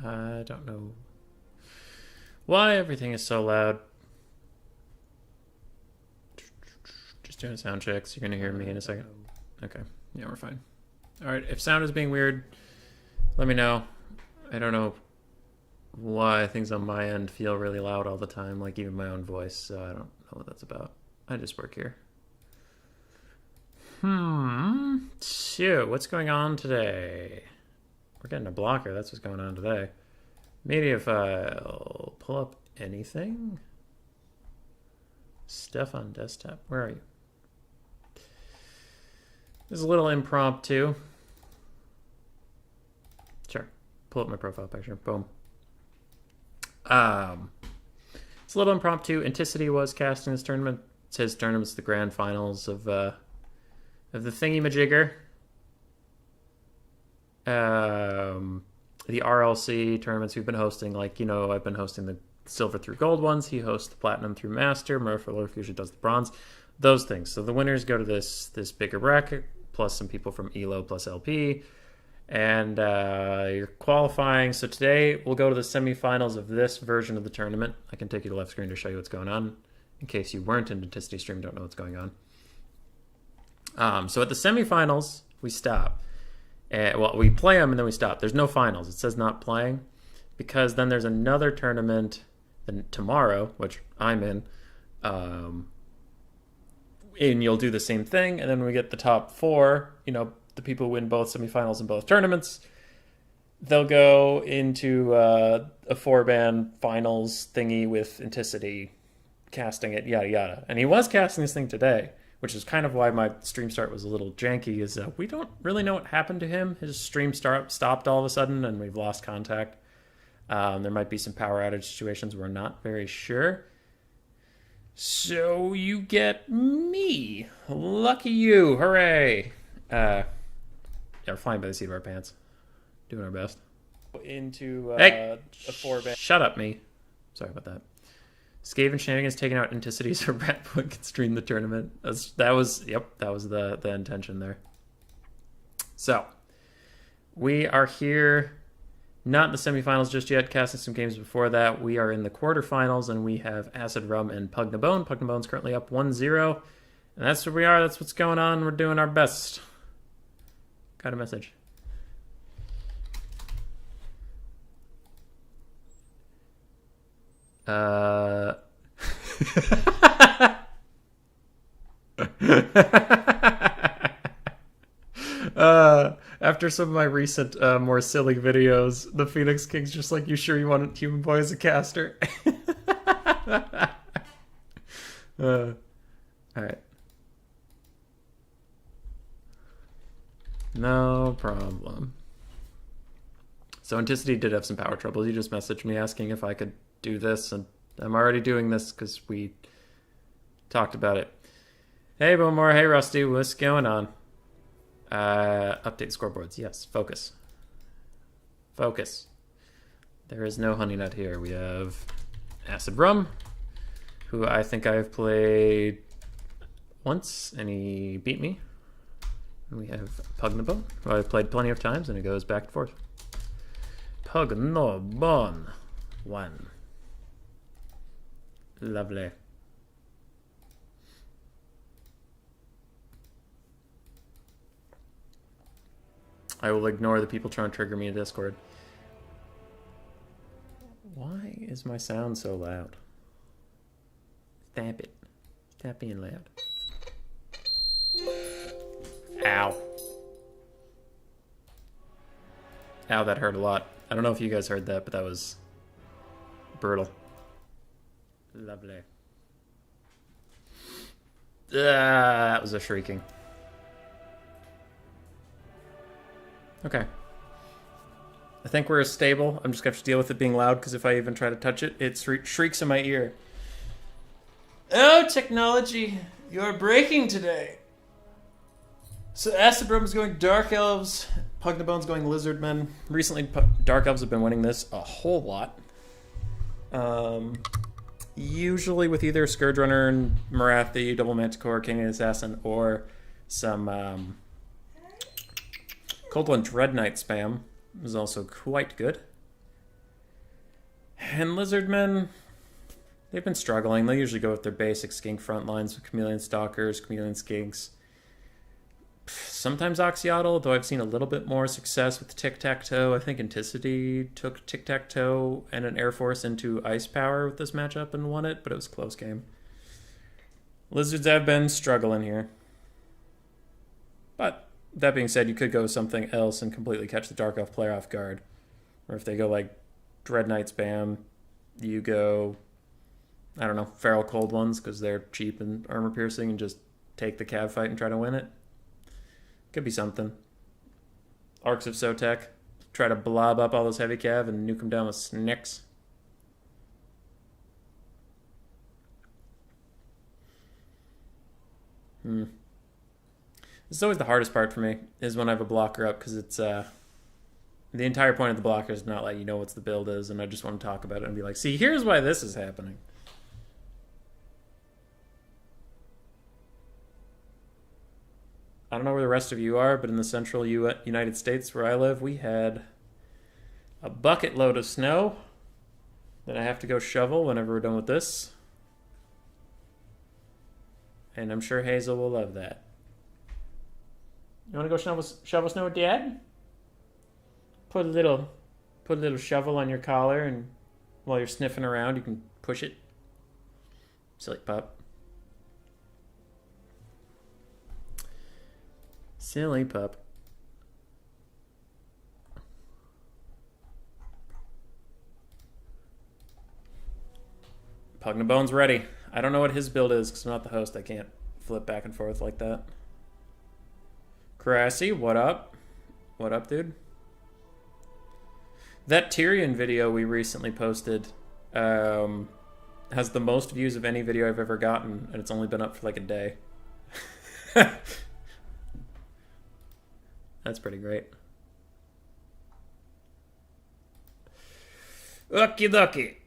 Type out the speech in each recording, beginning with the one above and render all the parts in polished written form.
I don't know why everything is so loud. Just doing sound checks. You're going to hear me in a second. Okay. Yeah, we're fine. All right. If sound is being weird, let me know. I don't know why things on my end feel really loud all the time, like even my own voice, so I don't know what that's about. I just work here. So, what's going on today? We're getting a blocker. That's what's going on today. Media file. Pull up anything? Stuff on desktop. Where are you? This is a little impromptu. Sure. Pull up my profile picture. Boom. It's a little impromptu. Anticity was casting this tournament. It says tournament's the grand finals of the thingy-majigger. The RLC tournaments we've been hosting, like, you know, I've been hosting the silver through gold ones. He hosts the platinum through master. Murphy usually does the bronze. Those things. So the winners go to this bigger bracket, plus some people from ELO plus LP. And you're qualifying. So today we'll go to the semifinals of this version of the tournament. I can take you to left screen to show you what's going on, in case you weren't in Anticity stream, don't know what's going on. So at the semifinals, we stop. Well, we play them and then we stop. There's no finals. It says not playing, because then there's another tournament tomorrow, which I'm in, and you'll do the same thing. And then we get the top four, you know, the people who win both semifinals in both tournaments, they'll go into a four-band finals thingy with Anticity, casting it, yada yada. And he was casting this thing today, which is kind of why my stream start was a little janky, is we don't really know what happened to him. His stream stopped all of a sudden, and we've lost contact. There might be some power outage situations. We're not very sure. So you get me. Lucky you. Hooray. Yeah, we're flying by the seat of our pants. Doing our best. Into a four-band. Shut up, me. Sorry about that. Skaven Shenanigans taking out Anticity so Ratwood can stream the tournament. That was the intention there. So, we are here, not in the semifinals just yet, casting some games before that. We are in the quarterfinals, and we have Acid Rum and Pugna Bone. Pugna Bone's currently up 1-0, and that's where we are. That's what's going on. We're doing our best. Got a message. After some of my recent, more silly videos, the Phoenix King's just like, you sure you want Human Boy as a caster? Alright. No problem. So Anticity did have some power troubles. He just messaged me asking if I could do this, and I'm already doing this because we talked about it. Hey, Bowmore. Hey, Rusty. What's going on? Update scoreboards. Yes. Focus. Focus. There is no honey nut here. We have Acid Rum, who I think I've played once, and he beat me. And we have Pugnabone, who I've played plenty of times, and it goes back and forth. Pugnabone. 1. Lovely. I will ignore the people trying to trigger me in Discord. Why is my sound so loud? Stop it. Stop being loud. Ow. Ow, that hurt a lot. I don't know if you guys heard that, but that was brutal. Lovely. That was a shrieking. Okay. I think we're stable. I'm just going to have to deal with it being loud, because if I even try to touch it, it shrieks in my ear. Oh, technology. You're breaking today. So Acid Rum is going Dark Elves. Pugnabone's going Lizardmen. Recently, Dark Elves have been winning this a whole lot. Usually with either Scourge Runner and Marathi, Double Manticore, King and Assassin, or some Cold One Dread Knight spam is also quite good. And Lizardmen, they've been struggling. They usually go with their basic skink front lines with Chameleon Stalkers, Chameleon Skinks. Sometimes Oxyotl, though I've seen a little bit more success with Tic-Tac-Toe. I think Anticity took Tic-Tac-Toe and an Air Force into Ice Power with this matchup and won it, but it was a close game. Lizards have been struggling here. But that being said, you could go with something else and completely catch the Dark Elf player off guard. Or if they go like Dread Knight spam, you go, I don't know, Feral Cold Ones because they're cheap and armor piercing and just take the cav fight and try to win it. Could be something. Arcs of Sotek. Try to blob up all those heavy cav and nuke them down with Snicks. This is always the hardest part for me, is when I have a blocker up, because it's, the entire point of the blocker is not let you know what the build is, and I just want to talk about it and be like, see, here's why this is happening. I don't know where the rest of you are, but in the central United States where I live, we had a bucket load of snow that I have to go shovel whenever we're done with this. And I'm sure Hazel will love that. You want to go shovel snow with Dad? Put a little shovel on your collar, and while you're sniffing around, you can push it. Silly pup. Silly pup. Pugna Bone's ready. I don't know what his build is because I'm not the host. I can't flip back and forth like that. Crassy, what up? What up, dude? That Tyrion video we recently posted has the most views of any video I've ever gotten, and it's only been up for like a day. That's pretty great. Lucky ducky.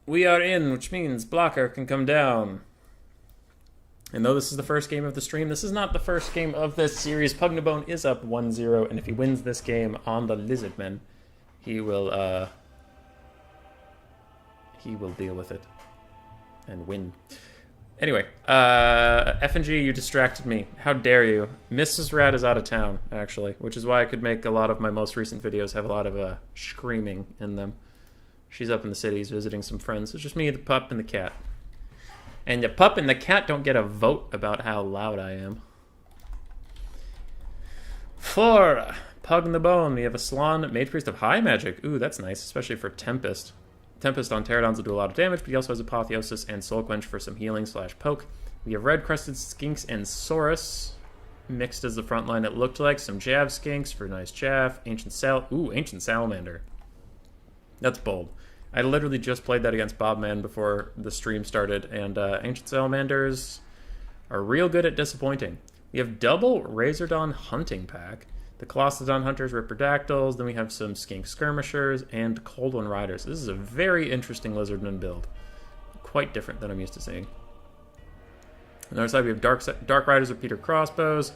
We are in, which means blocker can come down. And though this is the first game of the stream, this is not the first game of this series. Pugnabone is up 1-0, and if he wins this game on the Lizardmen, he will deal with it and win. Anyway, F&G, you distracted me. How dare you? Mrs. Rat is out of town, actually, which is why I could make a lot of my most recent videos have a lot of screaming in them. She's up in the cities visiting some friends. It's just me, the pup, and the cat. And the pup and the cat don't get a vote about how loud I am. For Pugnabone, we have a Salon Mage Priest of High Magic. Ooh, that's nice, especially for Tempest. Tempest on Pterodons will do a lot of damage, but he also has Apotheosis and Soul Quench for some healing / poke. We have Red Crested Skinks and Saurus mixed as the front line, it looked like. Some Jav Skinks for nice chaff. Ancient Salamander. That's bold. I literally just played that against Bobman before the stream started, and Ancient Salamanders are real good at disappointing. We have double Razordon Hunting Pack. The Colossodon Hunters, Ripperdactyls, then we have some Skink Skirmishers, and Cold One Riders. This is a very interesting Lizardman build. Quite different than I'm used to seeing. On the other side, we have Dark Riders with Peter Crossbows,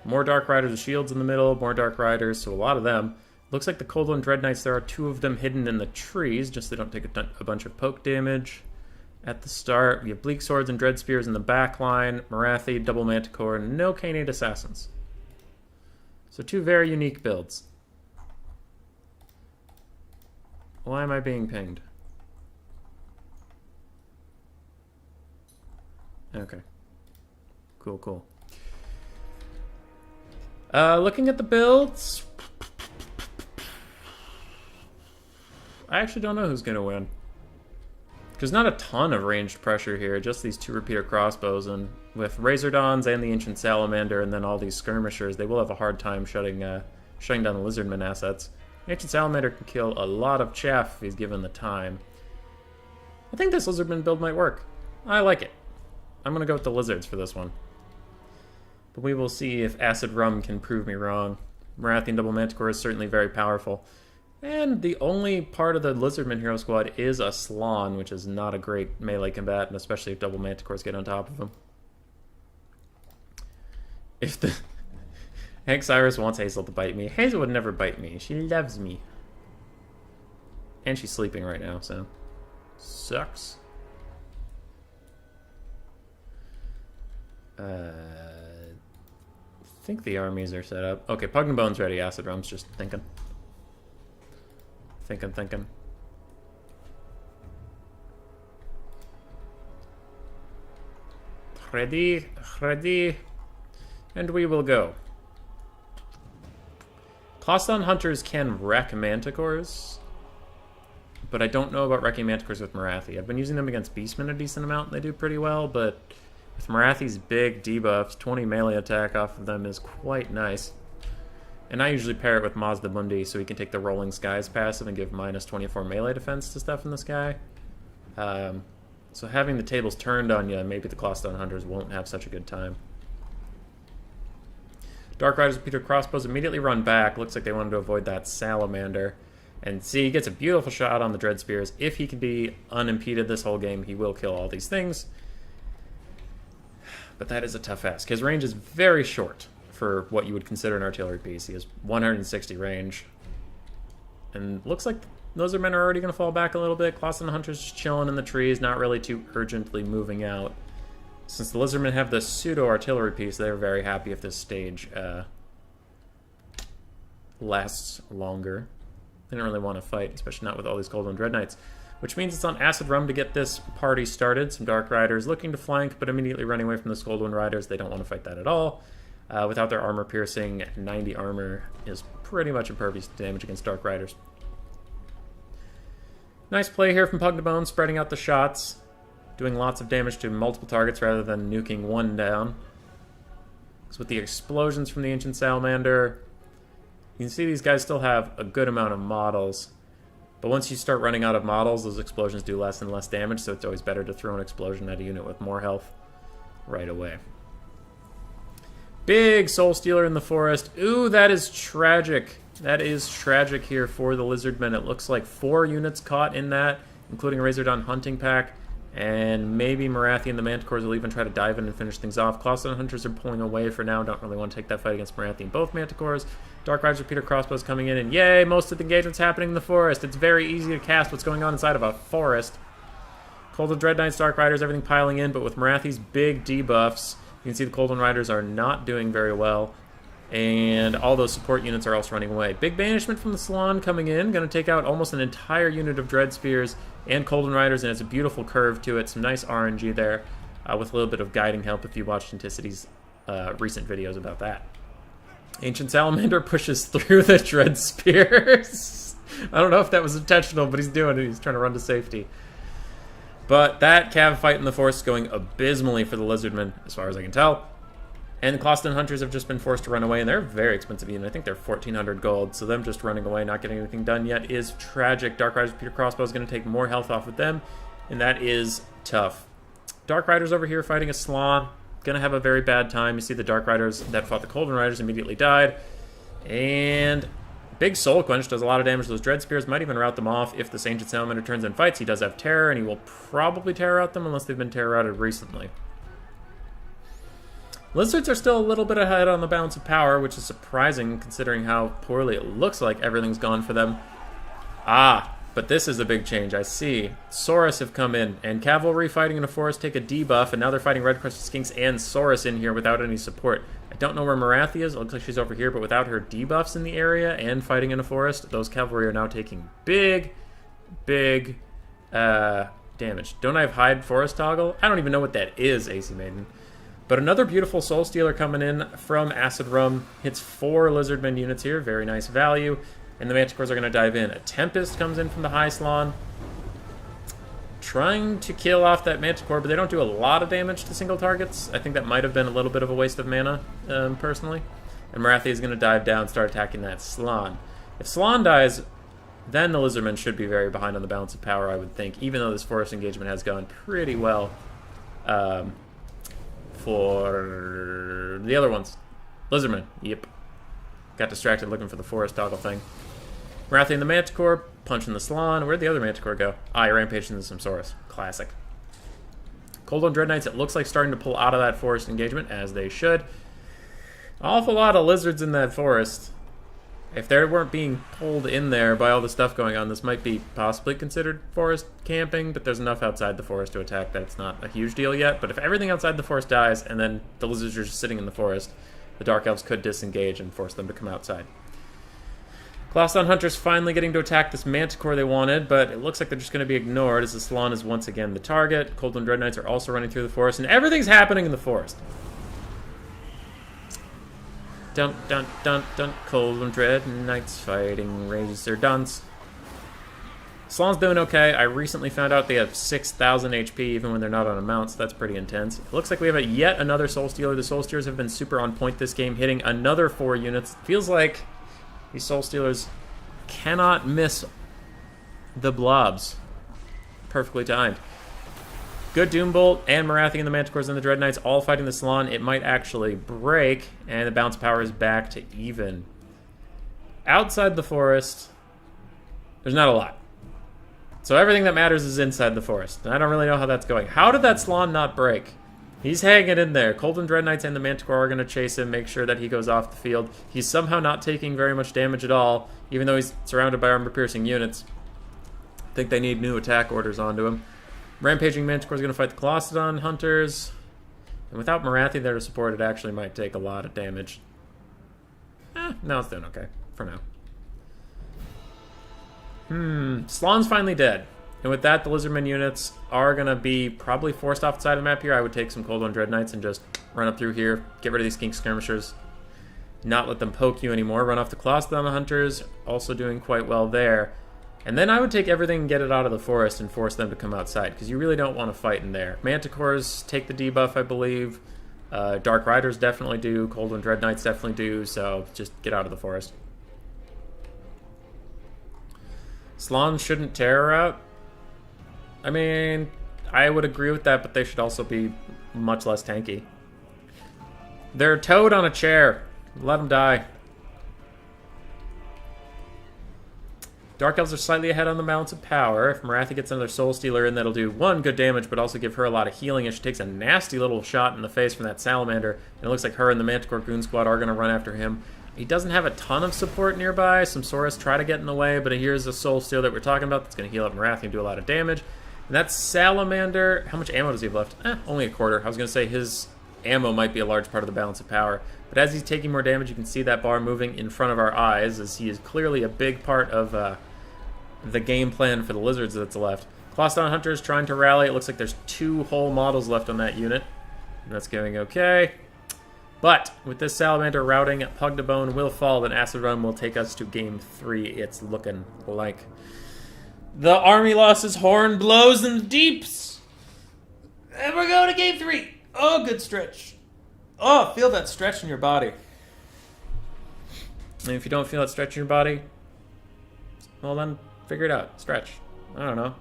more Dark Riders with Shields in the middle, more Dark Riders, so a lot of them. Looks like the Cold One Dread Knights, there are 2 of them hidden in the trees, just so they don't take a bunch of poke damage. At the start, we have Bleak Swords and Dread Spears in the back line, Marathi, Double Manticore, and no Canate Assassins. So 2 very unique builds. Why am I being pinged? Okay. Cool. Looking at the builds, I actually don't know who's going to win. There's not a ton of ranged pressure here, just these 2 repeater crossbows, and with Razordons and the Ancient Salamander and then all these skirmishers, they will have a hard time shutting down the Lizardman assets. Ancient Salamander can kill a lot of chaff if he's given the time. I think this Lizardman build might work. I like it. I'm going to go with the Lizards for this one. But we will see if Acid Rum can prove me wrong. Marathian Double Manticore is certainly very powerful. And the only part of the Lizardman hero squad is a Slon, which is not a great melee combatant, especially if Double Manticores get on top of him. If the... Hank Cyrus wants Hazel to bite me. Hazel would never bite me. She loves me. And she's sleeping right now, so... Sucks. I think the armies are set up. Okay, Pugna Bone's ready. Acid Rum's just thinking. Thinking. Ready. And we will go. Clawstone Hunters can wreck Manticores, but I don't know about wrecking Manticores with Marathi. I've been using them against Beastmen a decent amount, and they do pretty well, but with Marathi's big debuffs, 20 melee attack off of them is quite nice. And I usually pair it with Mazda Mundi so he can take the Rolling Skies passive and give minus 24 melee defense to stuff in the sky. So having the tables turned on you, maybe the Clawstone Hunters won't have such a good time. Dark Riders with Peter Crossbows immediately run back. Looks like they wanted to avoid that Salamander. And see, he gets a beautiful shot on the Dread Spears. If he can be unimpeded this whole game, he will kill all these things. But that is a tough ask. His range is very short for what you would consider an artillery piece. He has 160 range. And looks like those men are already going to fall back a little bit. Clawstone Hunters just chilling in the trees, not really too urgently moving out. Since the Lizardmen have the pseudo-artillery piece, they're very happy if this stage lasts longer. They don't really want to fight, especially not with all these Golden Dread Knights. Which means it's on Acid Rum to get this party started. Some Dark Riders looking to flank, but immediately running away from the Goldwyn Riders. They don't want to fight that at all. Without their armor piercing, 90 armor is pretty much impervious to damage against Dark Riders. Nice play here from Pugna Bone, spreading out the shots, doing lots of damage to multiple targets rather than nuking one down. So with the explosions from the Ancient Salamander, you can see these guys still have a good amount of models. But once you start running out of models, those explosions do less and less damage, so it's always better to throw an explosion at a unit with more health right away. Big Soul Stealer in the forest. Ooh, that is tragic. That is tragic here for the Lizardmen. It looks like 4 units caught in that, including a Razordawn Hunting Pack. And maybe Marathi and the Manticores will even try to dive in and finish things off. Clawstone Hunters are pulling away for now. Don't really want to take that fight against Marathi and both Manticores. Dark Riders with Peter Crossbows coming in, and yay, most of the engagement's happening in the forest. It's very easy to cast what's going on inside of a forest. Golden Dread Knights, Dark Riders, everything piling in, but with Marathi's big debuffs, you can see the Golden Riders are not doing very well. And all those support units are also running away. Big Banishment from the Salon coming in. Going to take out almost an entire unit of Dread Spears and Golden Riders, and it's a beautiful curve to it. Some nice RNG there with a little bit of guiding help if you watched Anticity's recent videos about that. Ancient Salamander pushes through the Dread Spears. I don't know if that was intentional, but he's doing it. He's trying to run to safety. But that cav fight in the forest is going abysmally for the Lizardmen, as far as I can tell. And the Clawstone Hunters have just been forced to run away, and they're a very expensive unit. I think they're 1,400 gold, so them just running away, not getting anything done yet is tragic. Dark Riders with Peter Crossbow is going to take more health off of them, and that is tough. Dark Riders over here fighting a Slawn. Going to have a very bad time. You see the Dark Riders that fought the Golden Riders immediately died. And big Soul Quench does a lot of damage to those Dread Spears. Might even rout them off if this Ancient Salamander turns and fights. He does have Terror, and he will probably Terror out them unless they've been Terror routed recently. Lizards are still a little bit ahead on the balance of power, which is surprising considering how poorly it looks like everything's gone for them. But this is a big change. I see. Saurus have come in, and Cavalry fighting in a forest take a debuff, and now they're fighting Red-Crested Skinks and Saurus in here without any support. I don't know where Marathi is. It looks like she's over here, but without her debuffs in the area and fighting in a forest, those Cavalry are now taking big damage. Don't I have Hide Forest Toggle? I don't even know what that is, AC Maiden. But another beautiful Soul Stealer coming in from Acid Rum. Hits 4 Lizardmen units here. Very nice value. And the Manticores are going to dive in. A Tempest comes in from the High Salon. Trying to kill off that Manticore, but they don't do a lot of damage to single targets. I think that might have been a little bit of a waste of mana, personally. And Marathi is going to dive down and start attacking that Salon. If Salon dies, then the Lizardmen should be very behind on the balance of power, I would think, even though this forest engagement has gone pretty well. For the other ones. Lizardmen, yep. Got distracted looking for the forest toggle thing. Marathi and the Manticore, punching the Salon. Where'd the other Manticore go? He rampaged into some Saurus. Classic. Golden Dread Knights, it looks like starting to pull out of that forest engagement, as they should. An awful lot of lizards in that forest. If they weren't being pulled in there by all the stuff going on, this might be possibly considered forest camping, but there's enough outside the forest to attack that it's not a huge deal yet. But if everything outside the forest dies, and then the lizards are just sitting in the forest, the Dark Elves could disengage and force them to come outside. Glassdown Hunters finally getting to attack this Manticore they wanted, but it looks like they're just going to be ignored as the Salon is once again the target. Coldwind Dread Knights are also running through the forest, and everything's happening in the forest. Dun dun dun dun. Coldwind Dread Knights fighting Razor Duns. Salon's doing okay. I recently found out they have 6,000 HP even when they're not on a mount, so that's pretty intense. It looks like we have yet another Soul Stealer. The Soul Stealers have been super on point this game, hitting another 4 units. Feels like these Soul Stealers cannot miss the blobs. Perfectly timed. Good Doombolt and Marathi and the Manticores and the Dread Knights all fighting the Salon. It might actually break, and the bounce power is back to even. Outside the forest, there's not a lot. So everything that matters is inside the forest. And I don't really know how that's going. How did that Salon not break? He's hanging in there. Coldwind Dread Knights and the Manticore are going to chase him, make sure that he goes off the field. He's somehow not taking very much damage at all, even though he's surrounded by armor-piercing units. I think they need new attack orders onto him. Rampaging Manticore is going to fight the Colostodon Hunters. And without Marathi there to support, it actually might take a lot of damage. No, it's doing okay for now. Salon's finally dead. And with that, the Lizardmen units are going to be probably forced off the side of the map here. I would take some Coldwind Dread Knights and just run up through here. Get rid of these Skink Skirmishers. Not let them poke you anymore. Run off the Colostodon Hunters. Also doing quite well there. And then I would take everything and get it out of the forest and force them to come outside, because you really don't want to fight in there. Manticores take the debuff, I believe. Dark Riders definitely do. Coldwind Dread Knights definitely do, so just get out of the forest. Salon shouldn't terror out. I mean, I would agree with that, but they should also be much less tanky. They're Toad on a chair. Let them die. Dark Elves are slightly ahead on the balance of power. If Marathi gets another Soul Stealer in, that'll do 1, good damage, but also give her a lot of healing, and she takes a nasty little shot in the face from that Salamander. And it looks like her and the Manticore Goon Squad are going to run after him. He doesn't have a ton of support nearby. Some Saurus try to get in the way, but here's a Soul Stealer that we're talking about that's going to heal up Marathi and do a lot of damage. And that Salamander, how much ammo does he have left? Only a quarter. I was going to say his ammo might be a large part of the balance of power. But as he's taking more damage, you can see that bar moving in front of our eyes, as he is clearly a big part of the game plan for the Lizards that's left. Colostodon Hunters trying to rally. It looks like there's 2 whole models left on that unit. And that's going okay. But with this Salamander routing, Pugna Bone will fall, then Acid Run will take us to Game 3. It's looking like the army losses horn blows in the deeps. And we're going to Game 3. Oh, good stretch. Oh, feel that stretch in your body. And if you don't feel that stretch in your body, well then, figure it out. Stretch. I don't know.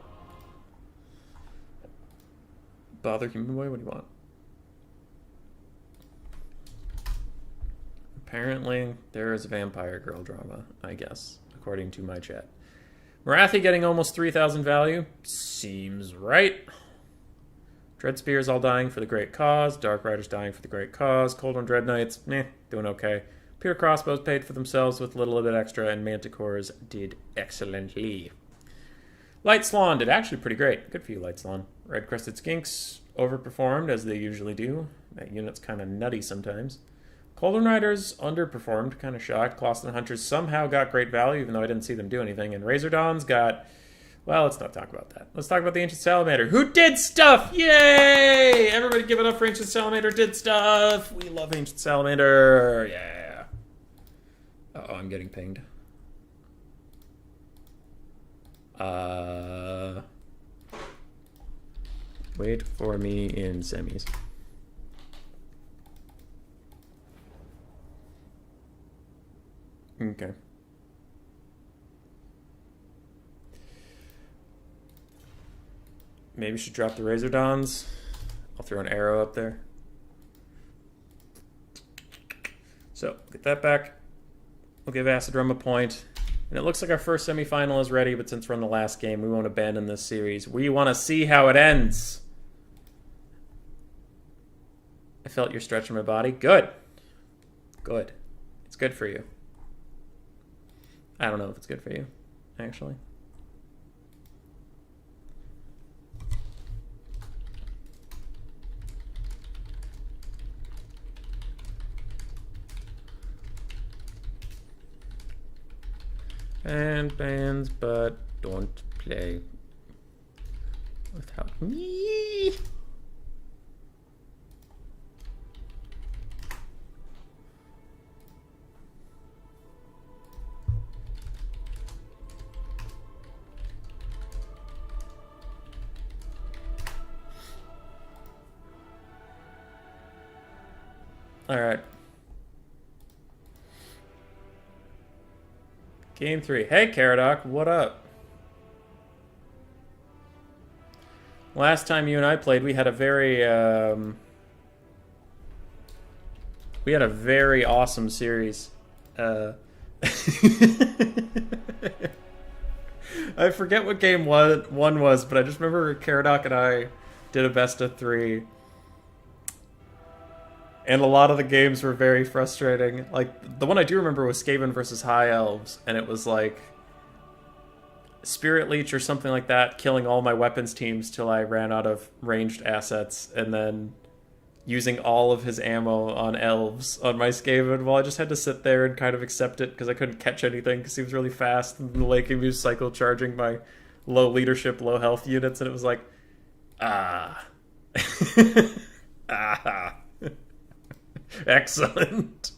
Bother Human Boy? What do you want? Apparently, there is vampire girl drama, I guess, according to my chat. Marathi getting almost 3,000 value. Seems right. Dread Spears all dying for the great cause. Dark Riders dying for the great cause. Coldwind Dread Knights, doing okay. Pewter Crossbows paid for themselves with a little bit extra, and Manticores did excellently. Light Salon did actually pretty great. Good for you, Light Salon. Red Crested Skinks overperformed, as they usually do. That unit's kind of nutty sometimes. Coldwind Riders underperformed, kind of shocked. Colostodon Hunters somehow got great value, even though I didn't see them do anything. And Razor Dawns got... Well, let's not talk about that. Let's talk about the Ancient Salamander, who did stuff! Yay! Everybody give it up for Ancient Salamander did stuff! We love Ancient Salamander! Yeah! Uh-oh, I'm getting pinged. Wait for me in semis. Okay. Maybe we should drop the Razor Dawns. I'll throw an arrow up there. So, get that back. We'll give Acid Rum a point. And it looks like our first semifinal is ready, but since we're in the last game, we won't abandon this series. We want to see how it ends. I felt your stretch in my body. Good. Good. It's good for you. I don't know if it's good for you, actually. And bands, but don't play without me. All right. Game 3. Hey, Caradoc, what up? Last time you and I played, we had a very awesome series. I forget what game one was, but I just remember Caradoc and I did a best of 3. And a lot of the games were very frustrating. Like, the one I do remember was Skaven versus High Elves, and it was like Spirit Leech or something like that, killing all my weapons teams till I ran out of ranged assets, and then using all of his ammo on elves on my Skaven. Well, I just had to sit there and kind of accept it because I couldn't catch anything because he was really fast, and making me cycle charging my low leadership, low health units, and it was like, ah. Ah. Excellent.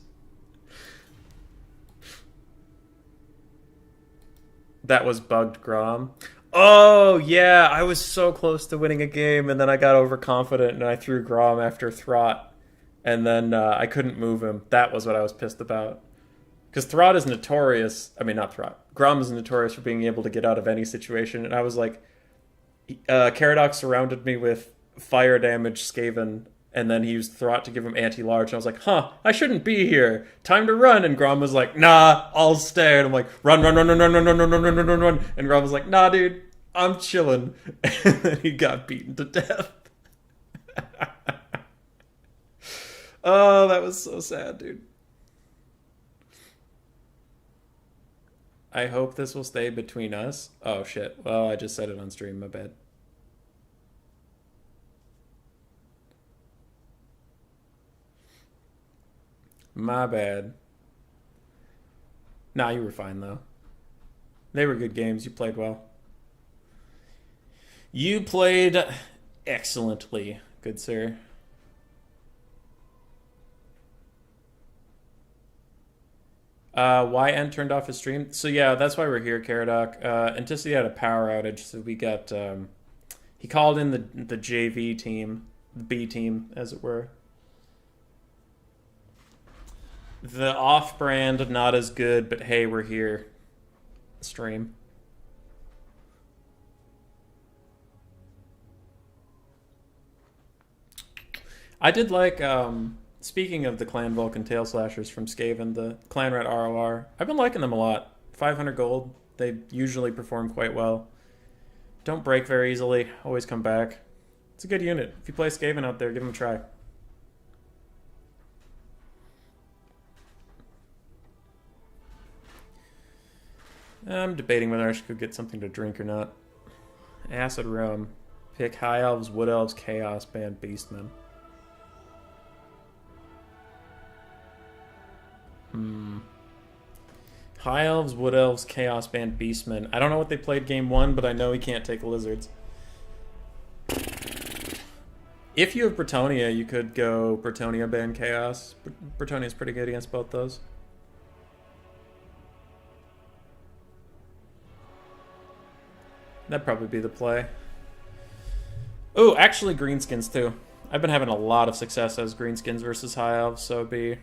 That was bugged Grom. Oh, yeah, I was so close to winning a game, and then I got overconfident, and I threw Grom after Throt, and then I couldn't move him. That was what I was pissed about. Because Throt is notorious... I mean, not Throt. Grom is notorious for being able to get out of any situation, and I was like... Caradoc surrounded me with fire damage Skaven, and then he used Throt to give him anti-large. And I was like, huh, I shouldn't be here. Time to run. And Grom was like, nah, I'll stay. And I'm like, run. And Grom was like, nah, dude, I'm chilling. And then he got beaten to death. Oh, that was so sad, dude. I hope this will stay between us. Oh, shit. Well, I just said it on stream. My bad. My bad. Nah, you were fine, though. They were good games. You played well. You played excellently, good sir. Why N turned off his stream? So yeah, that's why we're here, Caradoc. Anticity had a power outage, so we got... he called in the JV team, the B team, as it were. The off-brand, not as good, but hey, we're here. Stream. I did like, speaking of the Clan Vulcan Tail Slashers from Skaven, the Clan Rat ROR, I've been liking them a lot. 500 gold, they usually perform quite well. Don't break very easily, always come back. It's a good unit. If you play Skaven out there, give them a try. I'm debating whether I should go get something to drink or not. Acid rum. Pick High Elves, Wood Elves, Chaos Band, Beastmen. High Elves, Wood Elves, Chaos Band, Beastmen. I don't know what they played game 1, but I know he can't take lizards. If you have Bretonia, you could go Bretonia Band, Chaos. Bretonia's pretty good against both those. That'd probably be the play. Oh, actually Greenskins too. I've been having a lot of success as Greenskins versus High Elves, so it'd be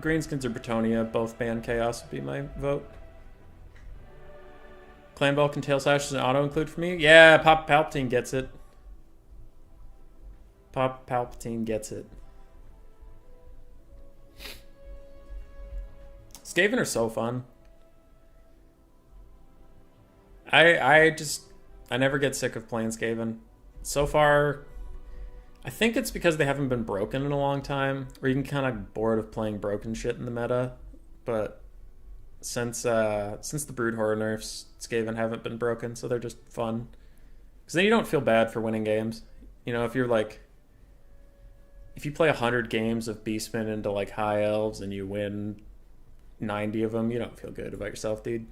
Greenskins or Bretonia, both ban Chaos would be my vote. Clan Vulcan Tail Slash is an auto-include for me? Yeah, Palpatine gets it. Palpatine gets it. Skaven are so fun. I never get sick of playing Skaven. So far, I think it's because they haven't been broken in a long time, or you can kind of bored of playing broken shit in the meta, but since the Brood Horror nerfs, Skaven haven't been broken, so they're just fun. Because then you don't feel bad for winning games. You know, if you're like, if you play 100 games of Beastmen into like High Elves and you win 90 of them, you don't feel good about yourself, dude.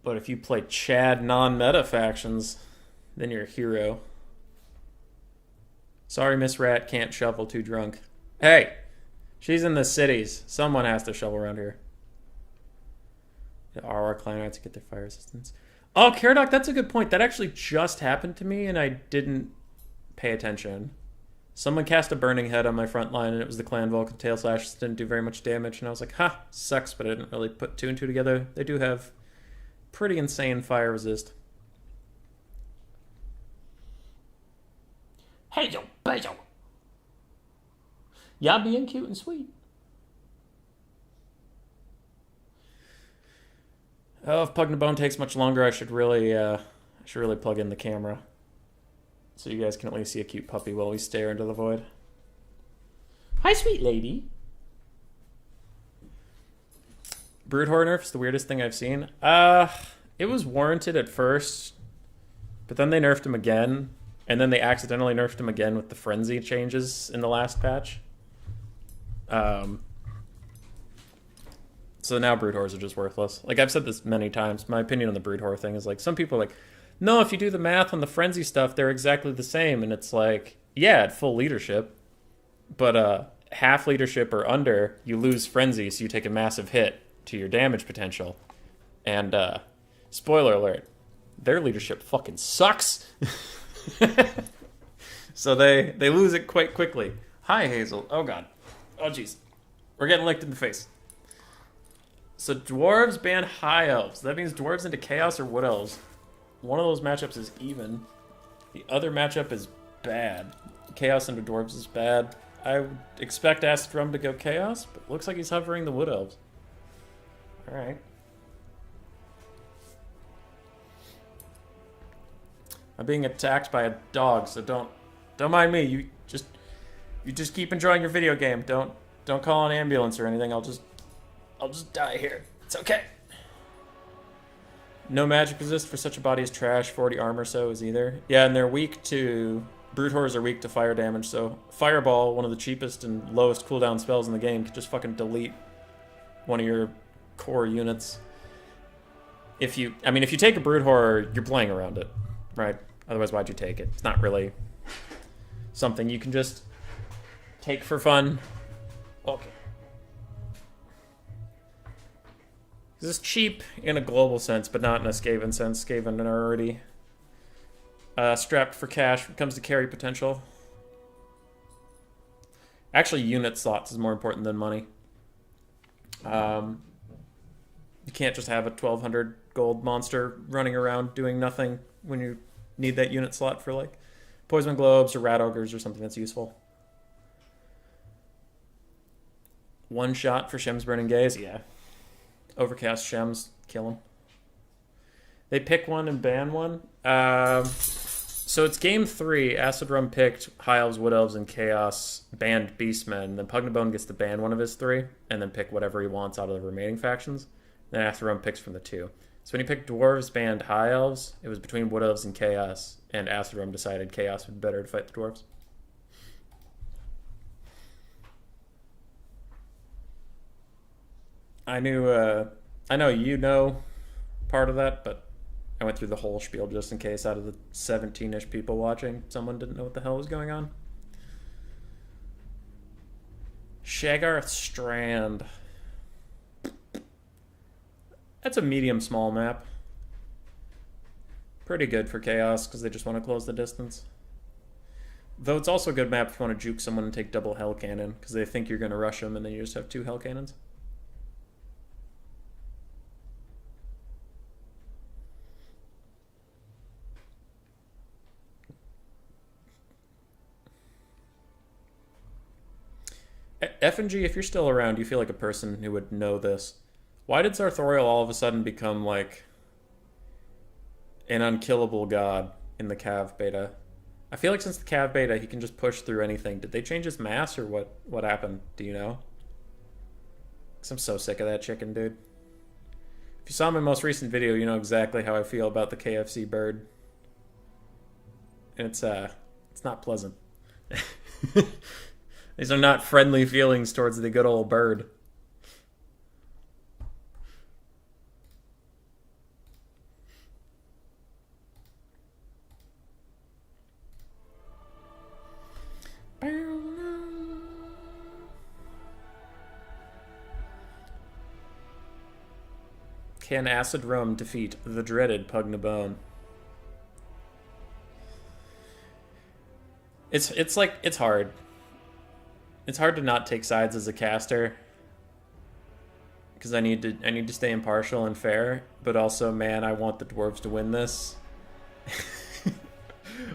But if you play Chad non-meta factions, then you're a hero. Sorry, Miss Rat can't shovel, too drunk. Hey, she's in the cities. Someone has to shovel around here. Are our clan rats get their fire resistance? Oh, Caradoc, that's a good point. That actually just happened to me, and I didn't pay attention. Someone cast a Burning Head on my front line, and it was the Clan Vulcan Tail Slash. Didn't do very much damage, and I was like, ha, sucks, but I didn't really put two and two together. They do have pretty insane fire resist. Hey, yo, bayo. Y'all being cute and sweet. Oh, if Pugna Bone takes much longer, I should really plug in the camera, so you guys can at least see a cute puppy while we stare into the void. Hi, sweet lady. Brood Horror nerf's the weirdest thing I've seen. It was warranted at first, but then they nerfed him again, and then they accidentally nerfed him again with the frenzy changes in the last patch. So now Brood Horrors are just worthless. Like, I've said this many times. My opinion on the Brood Horror thing is, like, some people are like, no, if you do the math on the frenzy stuff, they're exactly the same. And it's like, yeah, at full leadership. But half leadership or under, you lose frenzy, so you take a massive hit to your damage potential. And, spoiler alert, their leadership fucking sucks. So they lose it quite quickly. Hi, Hazel. Oh, God. Oh, jeez. We're getting licked in the face. So dwarves ban high elves. That means dwarves into chaos or wood elves. One of those matchups is even. The other matchup is bad. Chaos into dwarves is bad. I would expect Astrum to go chaos, but looks like he's hovering the wood elves. Alright. I'm being attacked by a dog, so don't mind me. You just keep enjoying your video game. Don't call an ambulance or anything. I'll just die here. It's okay. No magic resist for such a body as trash. 40 armor so is either. Yeah, and they're weak to... Brood Horrors are weak to fire damage, so Fireball, one of the cheapest and lowest cooldown spells in the game, could just fucking delete one of your core units. If you take a Brood Horror, you're playing around it, right? Otherwise, why'd you take it? It's not really something you can just take for fun. Okay. This is cheap in a global sense, but not in a Skaven sense. Skaven are already strapped for cash when it comes to carry potential. Actually, unit slots is more important than money. You can't just have a 1,200 gold monster running around doing nothing when you need that unit slot for, like, Poison Globes or Rat Ogres or something that's useful. One shot for Shem's Burning Gaze? Yeah. Overcast Shems, kill him. They pick one and ban one. So it's game 3. Acid Rum picked High Elves, Wood Elves, and Chaos, banned Beastmen. Then Pugnabone gets to ban one of his 3, and then pick whatever he wants out of the remaining factions. Then Acid Rum picks from the 2. So when he picked Dwarves, banned High Elves, it was between Wood Elves and Chaos, and Acid Rum decided Chaos would be better to fight the Dwarves. I know you know part of that, but I went through the whole spiel just in case out of the 17-ish people watching, someone didn't know what the hell was going on. Shaggarth Strand. That's a medium-small map. Pretty good for Chaos, because they just want to close the distance. Though it's also a good map if you want to juke someone and take double Hell Cannon, because they think you're going to rush them, and then you just have 2 Hell Cannons. FNG, if you're still around, you feel like a person who would know this. Why did Sartorial all of a sudden become, like, an unkillable god in the Cav beta? I feel like since the Cav beta, he can just push through anything. Did they change his mass or what happened? Do you know? Because I'm so sick of that chicken, dude. If you saw my most recent video, you know exactly how I feel about the KFC bird. And it's not pleasant. These are not friendly feelings towards the good old bird. Can Acid Rum defeat the dreaded Pugna Bone? It's like it's hard. It's hard to not take sides as a caster because I need to stay impartial and fair, but also, man, I want the dwarves to win this.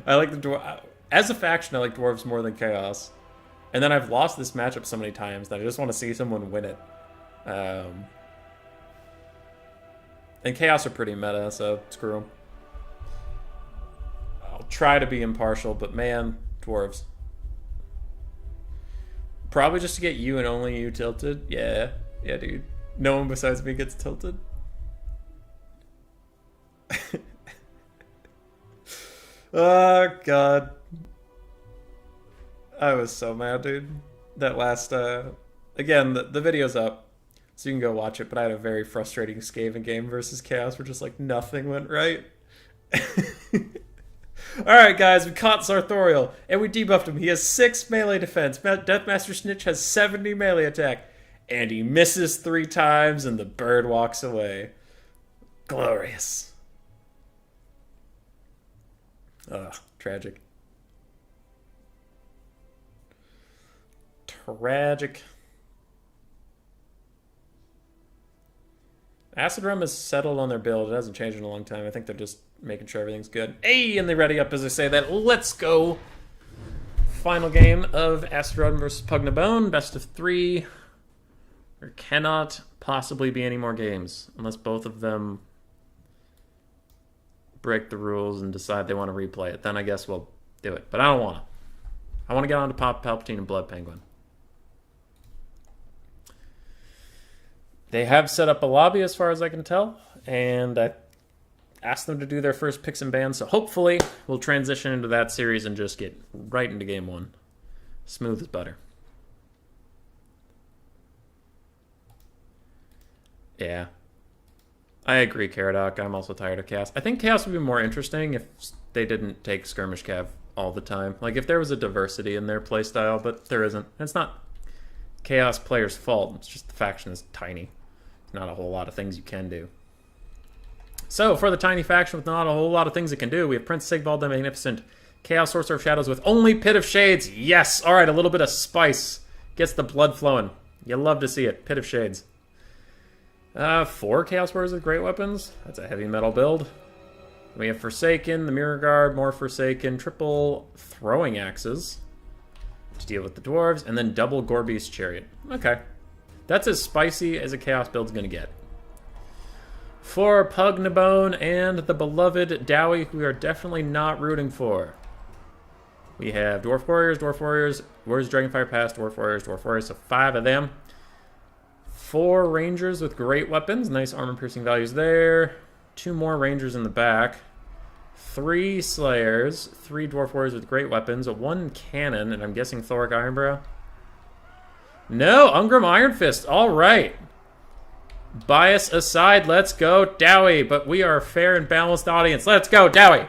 I like the dwarves as a faction. I like dwarves more than chaos, and then I've lost this matchup so many times that I just want to see someone win it. And chaos are pretty meta, so screw them. I'll try to be impartial, but man, dwarves. Probably just to get you and only you tilted. Yeah, dude. No one besides me gets tilted. Oh, God. I was so mad, dude. That last, again, the video's up, so you can go watch it, but I had a very frustrating Skaven game versus Chaos where just, like, nothing went right. Alright, guys, we caught Sartorial, and we debuffed him. He has 6 melee defense. Deathmaster Snitch has 70 melee attack, and he misses 3 times, and the bird walks away. Glorious. Ugh, tragic. Tragic. Acid Rum is settled on their build. It hasn't changed in a long time. I think they're just making sure everything's good. Hey, and they ready up as I say that. Let's go. Final game of Acid Rum versus Pugna Bone. Best of 3. There cannot possibly be any more games unless both of them break the rules and decide they want to replay it. Then I guess we'll do it. But I don't want to. I want to get on to Palpatine and Blood Penguin. They have set up a lobby as far as I can tell, and I asked them to do their first picks and bans, so hopefully we'll transition into that series and just get right into game 1. Smooth as butter. Yeah. I agree, Caradoc. I'm also tired of Chaos. I think Chaos would be more interesting if they didn't take Skirmish Cav all the time. Like, if there was a diversity in their playstyle, but there isn't. It's not Chaos players' fault. It's just the faction is tiny. Not a whole lot of things you can do. So, for the tiny faction with not a whole lot of things it can do, we have Prince Sigvald the Magnificent, Chaos Sorcerer of Shadows with only Pit of Shades. Yes! Alright, a little bit of spice. Gets the blood flowing. You love to see it. Pit of Shades. 4 Chaos Warriors with great weapons. That's a heavy metal build. We have Forsaken, the Mirror Guard, more Forsaken, triple throwing axes to deal with the dwarves, and then double Gorbeast Chariot. Okay. That's as spicy as a Chaos build's gonna get. For Pugna Bone and the beloved Dowie, who we are definitely not rooting for. We have Dwarf Warriors, Warriors Dragonfire Pass, Dwarf Warriors, so 5 of them. 4 Rangers with great weapons, nice armor-piercing values there. 2 more Rangers in the back. 3 Slayers, 3 Dwarf Warriors with great weapons, 1 Cannon, and I'm guessing Thoric Ironbrow. No, Ungrim Iron Fist, alright. Bias aside, let's go Dowie, but we are a fair and balanced audience. Let's go Dowie!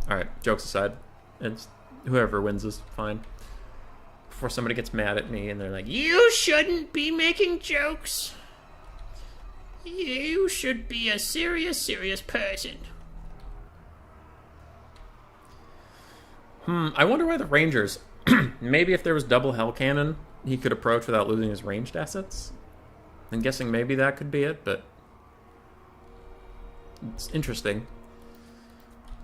Alright, jokes aside. It's whoever wins is fine. Before somebody gets mad at me and they're like, you shouldn't be making jokes. You should be a serious person. I wonder why the Rangers... Maybe if there was double Hell Cannon, he could approach without losing his ranged assets. I'm guessing maybe that could be it, but... It's interesting.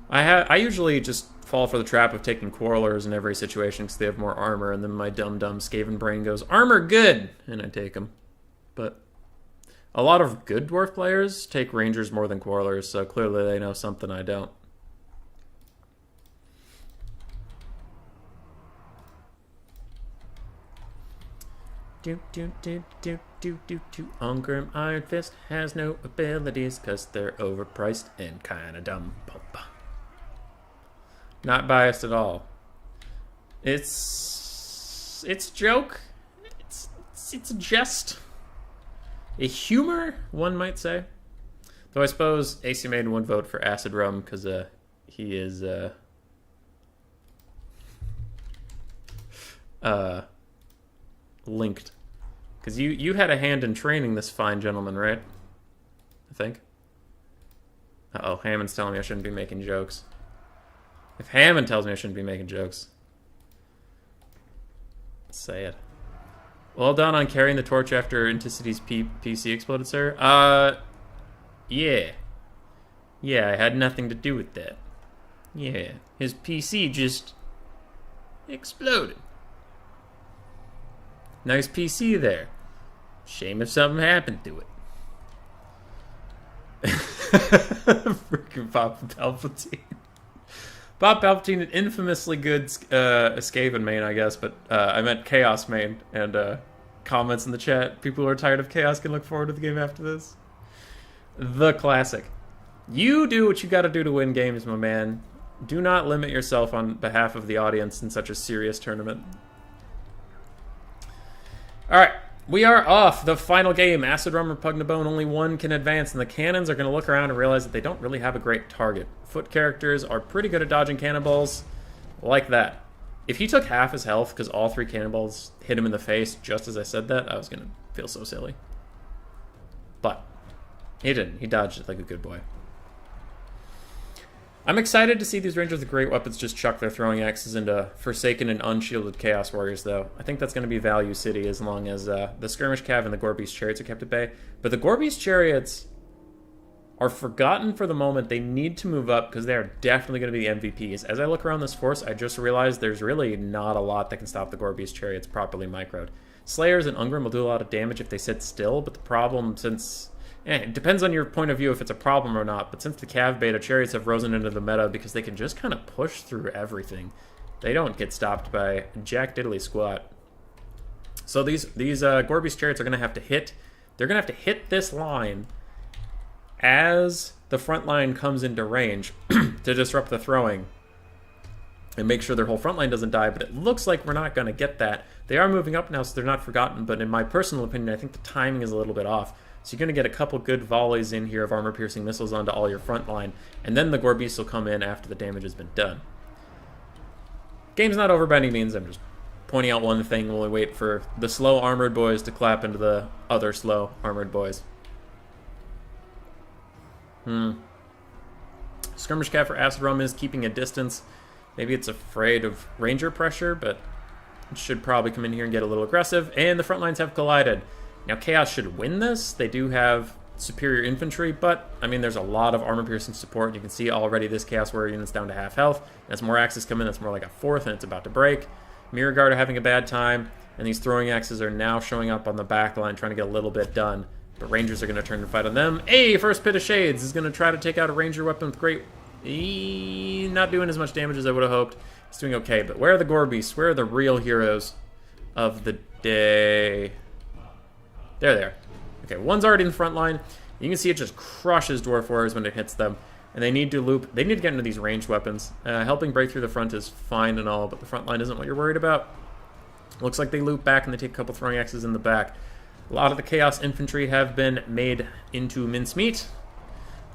I usually just fall for the trap of taking Quarrelers in every situation because they have more armor, and then my dumb Skaven brain goes, armor good! And I take them. But a lot of good Dwarf players take Rangers more than Quarrelers, so clearly they know something I don't. Ungrim Iron Fist has no abilities because they're overpriced and kind of dumb. Not biased at all. It's a joke. It's a jest. A humor, one might say. Though I suppose AC Maiden would vote for Acid Rum because he is linked. Because you had a hand in training this fine gentleman, right? I think. Uh-oh, Hammond's telling me I shouldn't be making jokes. If Hammond tells me I shouldn't be making jokes, say it. Well done on carrying the torch after Inticity's PC exploded, sir. Yeah. Yeah, I had nothing to do with that. Yeah, his PC just exploded. Nice PC there. Shame if something happened to it. Freaking Papa Palpatine. Bob Palpatine, an infamously good Skaven main, I guess, but I meant Chaos main, and comments in the chat, people who are tired of Chaos can look forward to the game after this. The classic. You do what you gotta do to win games, my man. Do not limit yourself on behalf of the audience in such a serious tournament. Alright, we are off. The final game, Acid Rum or Pugna Bone, only one can advance, and the cannons are going to look around and realize that they don't really have a great target. Foot characters are pretty good at dodging cannonballs, like that. If he took half his health because all 3 cannonballs hit him in the face just as I said that, I was going to feel so silly. But he didn't. He dodged it like a good boy. I'm excited to see these Rangers with great weapons just chuck their throwing axes into Forsaken and Unshielded Chaos Warriors, though. I think that's going to be Value City as long as the Skirmish Cav and the Gore-Beast Chariots are kept at bay. But the Gore-Beast Chariots are forgotten for the moment. They need to move up because they are definitely going to be the MVPs. As I look around this force, I just realized there's really not a lot that can stop the Gore-Beast Chariots properly microed. Slayers and Ungrim will do a lot of damage if they sit still, but the problem since... it depends on your point of view if it's a problem or not, but since the Cav Beta, Chariots have risen into the meta because they can just kind of push through everything. They don't get stopped by jack diddly squat. So these Gore-Beast Chariots are going to have to hit... They're going to have to hit this line as the front line comes into range to disrupt the throwing and make sure their whole front line doesn't die, but it looks like we're not going to get that. They are moving up now, so they're not forgotten, but in my personal opinion, I think the timing is a little bit off. So you're going to get a couple good volleys in here of armor-piercing missiles onto all your front line, and then the Gore-Beasts will come in after the damage has been done. Game's not over by any means. I'm just pointing out one thing while we wait for the slow armored boys to clap into the other slow armored boys. Skirmish Cat for Acid Rum is keeping a distance. Maybe it's afraid of Ranger pressure, but it should probably come in here and get a little aggressive. And the front lines have collided. Now, Chaos should win this. They do have superior infantry, but, I mean, there's a lot of armor-piercing support. You can see already this Chaos Warrior unit's down to half health. As more axes come in, that's more like a fourth, and it's about to break. Mirror Guard are having a bad time, and these throwing axes are now showing up on the back line, trying to get a little bit done. But Rangers are going to turn and fight on them. Hey, first Pit of Shades is going to try to take out a Ranger weapon with great... not doing as much damage as I would have hoped. It's doing okay, but where are the Gore-Beasts? Where are the real heroes of the day? There they are. Okay, one's already in the front line. You can see it just crushes Dwarf Warriors when it hits them. And they need to loop. They need to get into these ranged weapons. Helping break through the front is fine and all, but the front line isn't what you're worried about. Looks like they loop back and they take a couple throwing axes in the back. A lot of the Chaos Infantry have been made into mincemeat.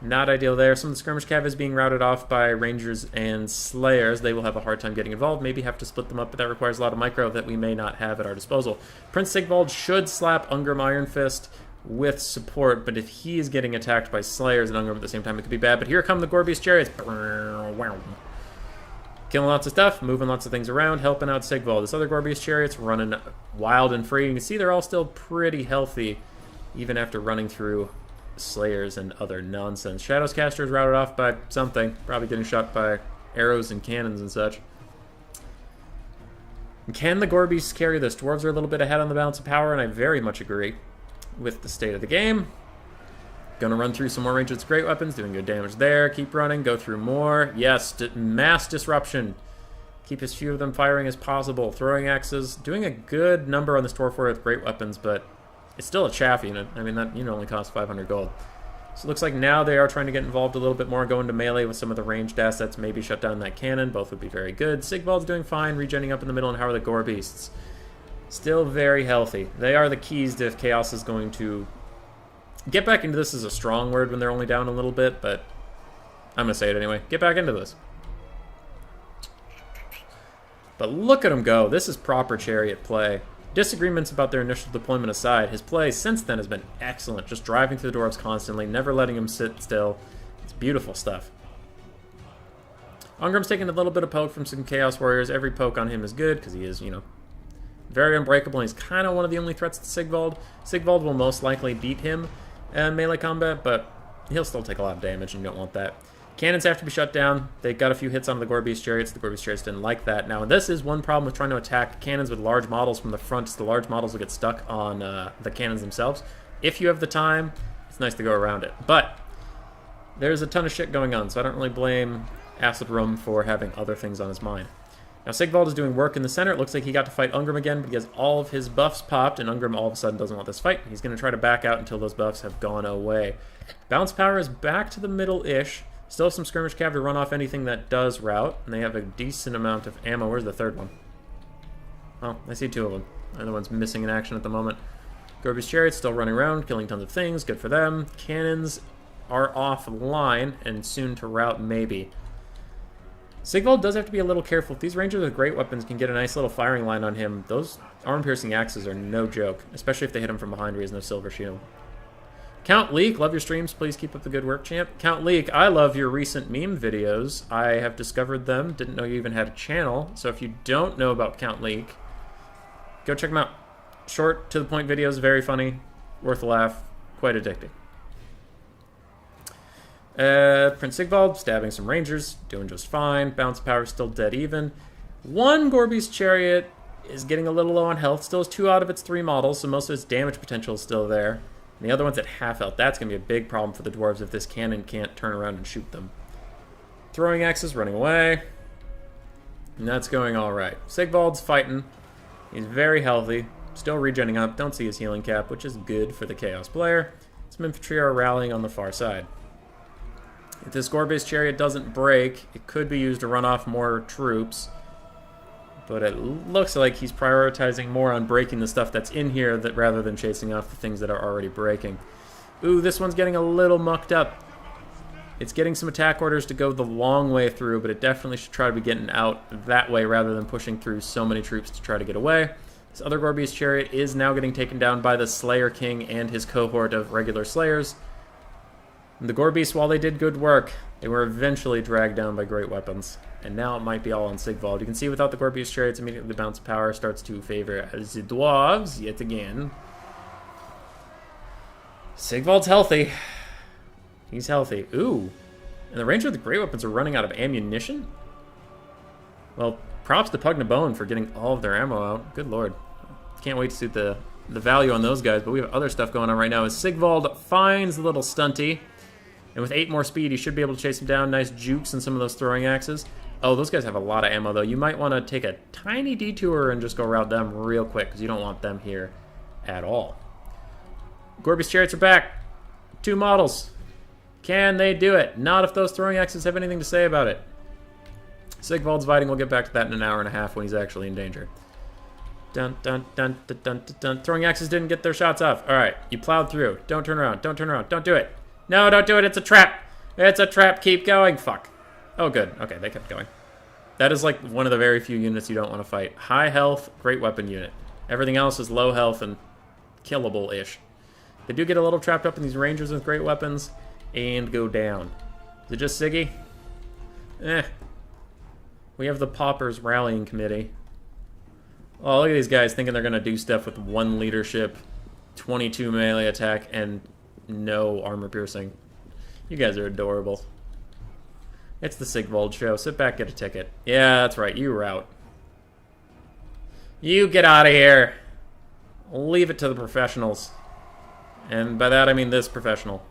Not ideal there. Some of the Skirmish Cav is being routed off by Rangers and Slayers. They will have a hard time getting involved. Maybe have to split them up, but that requires a lot of micro that we may not have at our disposal. Prince Sigvald should slap Ungrim Iron Fist with support, but if he is getting attacked by Slayers and Ungrim at the same time, it could be bad. But here come the Gore-Beast Chariots. Killing lots of stuff, moving lots of things around, helping out Sigvald. This other Gore-Beast Chariot's running wild and free. You can see they're all still pretty healthy, even after running through Slayers and other nonsense. Shadows Caster is routed off by something, probably getting shot by arrows and cannons and such. Can the Gore-Beasts carry this? Dwarves are a little bit ahead on the balance of power, and I very much agree with the state of the game. Gonna run through some more Rangers' great weapons, doing good damage there. Keep running, go through more. Yes, mass disruption. Keep as few of them firing as possible. Throwing axes, doing a good number on this Dwarf Warrior with great weapons, but it's still a chaff unit. I mean, that unit only costs 500 gold. So it looks like now they are trying to get involved a little bit more, go into melee with some of the ranged assets, maybe shut down that cannon. Both would be very good. Sigvald's doing fine, regenning up in the middle, and how are the Gore Beasts? Still very healthy. They are the keys to if Chaos is going to get back into this is a strong word when they're only down a little bit, but I'm going to say it anyway. Get back into this. But look at him go. This is proper Chariot play. Disagreements about their initial deployment aside, his play since then has been excellent. Just driving through the dwarves constantly, never letting him sit still. It's beautiful stuff. Ungrim's taking a little bit of poke from some Chaos Warriors. Every poke on him is good because he is, you know, very unbreakable. And he's kind of one of the only threats to Sigvald. Sigvald will most likely beat him in melee combat, but he'll still take a lot of damage, and you don't want that. Cannons have to be shut down. They got a few hits on the Gore Beast Chariots. The Gore Beast Chariots didn't like that. Now, this is one problem with trying to attack cannons with large models from the front. The large models will get stuck on the cannons themselves. If you have the time, it's nice to go around it. But there's a ton of shit going on, so I don't really blame Acid Rum for having other things on his mind. Now, Sigvald is doing work in the center. It looks like he got to fight Ungrim again, but he has all of his buffs popped, and Ungrim all of a sudden doesn't want this fight. He's going to try to back out until those buffs have gone away. Bounce power is back to the middle-ish. Still have some skirmish cav to run off anything that does route, and they have a decent amount of ammo. Where's the third one? Oh, I see two of them. The other one's missing in action at the moment. Gore Beast Chariots still running around, killing tons of things. Good for them. Cannons are offline, and soon to route, maybe. Sigvald does have to be a little careful. If these rangers with great weapons can get a nice little firing line on him, those arm-piercing axes are no joke, especially if they hit him from behind where he has no silver shield. Count Leek, love your streams. Please keep up the good work, champ. Count Leek, I love your recent meme videos. I have discovered them. Didn't know you even had a channel. So if you don't know about Count Leek, go check them out. Short, to the point videos, very funny, worth a laugh, quite addicting. Prince Sigvald, stabbing some rangers, doing just fine. Bounce power still dead even. One Gore Beast Chariot is getting a little low on health. Still has 2 out of its 3 models, so most of its damage potential is still there. And the other one's at half health. That's going to be a big problem for the dwarves if this cannon can't turn around and shoot them. Throwing axes, running away. And that's going alright. Sigvald's fighting. He's very healthy. Still regenning up. Don't see his healing cap, which is good for the Chaos player. Some infantry are rallying on the far side. If this Gore Beast Chariot doesn't break, it could be used to run off more troops. But it looks like he's prioritizing more on breaking the stuff that's in here rather than chasing off the things that are already breaking. Ooh, this one's getting a little mucked up. It's getting some attack orders to go the long way through, but it definitely should try to be getting out that way rather than pushing through so many troops to try to get away. This other Gore Beast Chariot is now getting taken down by the Slayer King and his cohort of regular Slayers. And the Gore Beasts, while they did good work, they were eventually dragged down by great weapons. And now it might be all on Sigvald. You can see without the Gore Beast Chariots, immediately the bounce power starts to favor the dwarves yet again. Sigvald's healthy. He's healthy. Ooh. And the Ranger with the great weapons are running out of ammunition? Well, props to Pugna Bone for getting all of their ammo out. Good lord. Can't wait to see the value on those guys, but we have other stuff going on right now. As Sigvald finds the little stunty, and with 8 more speed, he should be able to chase him down. Nice jukes and some of those throwing axes. Oh, those guys have a lot of ammo, though. You might want to take a tiny detour and just go route them real quick, because you don't want them here at all. Gore Beast Chariots are back. 2 models. Can they do it? Not if those throwing axes have anything to say about it. Sigvald's fighting. We'll get back to that in an hour and a half when he's actually in danger. Dun, dun, dun, dun, dun, dun, dun. Throwing axes didn't get their shots off. All right, you plowed through. Don't turn around. Don't turn around. Don't do it. No, don't do it. It's a trap. It's a trap. Keep going. Fuck. Oh, good. Okay, they kept going. That is like one of the very few units you don't want to fight. High health, great weapon unit. Everything else is low health and killable-ish. They do get a little trapped up in these rangers with great weapons and go down. Is it just Siggy? We have the Paupers Rallying Committee. Oh, look at these guys thinking they're going to do stuff with 1 leadership, 22 melee attack, and no armor piercing. You guys are adorable. It's the Sigvald show. Sit back, get a ticket. Yeah, that's right. You route. You get out of here. Leave it to the professionals. And by that, I mean this professional.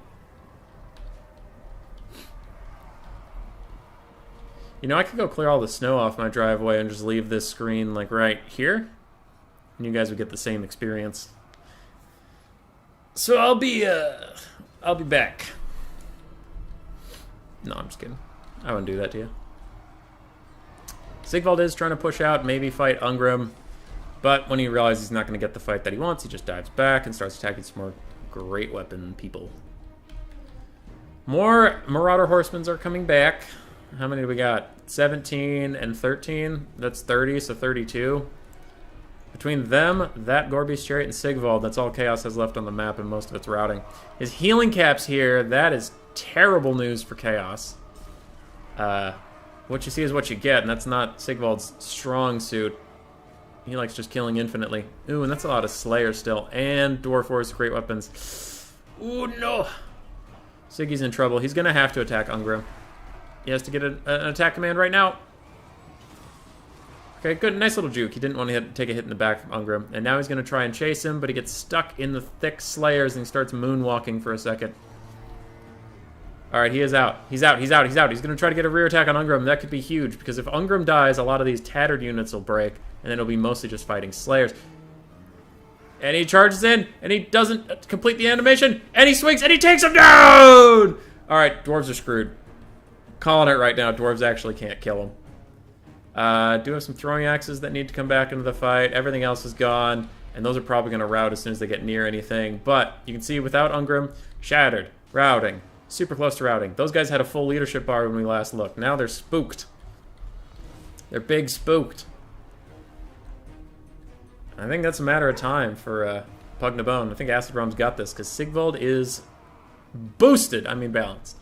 You know, I could go clear all the snow off my driveway and just leave this screen, like, right here. And you guys would get the same experience. So I'll be back. No, I'm just kidding. I wouldn't do that to you. Sigvald is trying to push out, maybe fight Ungrim. But when he realizes he's not going to get the fight that he wants, he just dives back and starts attacking some more great weapon people. More Marauder Horsemen are coming back. How many do we got? 17 and 13. That's 30, so 32. Between them, that Gorby's Chariot, and Sigvald, that's all Chaos has left on the map and most of its routing. His healing caps here, that is terrible news for Chaos. What you see is what you get, and that's not Sigvald's strong suit. He likes just killing infinitely. Ooh, and that's a lot of Slayer still. And Dwarf Warriors, great weapons. Ooh, no! Siggy's in trouble. He's going to have to attack Ungrim. He has to get an attack command right now. Okay, good. Nice little juke. He didn't want to take a hit in the back from Ungrim. And now he's going to try and chase him, but he gets stuck in the thick Slayers and he starts moonwalking for a second. Alright, he is out. He's out. He's out. He's out. He's going to try to get a rear attack on Ungrim. That could be huge, because if Ungrim dies, a lot of these tattered units will break, and then it'll be mostly just fighting Slayers. And he charges in, and he doesn't complete the animation, and he swings, and he takes him down! Alright, dwarves are screwed. Calling it right now, dwarves actually can't kill him. Do have some throwing axes that need to come back into the fight. Everything else is gone, and those are probably going to rout as soon as they get near anything. But you can see without Ungrim, shattered, routing, super close to routing. Those guys had a full leadership bar when we last looked. Now they're spooked. They're big spooked. I think that's a matter of time for Pugna Bone. I think Acid Realm's got this, because Sigvald is boosted. I mean balanced.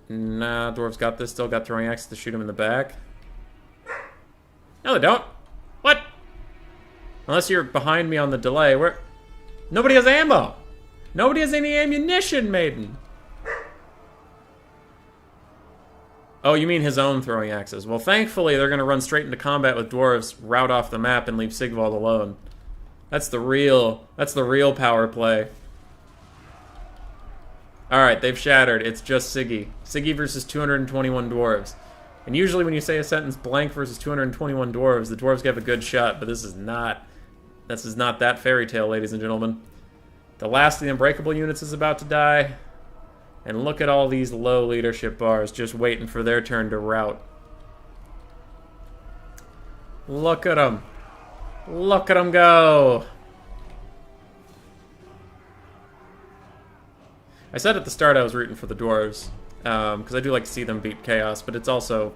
Nah, Dwarves got this. Still got throwing axes to shoot him in the back. No, they don't. What? Unless you're behind me on the delay. Where? Nobody has ammo. Nobody has any ammunition, Maiden. Oh, you mean his own throwing axes. Well, thankfully, they're going to run straight into combat with dwarves, rout off the map, and leave Sigvald alone. That's the real power play. Alright, they've shattered. It's just Siggy. Siggy versus 221 dwarves. And usually when you say a sentence, blank versus 221 dwarves, the dwarves get a good shot, but this is not that fairy tale, ladies and gentlemen. The last of the Unbreakable units is about to die. And look at all these low leadership bars just waiting for their turn to rout. Look at them. Look at them go. I said at the start I was rooting for the dwarves, because I do like to see them beat Chaos, but it's also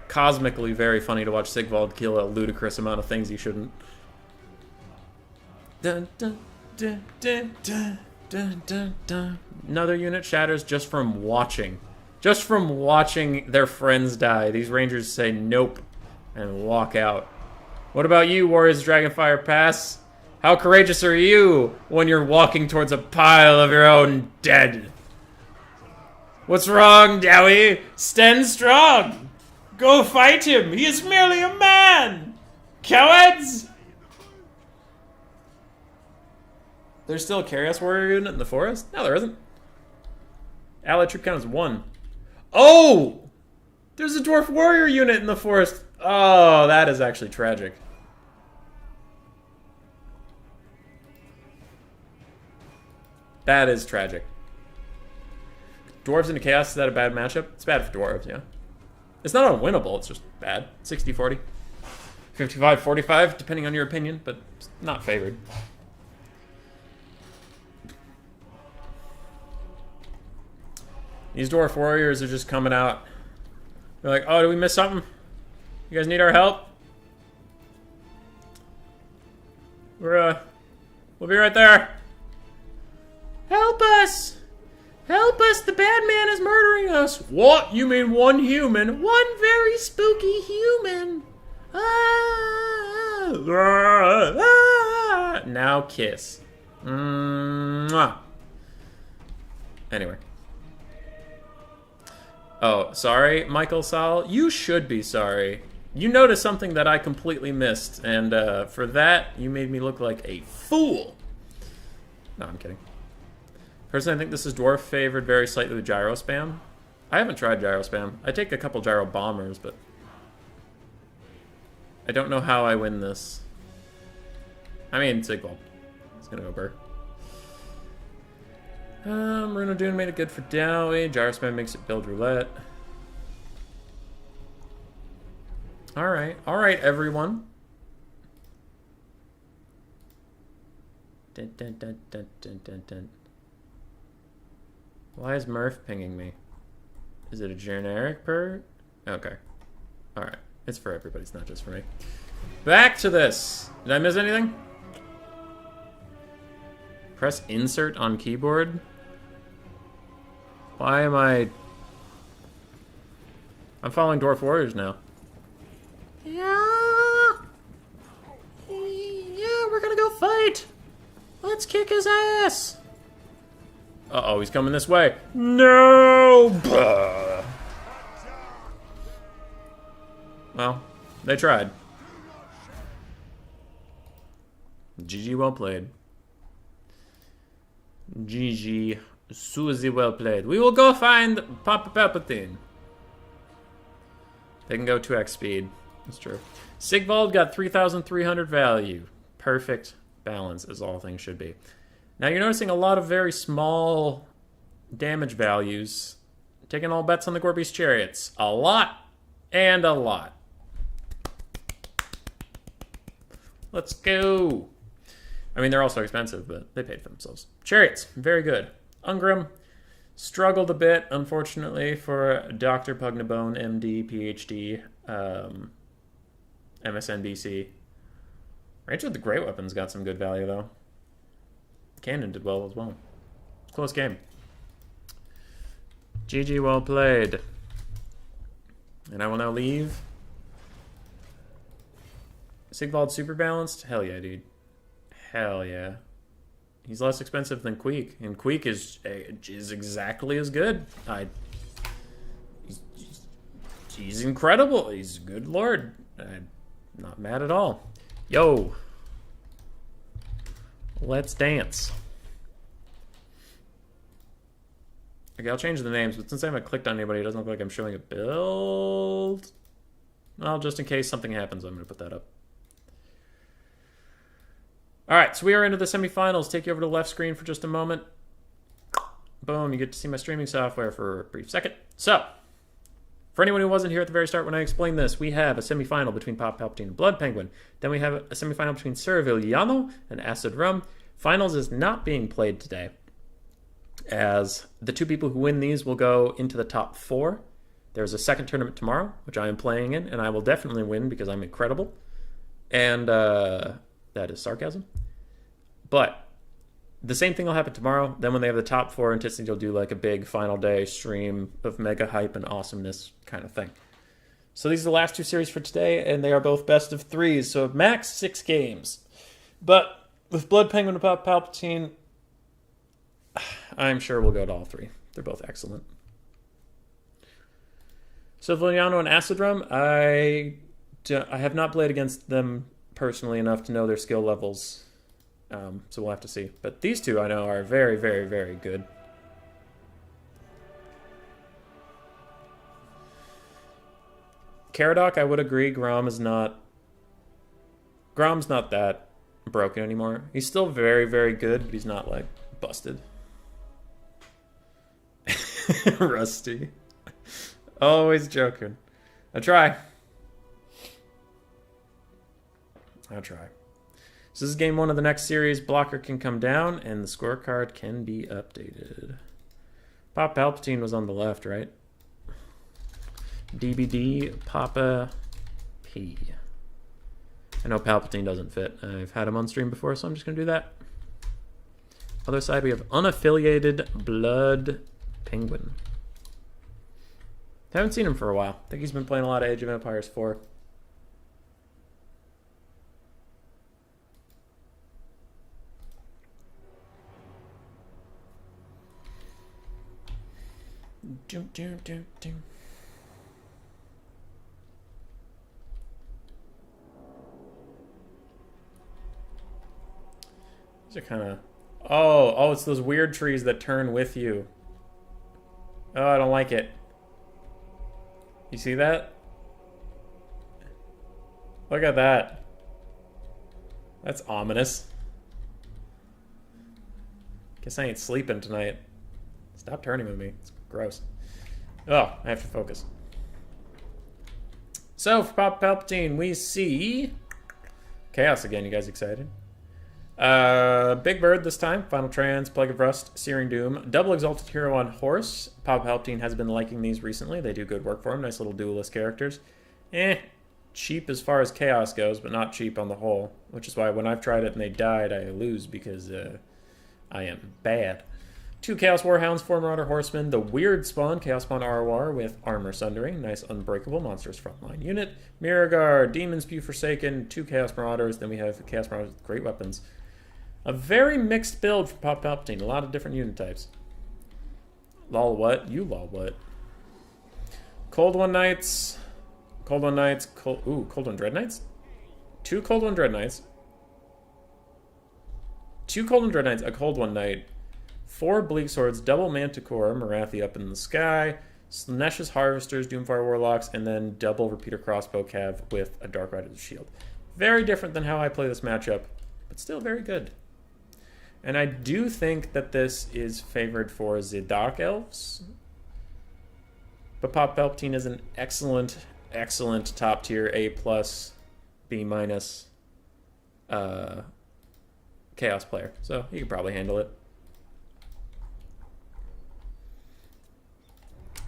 cosmically very funny to watch Sigvald kill a ludicrous amount of things he shouldn't. Dun, dun, dun, dun, dun. Dun, dun, dun. Another unit shatters just from watching. Just from watching their friends die. These rangers say nope and walk out. What about you, Warriors of Dragonfire Pass? How courageous are you when you're walking towards a pile of your own dead? What's wrong, Dowie? Stand strong! Go fight him! He is merely a man! Cowards! There's still a Chaos Warrior unit in the forest? No, there isn't. Allied troop count is 1. Oh! There's a Dwarf Warrior unit in the forest! Oh, that is actually tragic. That is tragic. Dwarves into Chaos, is that a bad matchup? It's bad for dwarves, yeah. It's not unwinnable, it's just bad. 60-40. 55-45, depending on your opinion, but it's not favored. These Dwarf Warriors are just coming out. They're like, oh, did we miss something? You guys need our help? We'll be right there. Help us! Help us! The bad man is murdering us! What? You mean one human? One very spooky human! Ah, ah, ah. Now kiss. Mwah. Anyway. Oh, sorry, Michael Saul. You should be sorry. You noticed something that I completely missed, and for that, you made me look like a fool. No, I'm kidding. Personally, I think this is Dwarf favored very slightly with gyro spam. I haven't tried gyro spam. I take a couple gyro bombers, but I don't know how I win this. I mean, Sigvald. It's gonna go Burr. Bruno Dune made it good for Dowie. Gyro spam makes it build roulette. Alright, everyone. Dun, dun, dun, dun, dun, dun, dun. Why is Murph pinging me? Is it a generic purr? Okay. Alright. It's for everybody, it's not just for me. Back to this. Did I miss anything? Press insert on keyboard? Why am I... I'm following Dwarf Warriors now. Yeah, we're gonna go fight. Let's kick his ass. Uh-oh, he's coming this way. No! Well, they tried. GG, well played. GG, Susie, well played. We will go find Papa Palpatine. They can go 2x speed. That's true. Sigvald got 3,300 value. Perfect balance, as all things should be. Now you're noticing a lot of very small damage values. Taking all bets on the Gorby's Chariots. A lot and a lot. Let's go. I mean, they're also expensive, but they paid for themselves. Chariots, very good. Ungram struggled a bit, unfortunately, for Dr. Pugnabone, MD, PhD, MSNBC. Rachel with the Great Weapons got some good value, though. Cannon did well as well. Close game. GG, well played. And I will now leave. Sigvald super balanced? Hell yeah, dude. Hell yeah. He's less expensive than Queek, and Queek is exactly as good. He's incredible. He's a good lord. I'm not mad at all. Yo. Let's dance. Okay, I'll change the names, but since I haven't clicked on anybody, it doesn't look like I'm showing a build. Well, just in case something happens, I'm going to put that up. All right, so we are into the semifinals. Take you over to the left screen for just a moment. Boom, you get to see my streaming software for a brief second. So, for anyone who wasn't here at the very start when I explained this, we have a semifinal between Pop Palpatine and Blood Penguin. Then we have a semifinal between Cerviliano and Acid Rum. Finals is not being played today, as the two people who win these will go into the top 4. There's a second tournament tomorrow, which I am playing in, and I will definitely win because I'm incredible. And that is sarcasm. But the same thing will happen tomorrow. Then when they have the top 4, Anticity will do like a big final day stream of mega hype and awesomeness kind of thing. So these are the last 2 series for today, and they are both best of 3s, so max 6 games. But with Blood Penguin and Pop Palpatine, I'm sure we'll go to all 3. They're both excellent. So Villano and Acid Rum, I have not played against them personally enough to know their skill levels. So we'll have to see. But these two I know are very, very, very good. Caradoc, I would agree, Grom's not that broken anymore. He's still very, very good, but he's not, like, busted. Rusty. Always joking. I'll try. So this is game 1 of the next series. Blocker can come down, and the scorecard can be updated. Pop Palpatine was on the left, right? DBD Papa P. I know Palpatine doesn't fit. I've had him on stream before, so I'm just going to do that. Other side, we have unaffiliated Blood Penguin. Haven't seen him for a while. I think he's been playing a lot of Age of Empires 4. Doom, doom, doom, doom. These are kind of Oh, it's those weird trees that turn with you. Oh, I don't like it. You see that? Look at that. That's ominous. Guess I ain't sleeping tonight. Stop turning with me. It's gross. Oh, I have to focus. So, for Palpatine, we see Chaos again. You guys excited? Big Bird this time. Final Trans, Plague of Rust, Searing Doom. Double Exalted Hero on Horse. Palpatine has been liking these recently. They do good work for him. Nice little duelist characters. Cheap as far as Chaos goes, but not cheap on the whole. Which is why when I've tried it and they died, I lose because I am bad. 2 Chaos Warhounds, 4 Marauder Horsemen, the Weird Spawn, Chaos Spawn ROR with Armor Sundering, nice Unbreakable Monsters Frontline Unit, Mirror Guard, Demon Spew Forsaken, 2 Chaos Marauders, then we have Chaos Marauders with Great Weapons. A very mixed build for Palpatine, a lot of different unit types. Lol what? You lol what? Cold One Knights, Cold One Dread Knights? 2 Cold One Dread Knights. 2 Cold One Dread Knights, a Cold One Knight, 4 Bleak Swords, double Manticore, Marathi up in the sky, Slaanesha's Harvesters, Doomfire Warlocks, and then double Repeater Crossbow Cav with a Dark Rider's Shield. Very different than how I play this matchup, but still very good. And I do think that this is favored for the Dark Elves. But Palpatine is an excellent, excellent top tier A+, B- Chaos player. So he could probably handle it.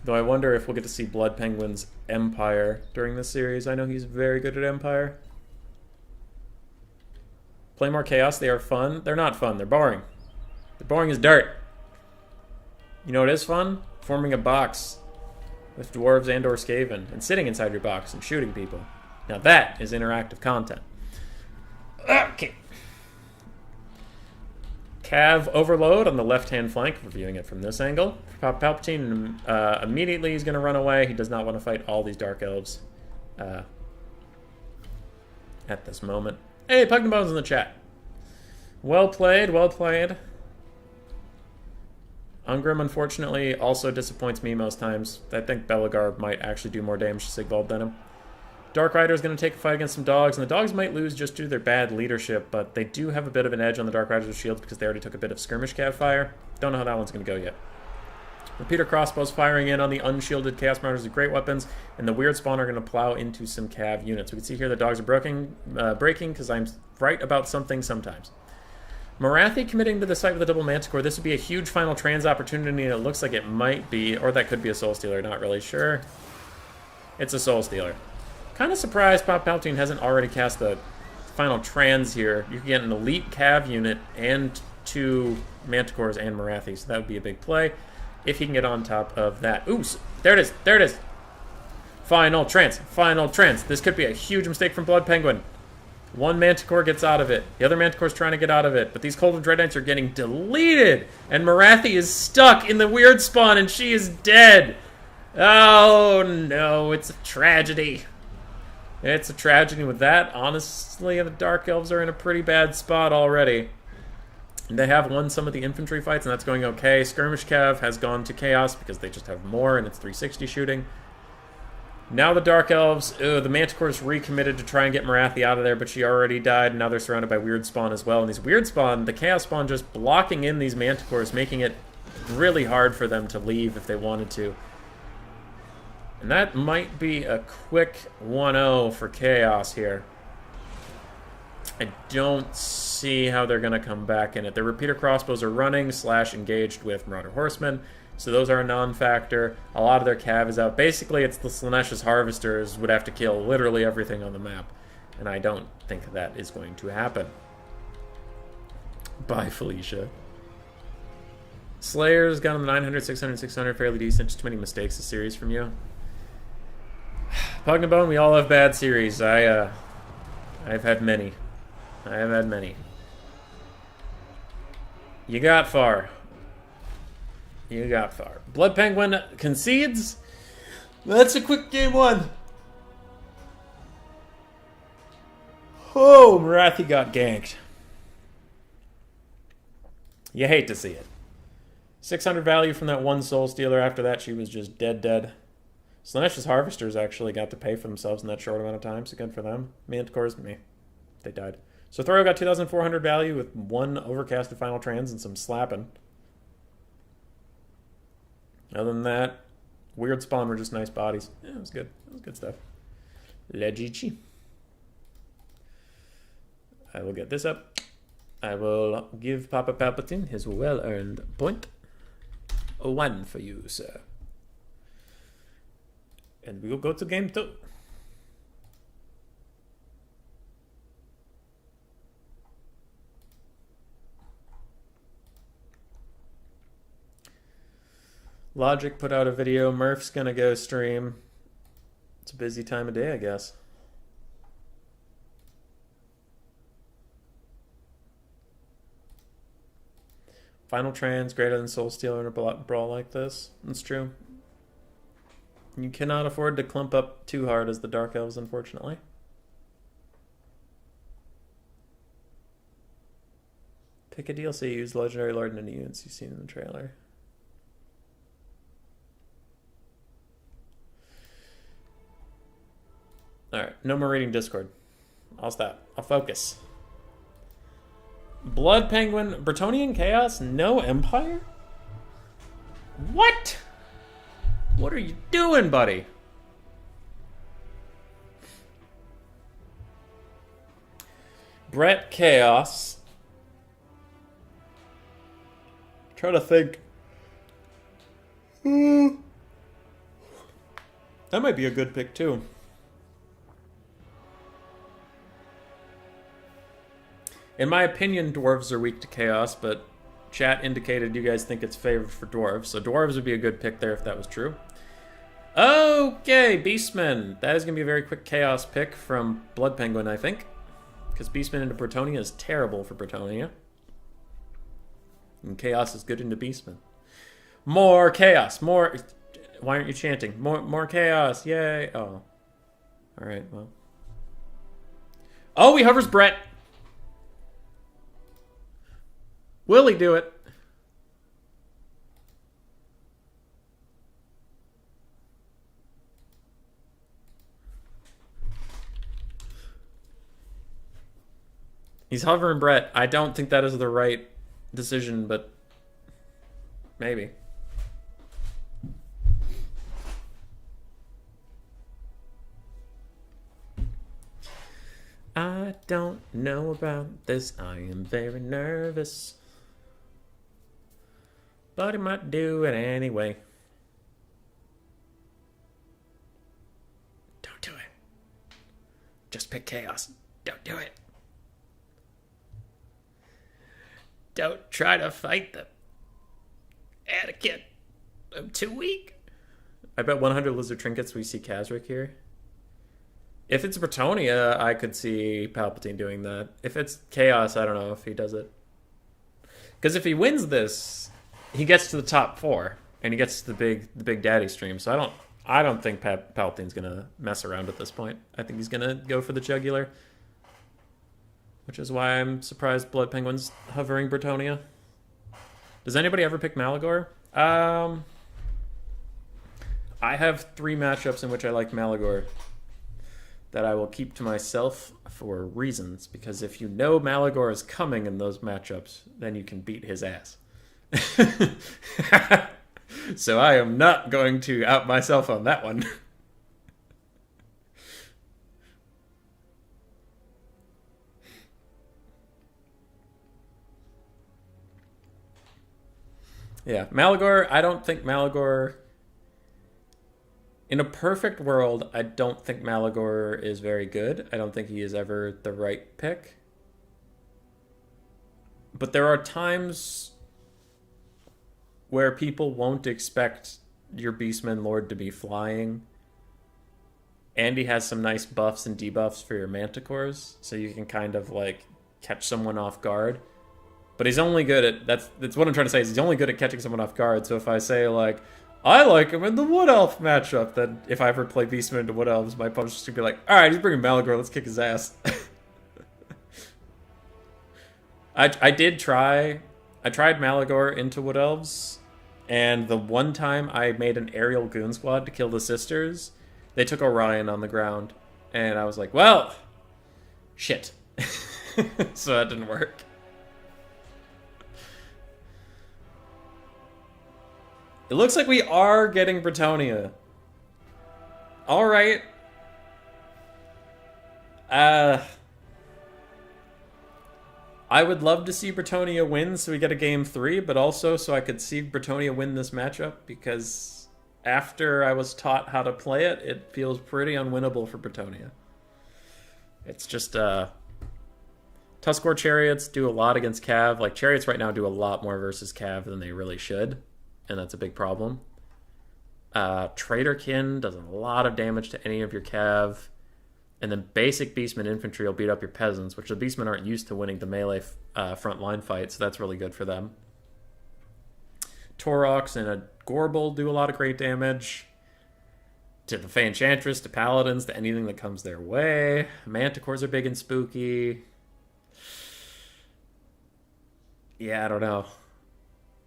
Though I wonder if we'll get to see Blood Penguin's Empire during this series. I know he's very good at Empire. Play more Chaos. They are fun. They're not fun. They're boring. They're boring as dirt. You know what is fun? Forming a box with dwarves and or Skaven and sitting inside your box and shooting people. Now that is interactive content. Okay. Cav Overload on the left-hand flank, reviewing it from this angle. Palpatine immediately is going to run away. He does not want to fight all these Dark Elves at this moment. Hey, Pugna Bones in the chat. Well played, well played. Ungrim, unfortunately, also disappoints me most times. I think Belagar might actually do more damage to Sigvald than him. Dark Rider is going to take a fight against some dogs, and the dogs might lose just due to their bad leadership, but they do have a bit of an edge on the Dark Riders with shields because they already took a bit of skirmish cav fire. Don't know how that one's going to go yet. Repeater Crossbows firing in on the unshielded Chaos Marauders with great weapons, and the Weird Spawn are going to plow into some cav units. We can see here the dogs are breaking because I'm right about something sometimes. Marathi committing to the site with a double Manticore. This would be a huge final trans opportunity, and it looks like it might be, or that could be a Soul Stealer, not really sure. It's a Soul Stealer. Kind of surprised Palpatine hasn't already cast the final trans here. You can get an elite cav unit and 2 Manticores and Marathi, so that would be a big play if he can get on top of that. Ooh, there it is, there it is. Final trans, final trans. This could be a huge mistake from Blood Penguin. 1 Manticore gets out of it. The other Manticore's trying to get out of it, but these Cold Dread Knights are getting deleted, and Marathi is stuck in the Weird Spawn, and she is dead. Oh no, it's a tragedy. It's a tragedy with that. Honestly, the Dark Elves are in a pretty bad spot already. They have won some of the infantry fights, and that's going okay. Skirmish Cav has gone to Chaos because they just have more, and it's 360 shooting. Now the Dark Elves, the Manticore's recommitted to try and get Marathi out of there, but she already died, and now they're surrounded by Weird Spawn as well. And these Weird Spawn, the Chaos Spawn just blocking in these Manticores, making it really hard for them to leave if they wanted to. And that might be a quick 1-0 for Chaos here. I don't see how they're going to come back in it. The Repeater Crossbows are running / engaged with Marauder Horsemen, so those are a non-factor. A lot of their cav is out. Basically, it's the Slaanesha's Harvesters would have to kill literally everything on the map, and I don't think that is going to happen. Bye, Felicia. Slayer's got on the 900, 600, 600, fairly decent. Just too many mistakes this series from you. Pugna Bone, we all have bad series. I've had many. I have had many. You got far. You got far. Blood Penguin concedes. That's a quick game 1. Oh, Marathi got ganked. You hate to see it. 600 value from that one Soul Stealer. After that, she was just dead. Slanesh's Harvesters actually got to pay for themselves in that short amount of time, so good for them. Manticores, they died. So Throyo got 2,400 value with one overcasted Final Trans and some slapping. Other than that, weird spawn were just nice bodies. Yeah, it was good. It was good stuff. Legici. I will get this up. I will give Papa Palpatine his well-earned point. 1 for you, sir. And we will go to game 2. Logic put out a video. Murph's gonna go stream. It's a busy time of day, I guess. Final Trans greater than Soul Stealer in a brawl like this. That's true. You cannot afford to clump up too hard as the Dark Elves, unfortunately. Pick a DLC, use Legendary Lord in any units you've seen in the trailer. Alright, no more reading Discord. I'll stop. I'll focus. Blood Penguin, Bretonnian Chaos, no Empire? What? What are you doing, buddy? Brett Chaos. Try to think. That might be a good pick, too. In my opinion, dwarves are weak to chaos, but chat indicated you guys think it's favored for dwarves, so dwarves would be a good pick there if that was true. Okay, Beastman. That is going to be a very quick chaos pick from Blood Penguin, I think. Because Beastman into Bretonnia is terrible for Bretonnia. And chaos is good into Beastman. More chaos. More... Why aren't you chanting? More chaos. Yay. Oh. Alright, well. Oh, he hovers Brett. Will he do it? He's hovering Brett. I don't think that is the right decision, but maybe. I don't know about this. I am very nervous. But he might do it anyway. Don't do it. Just pick chaos. Don't do it. Don't try to fight the etiquette. I'm too weak. I bet 100 lizard trinkets we see Kazric here. If it's Bretonnia, I could see Palpatine doing that. If it's chaos, I don't know if he does it. Because if he wins this, he gets to the top 4 and he gets to the big daddy stream. So I don't think Palpatine's gonna mess around at this point. I think he's gonna go for the jugular, which is why I'm surprised Blood Penguin's hovering Bretonnia. Does anybody ever pick Malagor? I have 3 matchups in which I like Malagor that I will keep to myself for reasons, because if you know Malagor is coming in those matchups, then you can beat his ass. So I am not going to out myself on that one. Yeah, Malagor, I don't think Malagor... In a perfect world, I don't think Malagor is very good. I don't think he is ever the right pick. But there are times where people won't expect your Beastman Lord to be flying. And he has some nice buffs and debuffs for your Manticores, so you can kind of, like, catch someone off guard. But he's only good at... That's what I'm trying to say, is he's only good at catching someone off guard. So if I say, like, I like him in the Wood Elf matchup, then if I ever play Beastman into Wood Elves, my opponent's just going to be like, alright, he's bringing Malagor, let's kick his ass. I did try I tried Malagor into Wood Elves, and the one time I made an aerial goon squad to kill the sisters, they took Orion on the ground. And I was like, well, shit. So that didn't work. It looks like we are getting Bretonia. Alright. I would love to see Bretonia win so we get a game 3, but also so I could see Bretonia win this matchup, because after I was taught how to play it, it feels pretty unwinnable for Bretonia. It's just, Tuskor Chariots do a lot against Cav. Like, Chariots right now do a lot more versus Cav than they really should, and that's a big problem. Traderkin does a lot of damage to any of your Cav, and then basic Beastman infantry will beat up your peasants, which the Beastmen aren't used to winning the melee front line fight, so that's really good for them. Torox and a Gorbel do a lot of great damage to the Fey Enchantress, to Paladins, to anything that comes their way. Manticores are big and spooky. Yeah, I don't know.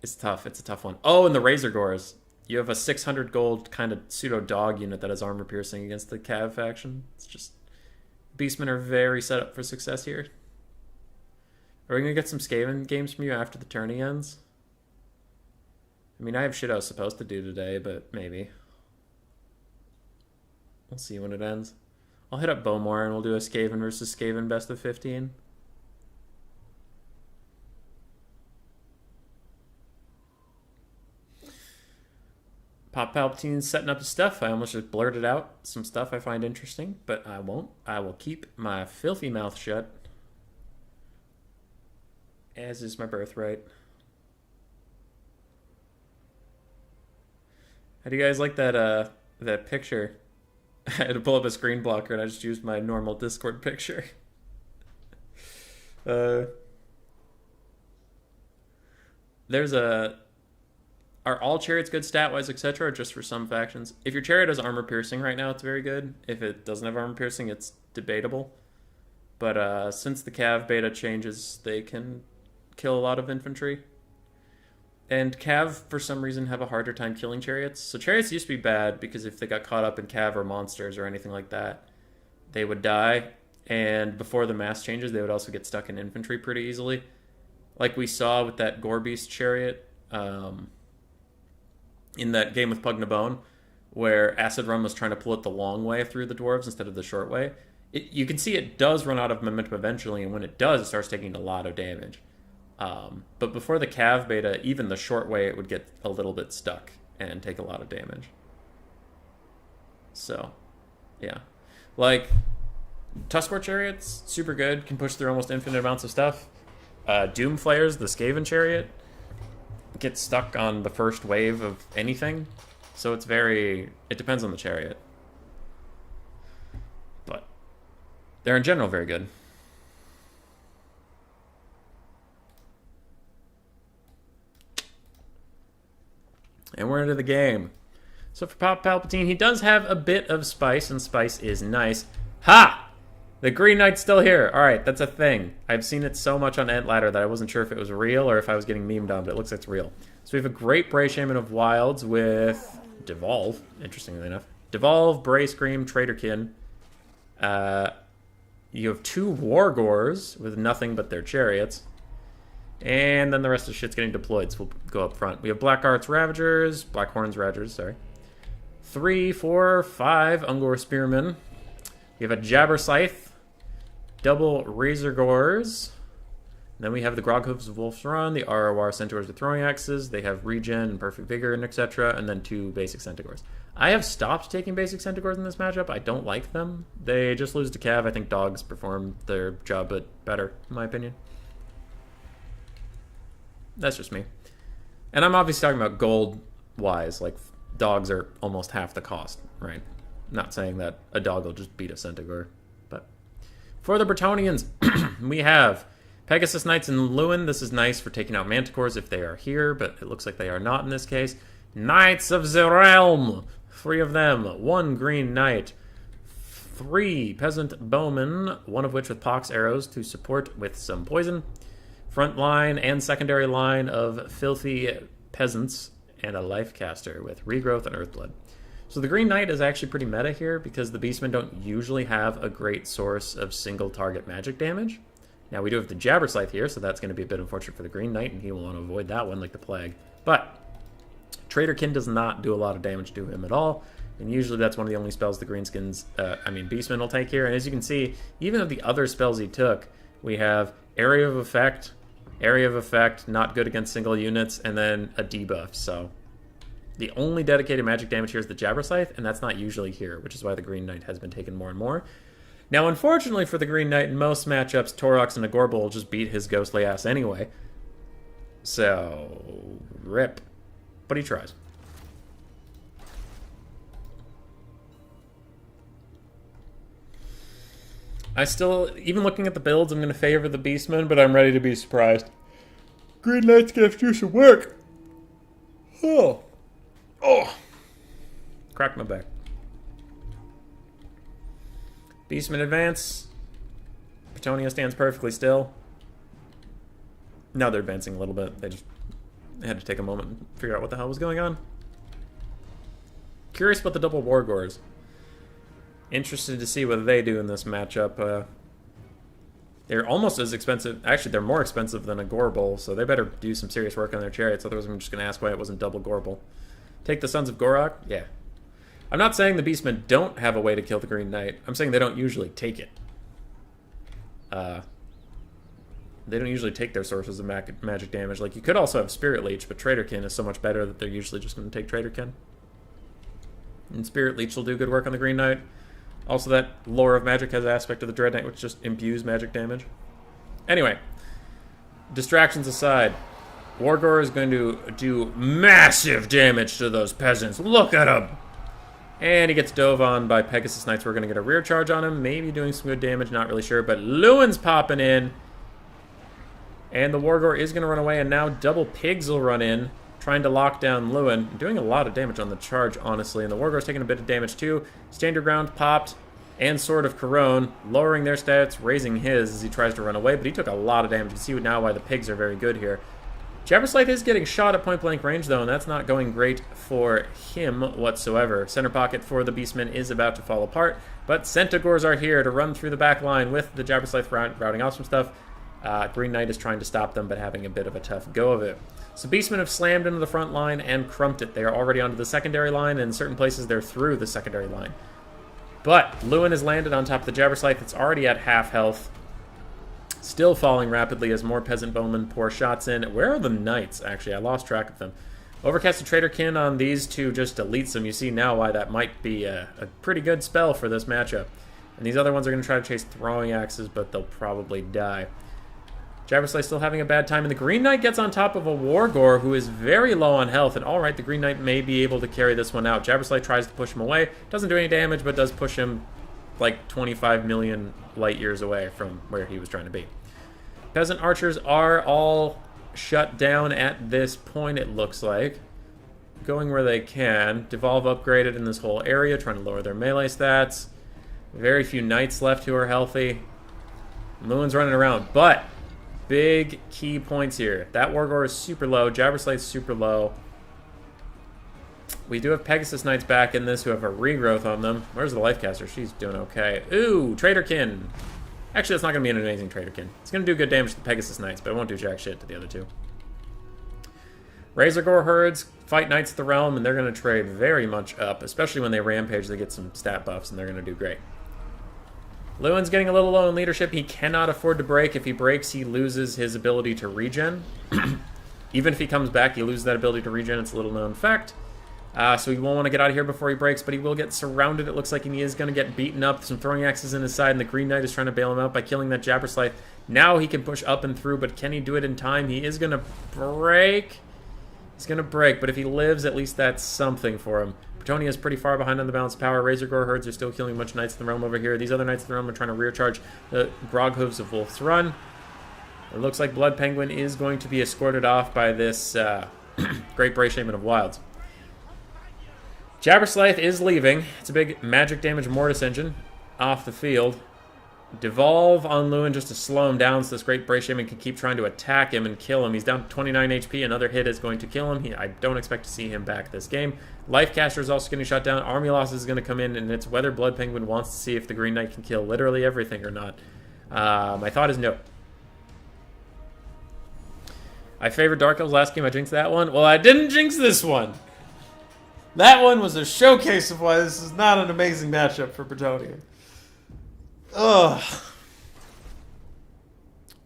It's tough. It's a tough one. Oh, and the Razor Gores. You have a 600 gold kind of pseudo-dog unit that has armor piercing against the Cav faction. It's just... Beastmen are very set up for success here. Are we going to get some Skaven games from you after the tourney ends? I mean, I have shit I was supposed to do today, but maybe. We'll see when it ends. I'll hit up Bowmore and we'll do a Skaven versus Skaven best of 15. Pop Palpatine's setting up his stuff. I almost just blurted out some stuff I find interesting, but I won't. I will keep my filthy mouth shut, as is my birthright. How do you guys like that that picture? I had to pull up a screen blocker and I just used my normal Discord picture. There's a... Are all chariots good stat-wise, etc., or just for some factions? If your chariot has armor piercing right now, it's very good. If it doesn't have armor piercing, it's debatable. But since the Cav beta changes, they can kill a lot of infantry. And Cav, for some reason, have a harder time killing chariots. So chariots used to be bad, because if they got caught up in Cav or monsters or anything like that, they would die. And before the mass changes, they would also get stuck in infantry pretty easily. Like we saw with that Gorebeast chariot, in that game with Pugna Bone, where Acid Run was trying to pull it the long way through the dwarves instead of the short way. You can see it does run out of momentum eventually, and when it does, it starts taking a lot of damage. But before the Cav beta, even the short way, it would get a little bit stuck and take a lot of damage. So, yeah. Like, Tuskor Chariots, super good, can push through almost infinite amounts of stuff. Doom Flayers, the Skaven Chariot, get stuck on the first wave of anything, so it's very... It depends on the chariot. But they're in general very good. And we're into the game. So for Palpatine, he does have a bit of spice, and spice is nice. Ha! The Green Knight's still here. Alright, that's a thing. I've seen it so much on Ent Ladder that I wasn't sure if it was real or if I was getting memed on, but it looks like it's real. So we have a great Bray Shaman of Wilds with Devolve, interestingly enough. Devolve, Bray Scream, Traderkin. You have 2 Wargors with nothing but their chariots. And then the rest of the shit's getting deployed, so we'll go up front. We have Blackheart's Ravagers, Blackhorn's Ravagers, sorry. 3, 4, 5 Ungor Spearmen. We have a Jabber Scythe, double Razor Gores. And then we have the Groghoofs of Wolf's Run, the ROR Centaurs with Throwing Axes. They have Regen and Perfect Vigor and etc. And then 2 basic Centaurs. I have stopped taking basic Centaurs in this matchup. I don't like them. They just lose to Cav. I think dogs perform their job but better, in my opinion. That's just me. And I'm obviously talking about gold-wise. Like, dogs are almost half the cost, right? Not saying that a dog will just beat a Centaur. But for the Bretonians, we have Pegasus Knights and Lewin. This is nice for taking out Manticores if they are here, but it looks like they are not in this case. Knights of the Realm. 3 of them. 1 Green Knight. 3 Peasant Bowmen, one of which with Pox arrows to support with some poison. front line and secondary line of filthy peasants and a life caster with regrowth and earthblood. So the Green Knight is actually pretty meta here because the Beastmen don't usually have a great source of single target magic damage. Now we do have the Jabberscythe here, so that's going to be a bit unfortunate for the Green Knight, and he will want to avoid that one like the plague. But Traderkin does not do a lot of damage to him at all, and usually that's one of the only spells the Beastmen will take here. And as you can see, even of the other spells he took, we have Area of Effect, not good against single units, and then a debuff. So the only dedicated magic damage here is the Jabberscythe, and that's not usually here, which is why the Green Knight has been taken more and more. Now, unfortunately for the Green Knight, in most matchups, Torox and Agorble will just beat his ghostly ass anyway. So, rip. But he tries. Even looking at the builds, I'm going to favor the Beastmen, but I'm ready to be surprised. Green Knight's going to do some work. Oh. Cracked my back. Beastmen advance. Pugna stands perfectly still. Now they're advancing a little bit. They had to take a moment and figure out what the hell was going on. Curious about the double Wargors. Interested to see what they do in this matchup. They're almost as expensive. Actually, they're more expensive than a Gorble, so they better do some serious work on their chariots. Otherwise, I'm just going to ask why it wasn't double Gorble. Take the Sons of Gorok? Yeah. I'm not saying the Beastmen don't have a way to kill the Green Knight. I'm saying they don't usually take it. They don't usually take their sources of magic damage. Like, you could also have Spirit Leech, but Traderkin is so much better that they're usually just going to take Traderkin. And Spirit Leech will do good work on the Green Knight. Also, that Lore of Magic has an aspect of the Dread Knight, which just imbues magic damage. Anyway, distractions aside, Wargor is going to do massive damage to those peasants. Look at him! And he gets dove on by Pegasus Knights. We're going to get a rear charge on him. Maybe doing some good damage, not really sure. But Lewin's popping in. And the Wargor is going to run away. And now double Pigs will run in, trying to lock down Lewin. Doing a lot of damage on the charge, honestly. And the Wargor's taking a bit of damage too. Stand Your Ground popped. And Sword of Corone, lowering their stats, raising his as he tries to run away. But he took a lot of damage. You can see now why the Pigs are very good here. Jabberscythe is getting shot at point-blank range, though, and that's not going great for him whatsoever. Center pocket for the Beastmen is about to fall apart, but Centaurs are here to run through the back line with the Jabberscythe routing off some stuff. Green Knight is trying to stop them, but having a bit of a tough go of it. So Beastmen have slammed into the front line and crumped it. They are already onto the secondary line, and in certain places they're through the secondary line. But Lewin has landed on top of the Jabberscythe. It's already at half health. Still falling rapidly as more Peasant Bowmen pour shots in. Where are the Knights, actually? I lost track of them. Overcast Traderkin on these two just deletes them. You see now why that might be a pretty good spell for this matchup. And these other ones are going to try to chase throwing axes, but they'll probably die. Jabberscythe still having a bad time, and the Green Knight gets on top of a Wargor who is very low on health. And alright, the Green Knight may be able to carry this one out. Jabberscythe tries to push him away. Doesn't do any damage, but does push him like 25 million light years away from where he was trying to be. Peasant archers are all shut down at this point, it looks like. Going where they can. Devolve upgraded in this whole area, trying to lower their melee stats. Very few knights left who are healthy. Lewin's running around, but big key points here. That Wargor is super low. Jabberscythe's super low. We do have Pegasus Knights back in this who have a regrowth on them. Where's the Lifecaster? She's doing okay. Ooh, Traderkin. Actually, that's not going to be an amazing Traderkin. It's going to do good damage to the Pegasus Knights, but it won't do jack shit to the other two. Razorgore herds fight Knights of the Realm, and they're going to trade very much up, especially when they rampage. They get some stat buffs, and they're going to do great. Lewin's getting a little low in leadership. He cannot afford to break. If he breaks, he loses his ability to regen. Even if he comes back, he loses that ability to regen. It's a little known fact. So he won't want to get out of here before he breaks, but he will get surrounded. It looks like he is going to get beaten up. Some throwing axes in his side, and the Green Knight is trying to bail him out by killing that Jabberscythe. Now he can push up and through, but can he do it in time? He is going to break. He's going to break, but if he lives, at least that's something for him. Pugna is pretty far behind on the balance of power. Razorgore herds are still killing a bunch of Knights of the Realm over here. These other Knights of the Realm are trying to rear charge the Grog Hooves of Wolf's Run. It looks like Blood Penguin is going to be escorted off by this Great Bray Shaman of Wilds. Jabberscythe is leaving. It's a big magic damage Mortis engine off the field. Devolve on Lewin just to slow him down so this great Bray Shaman can keep trying to attack him and kill him. He's down to 29 HP. Another hit is going to kill him. I don't expect to see him back this game. Lifecaster is also getting shut down. Army Loss is going to come in, and it's whether Blood Penguin wants to see if the Green Knight can kill literally everything or not. My thought is no. I favored Dark Elves last game. I jinxed that one. Well, I didn't jinx this one. That one was a showcase of why this is not an amazing matchup for Bretonnia. Ugh.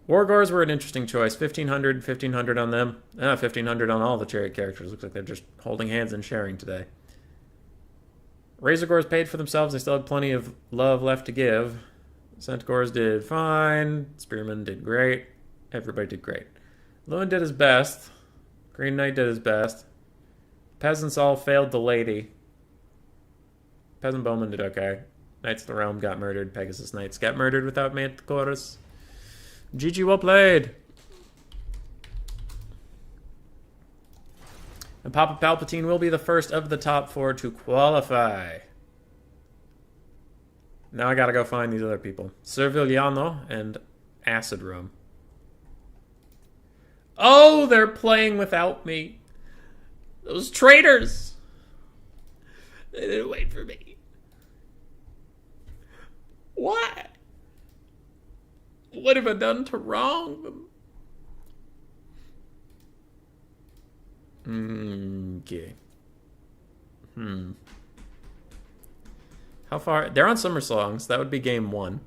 Wargors were an interesting choice. 1,500 on them. 1,500 on all the Chariot characters. Looks like they're just holding hands and sharing today. Razorgors paid for themselves. They still had plenty of love left to give. Centaurs did fine. Spearmen did great. Everybody did great. Lewin did his best. Green Knight did his best. Peasants all failed the lady. Peasant Bowman did okay. Knights of the Realm got murdered. Pegasus Knights got murdered without Manticoras. GG, well played. And Papa Palpatine will be the first of the top 4 to qualify. Now I gotta go find these other people. Serviliano and Acid Room. Oh, they're playing without me. Those traitors. They didn't wait for me. Why? What have I done to wrong them? Okay. How far? They're on Summer Songs. That would be game 1.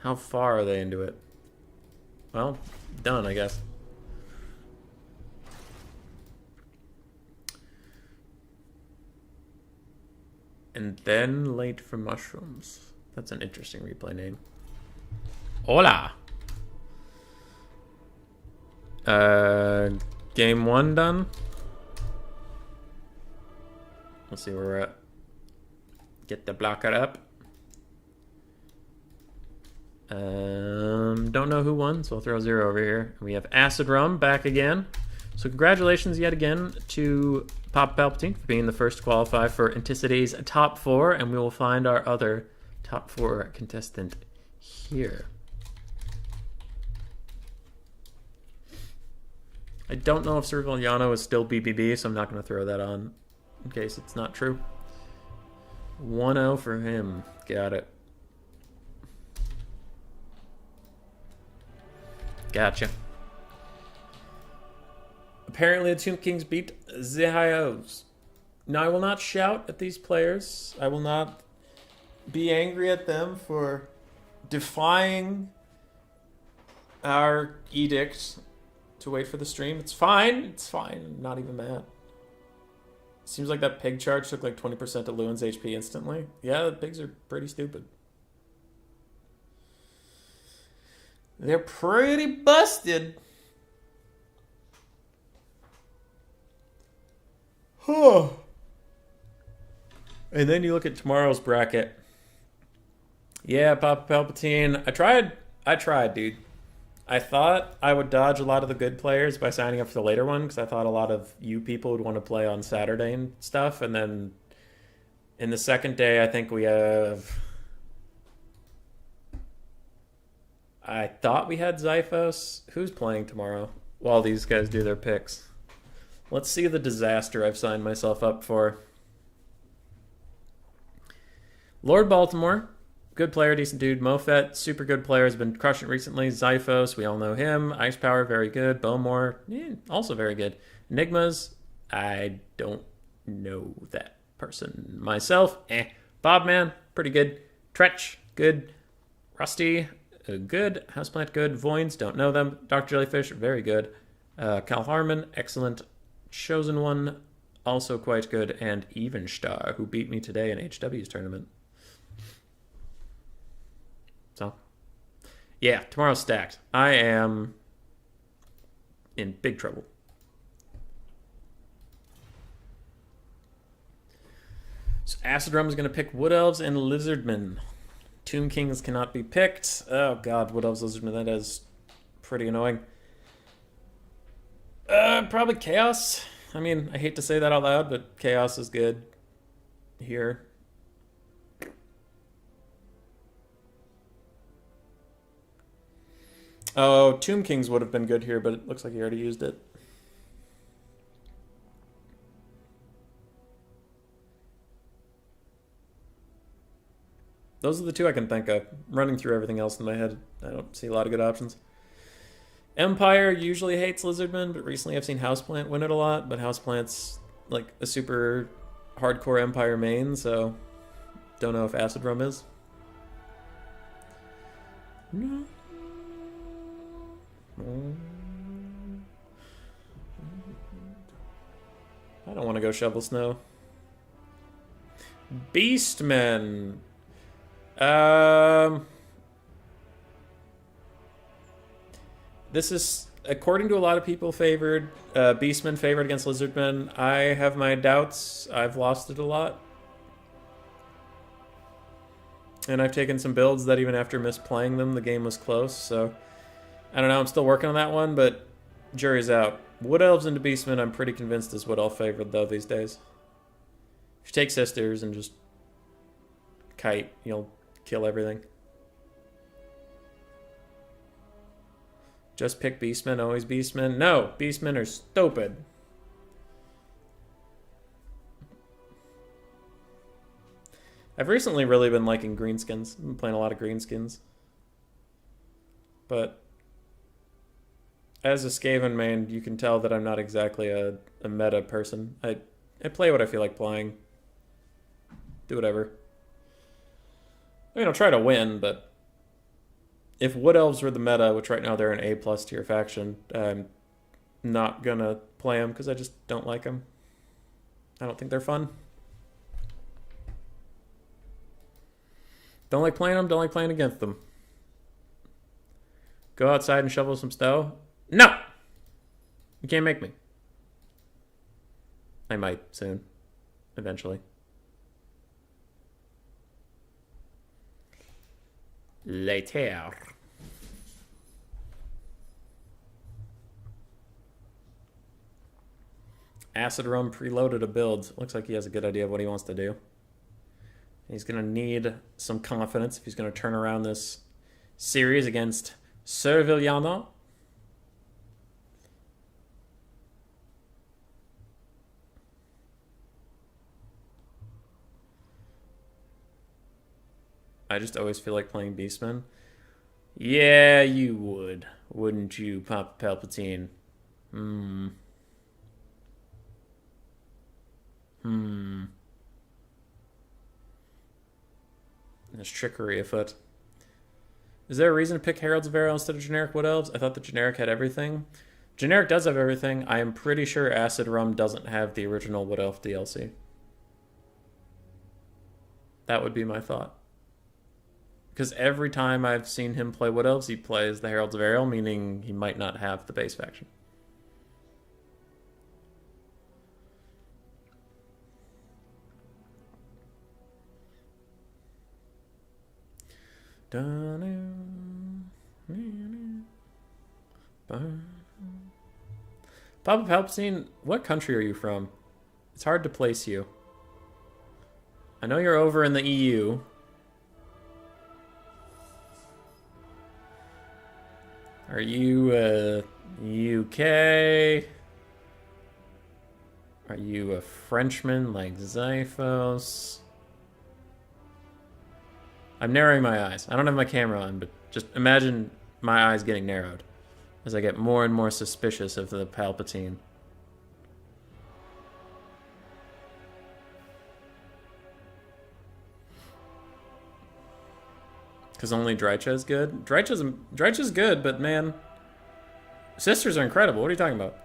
How far are they into it? Well, done, I guess. And then Late for Mushrooms. That's an interesting replay name. Hola! Game 1 done. Let's see where we're at. Get the blocker up. Don't know who won, so I'll throw 0 over here. We have Acid Rum back again. So congratulations yet again to Papa Palpatine for being the first to qualify for Anticity's top 4, and we will find our other top 4 contestant here. I don't know if Serviliano is still BBB, so I'm not going to throw that on in case it's not true. 1-0 for him. Got it. Gotcha. Apparently the Tomb Kings beat the Hyos. Now I will not shout at these players. I will not be angry at them for defying our edict to wait for the stream. It's fine. It's fine. I'm not even mad. Seems like that pig charge took like 20% of Lewin's HP instantly. Yeah, the pigs are pretty stupid. They're pretty busted. And then you look at tomorrow's bracket. Yeah, Papa Palpatine. I tried, dude. I thought I would dodge a lot of the good players by signing up for the later one, because I thought a lot of you people would want to play on Saturday and stuff. And then in the second day, I think we have... I thought we had Zyphos. Who's playing tomorrow while these guys do their picks? Let's see the disaster I've signed myself up for. Lord Baltimore, good player, decent dude. Mofet, super good player, has been crushing it recently. Zyphos, we all know him. Ice Power, very good. Bowmore, also very good. Enigmas, I don't know that person myself. Bobman, pretty good. Tretch, good. Rusty, good. Houseplant, good. Voins, don't know them. Dr. Jellyfish, very good. Cal Harmon, excellent. Chosen One, also quite good. And Evenstar, who beat me today in HW's tournament. So, yeah, tomorrow's stacked. I am in big trouble. So Acid Rum is going to pick Wood Elves and Lizardmen. Tomb Kings cannot be picked. Oh god, Wood Elves, Lizardmen, that is pretty annoying. Probably Chaos. I mean, I hate to say that out loud, but Chaos is good here. Oh, Tomb Kings would have been good here, but it looks like he already used it. Those are the two I can think of. Running through everything else in my head, I don't see a lot of good options. Empire usually hates Lizardman, but recently I've seen Houseplant win it a lot, but Houseplant's like a super hardcore Empire main, so don't know if Acid Rum is. No. I don't want to go shovel snow. Beastmen. This is, according to a lot of people, favored. Beastmen favored against Lizardmen. I have my doubts. I've lost it a lot. And I've taken some builds that even after misplaying them, the game was close, so I don't know, I'm still working on that one, but jury's out. Wood Elves into Beastmen, I'm pretty convinced is Wood Elf favored, though, these days. If you take Sisters and just kite, you'll kill everything. Just pick Beastmen, always Beastmen. No, Beastmen are stupid. I've recently really been liking greenskins. I've been playing a lot of greenskins. But as a Skaven main, you can tell that I'm not exactly a meta person. I play what I feel like playing. Do whatever. I mean, I'll try to win, but if Wood Elves were the meta, which right now they're an A+ tier faction, I'm not gonna play them because I just don't like them. I don't think they're fun. Don't like playing them, don't like playing against them. Go outside and shovel some snow? No! You can't make me. I might soon. Eventually. Later. Acid Rum preloaded a build. Looks like he has a good idea of what he wants to do. He's going to need some confidence if he's going to turn around this series against Serviliano. I just always feel like playing Beastmen. Yeah, you would. Wouldn't you, Palpatine? There's trickery afoot. Is there a reason to pick Heralds of Arrow instead of generic Wood Elves? I thought the generic had everything. Generic does have everything. I am pretty sure Acid Rum doesn't have the original Wood Elf DLC. That would be my thought. Because every time I've seen him play Wood Elves, he plays the Heralds of Ariel, meaning he might not have the base faction. Papa Palpatine, what country are you from? It's hard to place you. I know you're over in the EU. Are you UK? Are you a Frenchman like Zyphos? I'm narrowing my eyes. I don't have my camera on, but just imagine my eyes getting narrowed as I get more and more suspicious of the Palpatine. Because only Drycha is good? Drycha's good, but man, Sisters are incredible. What are you talking about?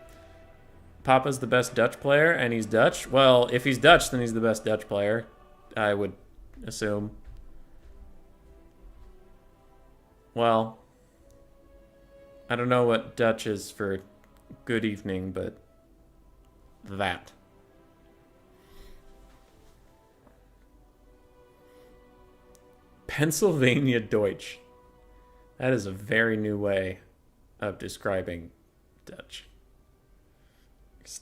Papa's the best Dutch player, and he's Dutch? Well, if he's Dutch, then he's the best Dutch player, I would assume. Well, I don't know what Dutch is for good evening, but that. Pennsylvania Deutsch. That is a very new way of describing Dutch.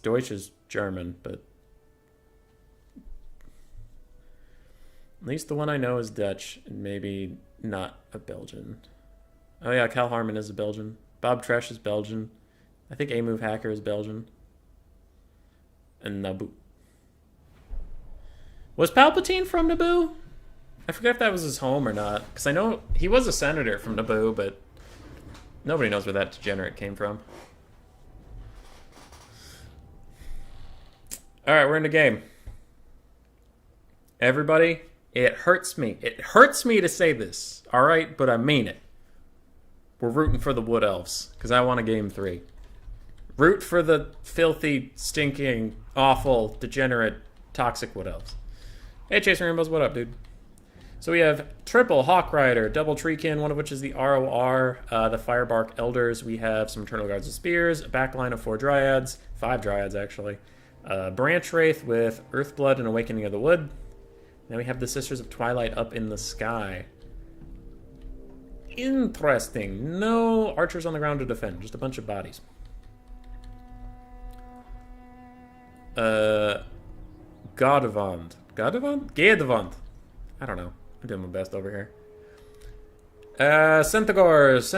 Deutsch is German, but at least the one I know is Dutch, and maybe not a Belgian. Oh yeah, Cal Harmon is a Belgian. Bob Tresh is Belgian. I think A-Move Hacker is Belgian. And Naboo. Was Palpatine from Naboo? I forget if that was his home or not. Because I know he was a senator from Naboo, but nobody knows where that degenerate came from. Alright, we're in the game. Everybody, it hurts me. It hurts me to say this, alright? But I mean it. We're rooting for the Wood Elves, because I want a game 3. Root for the filthy, stinking, awful, degenerate, toxic Wood Elves. Hey, Chase Rainbows, what up, dude? So we have triple Hawk Rider, double Treekin, one of which is the ROR, the Firebark Elders. We have some Eternal Guards with Spears, a backline of 4 Dryads, 5 Dryads actually, Branch Wraith with Earthblood and Awakening of the Wood. Then we have the Sisters of Twilight up in the sky. Interesting. No archers on the ground to defend, just a bunch of bodies. Godavand. Gadavand. I don't know. I'm doing my best over here. Centaurs,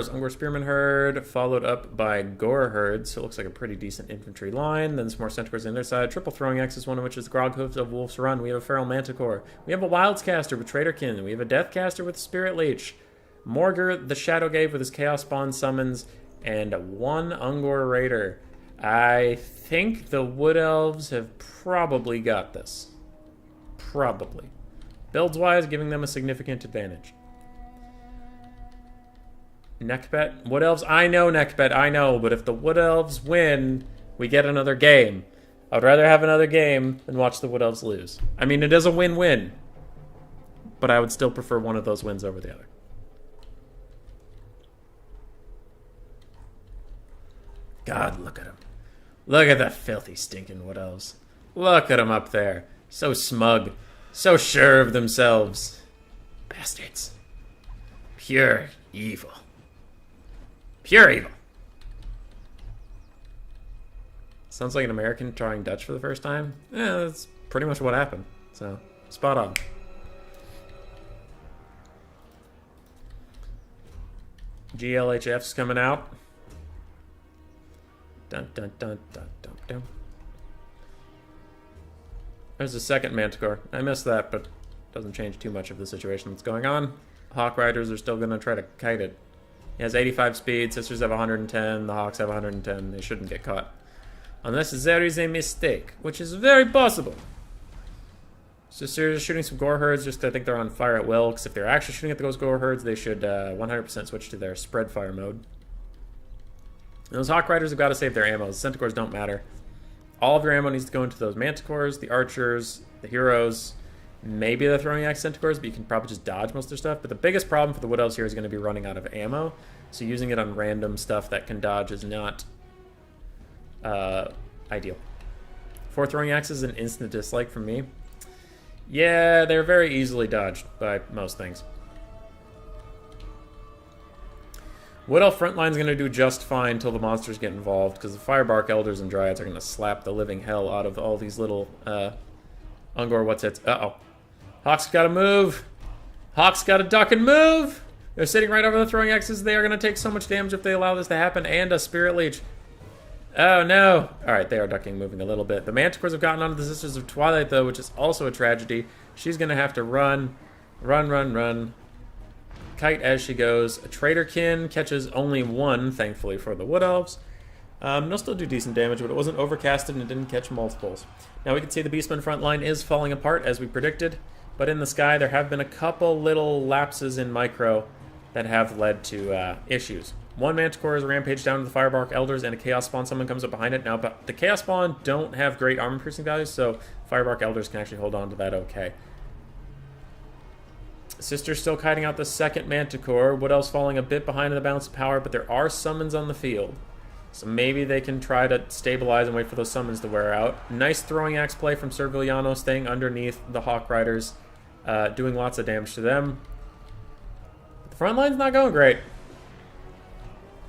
Ungor Spearman Herd, followed up by Gore Herd, so it looks like a pretty decent infantry line. Then some more Centaurs on their side. Triple Throwing Axes, one of which is the Grog Hoofs of Wolf's Run. We have a Feral Manticore. We have a Wildscaster with Traderkin. We have a Deathcaster with Spirit Leech. Morgur, the Shadowgave with his Chaos Spawn summons, and 1 Ungor Raider. I think the Wood Elves have probably got this. Probably. Builds-wise, giving them a significant advantage. Neckbet? Wood Elves? I know Neckbet, I know, but if the Wood Elves win, we get another game. I would rather have another game than watch the Wood Elves lose. I mean, it is a win-win, but I would still prefer one of those wins over the other. God, look at him. Look at the filthy, stinking Wood Elves. Look at them up there. So smug. So sure of themselves. Bastards. Pure evil. Pure evil. Sounds like an American trying Dutch for the first time. Yeah, that's pretty much what happened. So, spot on. GLHF's coming out. Dun dun dun dun dun dun. There's a second Manticore. I missed that, but doesn't change too much of the situation that's going on. Hawk Riders are still going to try to kite it. He has 85 speed, Sisters have 110, the Hawks have 110. They shouldn't get caught. Unless there is a mistake, which is very possible. Sisters shooting some Gore Herds, just I think they're on fire at will, because if they're actually shooting at those Gore Herds, they should 100% switch to their spread fire mode. And those Hawk Riders have got to save their ammo. The Centaurs don't matter. All of your ammo needs to go into those Manticores, the Archers, the Heroes, maybe the Throwing Axe Centaurs, but you can probably just dodge most of their stuff. But the biggest problem for the Wood Elves here is going to be running out of ammo. So using it on random stuff that can dodge is not ideal. 4 Throwing Axes is an instant dislike from me. Yeah, they're very easily dodged by most things. Wood Elf frontline is going to do just fine until the monsters get involved, because the Firebark Elders and Dryads are going to slap the living hell out of all these little Ungor what's-its. Uh-oh. Hawks got to move. Hawks got to duck and move. They're sitting right over the Throwing Axes. They are going to take so much damage if they allow this to happen, and a Spirit Leech. Oh, no. All right, they are ducking, moving a little bit. The Manticores have gotten onto the Sisters of Twilight, though, which is also a tragedy. She's going to have to run. Kite as she goes. A Traderkin catches only 1, thankfully, for the Wood Elves. They'll still do decent damage, but it wasn't overcasted and it didn't catch multiples. Now we can see the Beastman front line is falling apart, as we predicted, but in the sky there have been a couple little lapses in micro that have led to issues. 1 Manticore is rampaged down to the Firebark Elders, and a Chaos Spawn, someone comes up behind it. Now, but the Chaos Spawn don't have great armor-piercing values, so Firebark Elders can actually hold on to that okay. Sister's still kiting out the second Manticore. Wood Elf's falling a bit behind in the balance of power, but there are summons on the field. So maybe they can try to stabilize and wait for those summons to wear out. Nice Throwing Axe play from Sir Villano, staying underneath the Hawk Riders, doing lots of damage to them. But the front line's not going great.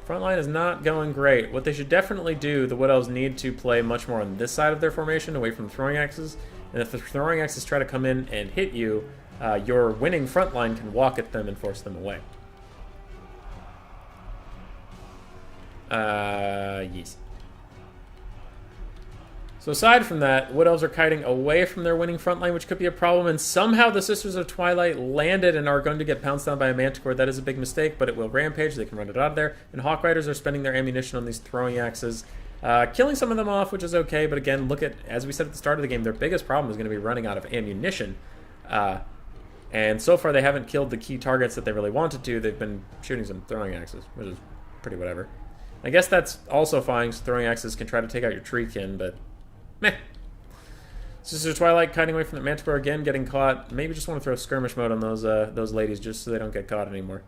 Front line is not going great. What they should definitely do, the Wood Elves need to play much more on this side of their formation, away from the Throwing Axes. And if the Throwing Axes try to come in and hit you, your winning front line can walk at them and force them away. Yes. So aside from that, Wood Elves are kiting away from their winning front line, which could be a problem, and somehow the Sisters of Twilight landed and are going to get pounced on by a Manticore. That is a big mistake, but it will rampage. They can run it out of there. And Hawk Riders are spending their ammunition on these throwing axes, killing some of them off, which is okay, but again, look at, as we said at the start of the game, their biggest problem is going to be running out of ammunition. And so far they haven't killed the key targets that they really wanted to. They've been shooting some throwing axes, which is pretty whatever. I guess that's also fine, so throwing axes can try to take out your Treekin, but meh. Sister Twilight kiting away from the Manticore again, getting caught. Maybe just want to throw skirmish mode on those ladies just so they don't get caught anymore.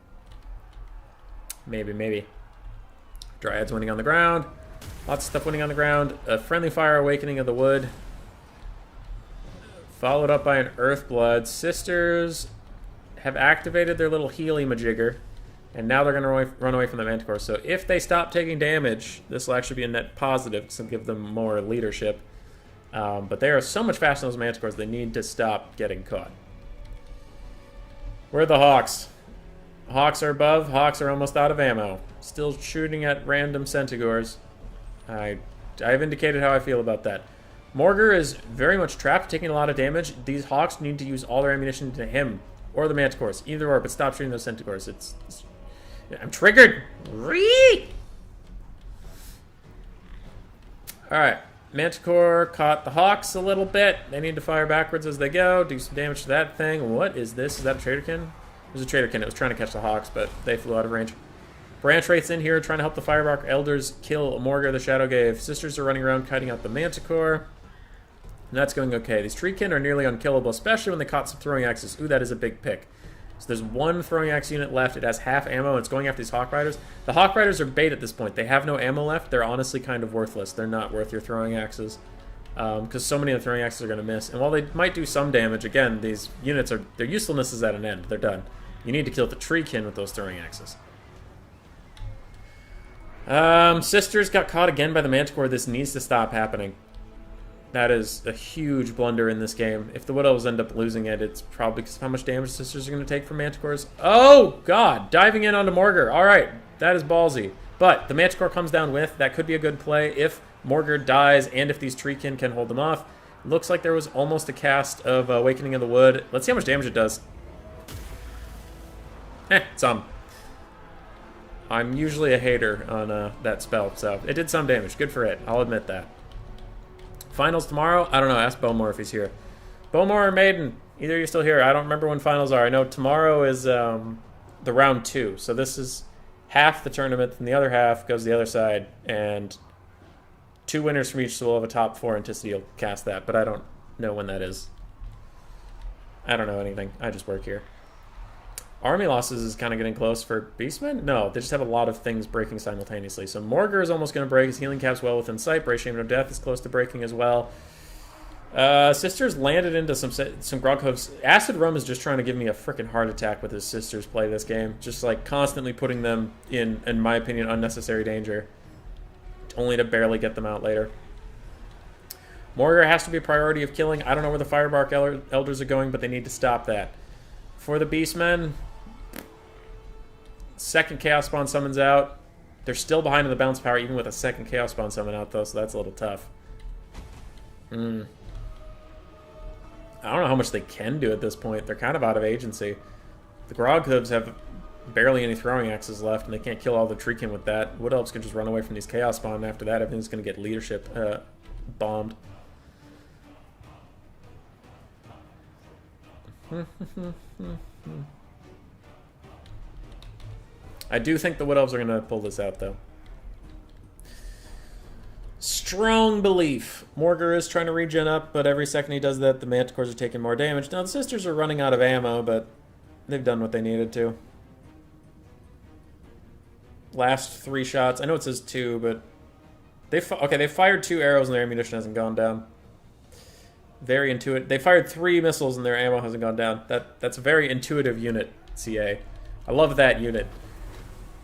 Maybe. Dryads winning on the ground. Lots of stuff winning on the ground. A friendly fire awakening of the wood. Followed up by an Earthblood. Sisters have activated their little Healy majigger. And now they're going to run away from the Manticore. So if they stop taking damage, this will actually be a net positive because it'll give them more leadership. But they are so much faster than those Manticores, they need to stop getting caught. Where are the Hawks? Hawks are above. Hawks are almost out of ammo. Still shooting at random Centigores. I've indicated how I feel about that. Morgar is very much trapped, taking a lot of damage. These Hawks need to use all their ammunition to him or the Manticores. Either or, but stop shooting those Centigores. I'm triggered. Alright. Manticore caught the Hawks a little bit. They need to fire backwards as they go. Do some damage to that thing. What is this? Is that a Traderkin? It was a Traderkin. It was trying to catch the Hawks, but they flew out of range. Branch Wraith's in here trying to help the Firebark Elders kill Morgar the Shadowgave. Sisters are running around kiting out the Manticore. And that's going okay. These Treekin are nearly unkillable, especially when they caught some throwing axes. Ooh, that is a big pick. So there's one throwing axe unit left. It has half ammo, and it's going after these Hawk Riders. The Hawk Riders are bait at this point. They have no ammo left. They're honestly kind of worthless. They're not worth your throwing axes. Because so many of the throwing axes are going to miss. And while they might do some damage, again, these units are... their usefulness is at an end. They're done. You need to kill the Treekin with those throwing axes. Sisters got caught again by the Manticore. This needs to stop happening. That is a huge blunder in this game. If the Wood Elves end up losing it, it's probably because of how much damage Sisters are going to take from Manticores. Oh, God! Diving in onto Morgar. Alright, that is ballsy. But the Manticore comes down with. That could be a good play if Morgar dies and if these Treekin can hold them off. Looks like there was almost a cast of Awakening of the Wood. Let's see how much damage it does. Some. I'm usually a hater on that spell, so it did some damage. Good for it. I'll admit that. Finals tomorrow? I don't know. Ask Bowmore if he's here. Bowmore or Maiden? Either you're still here. I don't remember when finals are. I know tomorrow is the round 2. So this is half the tournament, and the other half goes to the other side. And 2 winners from each, so we'll have a top 4, and Ticity will cast that. But I don't know when that is. I don't know anything. I just work here. Army losses is kind of getting close for Beastmen? No, they just have a lot of things breaking simultaneously. So Morgar is almost going to break. His healing cap's well within sight. Brave Shame No Death is close to breaking as well. Sisters landed into some Groghoves. Acid Rum is just trying to give me a freaking heart attack with his Sisters play this game. Just like constantly putting them in my opinion, unnecessary danger. Only to barely get them out later. Morgar has to be a priority of killing. I don't know where the Firebark Elders are going, but they need to stop that. For the Beastmen, second Chaos Spawn summons out. They're still behind in the bounce power, even with a second Chaos Spawn summon out, though, so that's a little tough. I don't know how much they can do at this point. They're kind of out of agency. The Groghooves have barely any throwing axes left, and they can't kill all the Treekin with that. Wood Elves can just run away from these Chaos Spawn, and after that, everything's going to get leadership bombed. I do think the Wood Elves are going to pull this out, though. Strong belief. Morgar is trying to regen up, but every second he does that, the Manticores are taking more damage. Now, the Sisters are running out of ammo, but they've done what they needed to. Last 3 shots. I know it says 2, but... they fired 2 arrows and their ammunition hasn't gone down. Very intuitive. They fired 3 missiles and their ammo hasn't gone down. That's a very intuitive unit, CA. I love that unit.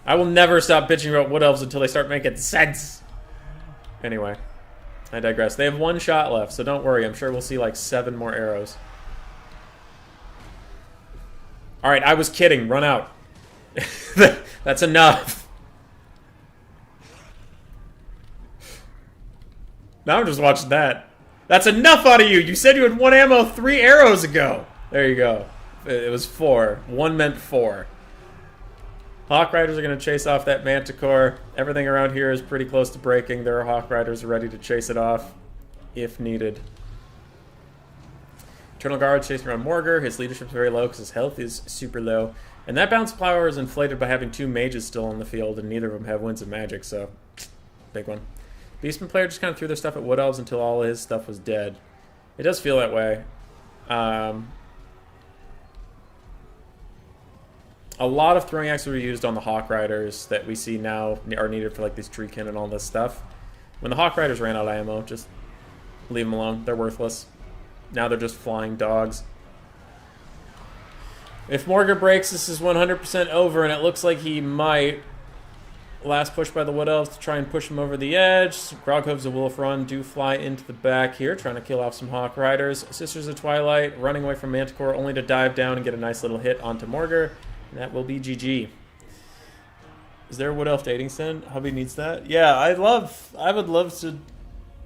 I will never stop bitching about Wood Elves until they start making sense. Anyway, I digress. They have 1 shot left, so don't worry. I'm sure we'll see like 7 more arrows. Alright, I was kidding. Run out. That's enough. Now I'm just watching that. That's enough out of you. You said you had 1 ammo 3 arrows ago. There you go. It was 4. 1 meant 4. Hawk Riders are going to chase off that Manticore. Everything around here is pretty close to breaking. There are Hawk Riders ready to chase it off if needed. Eternal Guard chasing around Morgar. His leadership's very low because his health is super low. And that bounce power is inflated by having 2 mages still on the field, and neither of them have Winds of Magic, so big one. Beastman player just kind of threw their stuff at Wood Elves until all his stuff was dead. It does feel that way. A lot of throwing axes were used on the Hawk Riders that we see now are needed for like these Treekin and all this stuff. When the Hawk Riders ran out of ammo, just leave them alone. They're worthless. Now they're just flying dogs. If Morgar breaks, this is 100% over, and it looks like he might. Last push by the Wood Elves to try and push him over the edge. Groghoves of Wolf Run do fly into the back here, trying to kill off some Hawk Riders. Sisters of Twilight running away from Manticore, only to dive down and get a nice little hit onto Morgar. And that will be GG. Is there a Wood Elf dating sim? Hubby needs that. Yeah, I would love to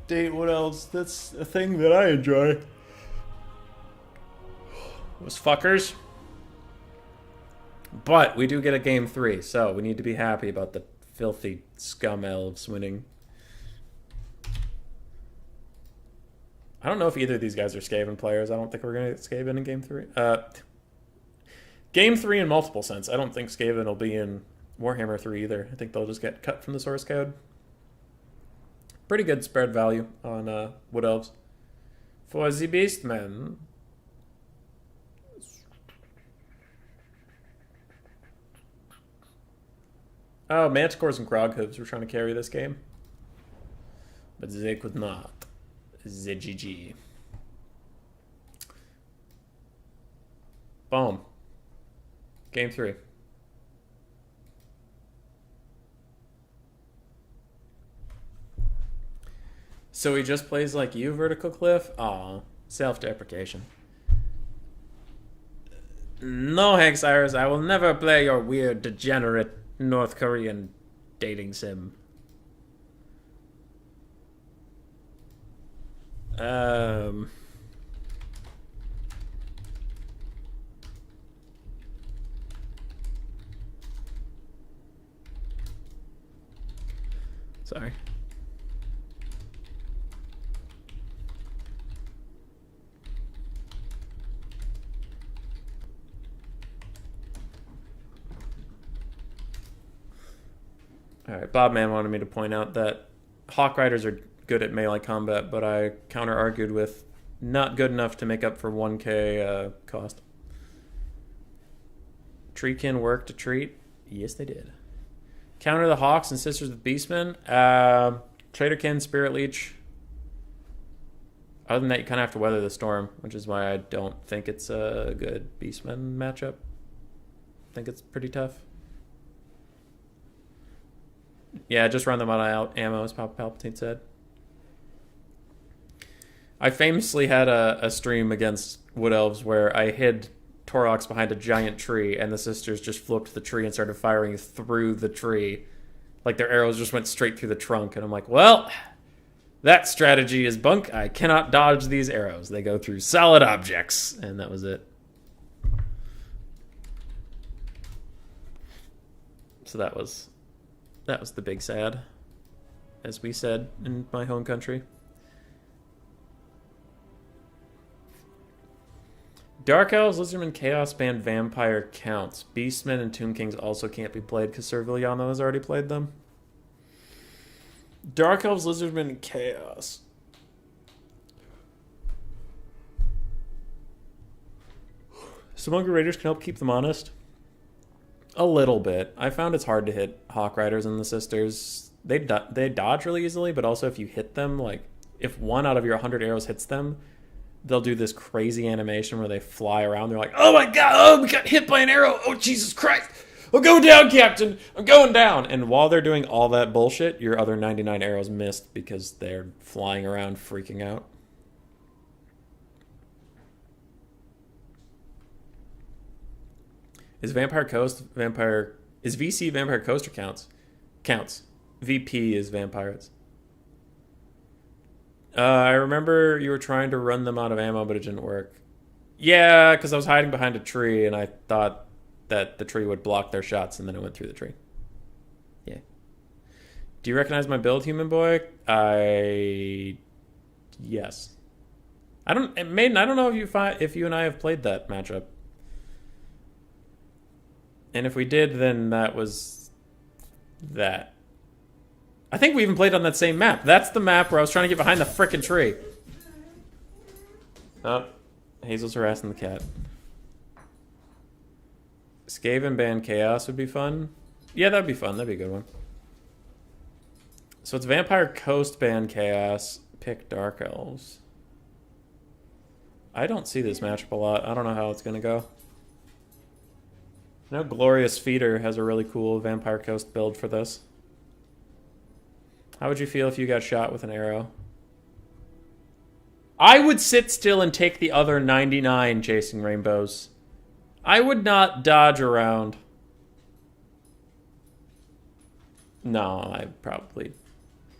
date Wood Elves. That's a thing that I enjoy. Those fuckers. But we do get a game 3, so we need to be happy about the filthy scum elves winning. I don't know if either of these guys are Skaven players. I don't think we're going to get Skaven in game 3. Game 3 in multiple sense. I don't think Skaven will be in Warhammer 3 either. I think they'll just get cut from the source code. Pretty good spread value on Wood Elves. For the Beastmen. Oh, Manticores and Groghooves were trying to carry this game. But they could not. The GG. Boom. Game 3. So he just plays like you, Vertical Cliff? Aw, self-deprecation. No, Hank Cyrus, I will never play your weird, degenerate North Korean dating sim. Sorry. Alright, Bob Man wanted me to point out that Hawk Riders are good at melee combat, but I counter-argued with not good enough to make up for 1k cost. Treekin work to treat? Yes, they did. Counter the Hawks and Sisters of Beastmen. Traderkin, Spirit Leech. Other than that, you kind of have to weather the storm, which is why I don't think it's a good Beastmen matchup. I think it's pretty tough. Yeah, just run them out of ammo, as Palpatine said. I famously had a stream against Wood Elves where I hid Torox behind a giant tree, and the sisters just flew up to the tree and started firing through the tree. Like, their arrows just went straight through the trunk, and I'm like, well, that strategy is bunk. I cannot dodge these arrows. They go through solid objects, and that was it. So that was the big sad, as we said in my home country. Dark Elves, Lizardmen, Chaos Band, Vampire counts. Beastmen and Tomb Kings also can't be played because Sir Viliano has already played them. Dark Elves, Lizardmen, and Chaos. Some Hungry Raiders can help keep them honest. A little bit. I found it's hard to hit Hawk Riders and the Sisters. They dodge really easily, but also if you hit them, like, if 1 out of your 100 arrows hits them, they'll do this crazy animation where they fly around. They're like, oh my god, oh, we got hit by an arrow. Oh, Jesus Christ. I'm going down, Captain. I'm going down. And while they're doing all that bullshit, your other 99 arrows missed because they're flying around freaking out. Is Vampire Coast Vampire... Is VC Vampire Coast or counts? Counts. VP is Vampires. I remember you were trying to run them out of ammo, but it didn't work. Yeah, because I was hiding behind a tree, and I thought that the tree would block their shots, and then it went through the tree. Yeah. Do you recognize my build, Human Boy? Yes. Maiden, I don't know if you and I have played that matchup. And if we did, then that was that. I think we even played on that same map. That's the map where I was trying to get behind the frickin' tree. Oh, Hazel's harassing the cat. Skaven ban Chaos would be fun. Yeah, that'd be fun. That'd be a good one. So it's Vampire Coast ban Chaos. Pick Dark Elves. I don't see this matchup a lot. I don't know how it's gonna go. I know Glorious Feeder has a really cool Vampire Coast build for this. How would you feel if you got shot with an arrow? I would sit still and take the other 99 chasing rainbows. I would not dodge around. No, I'd probably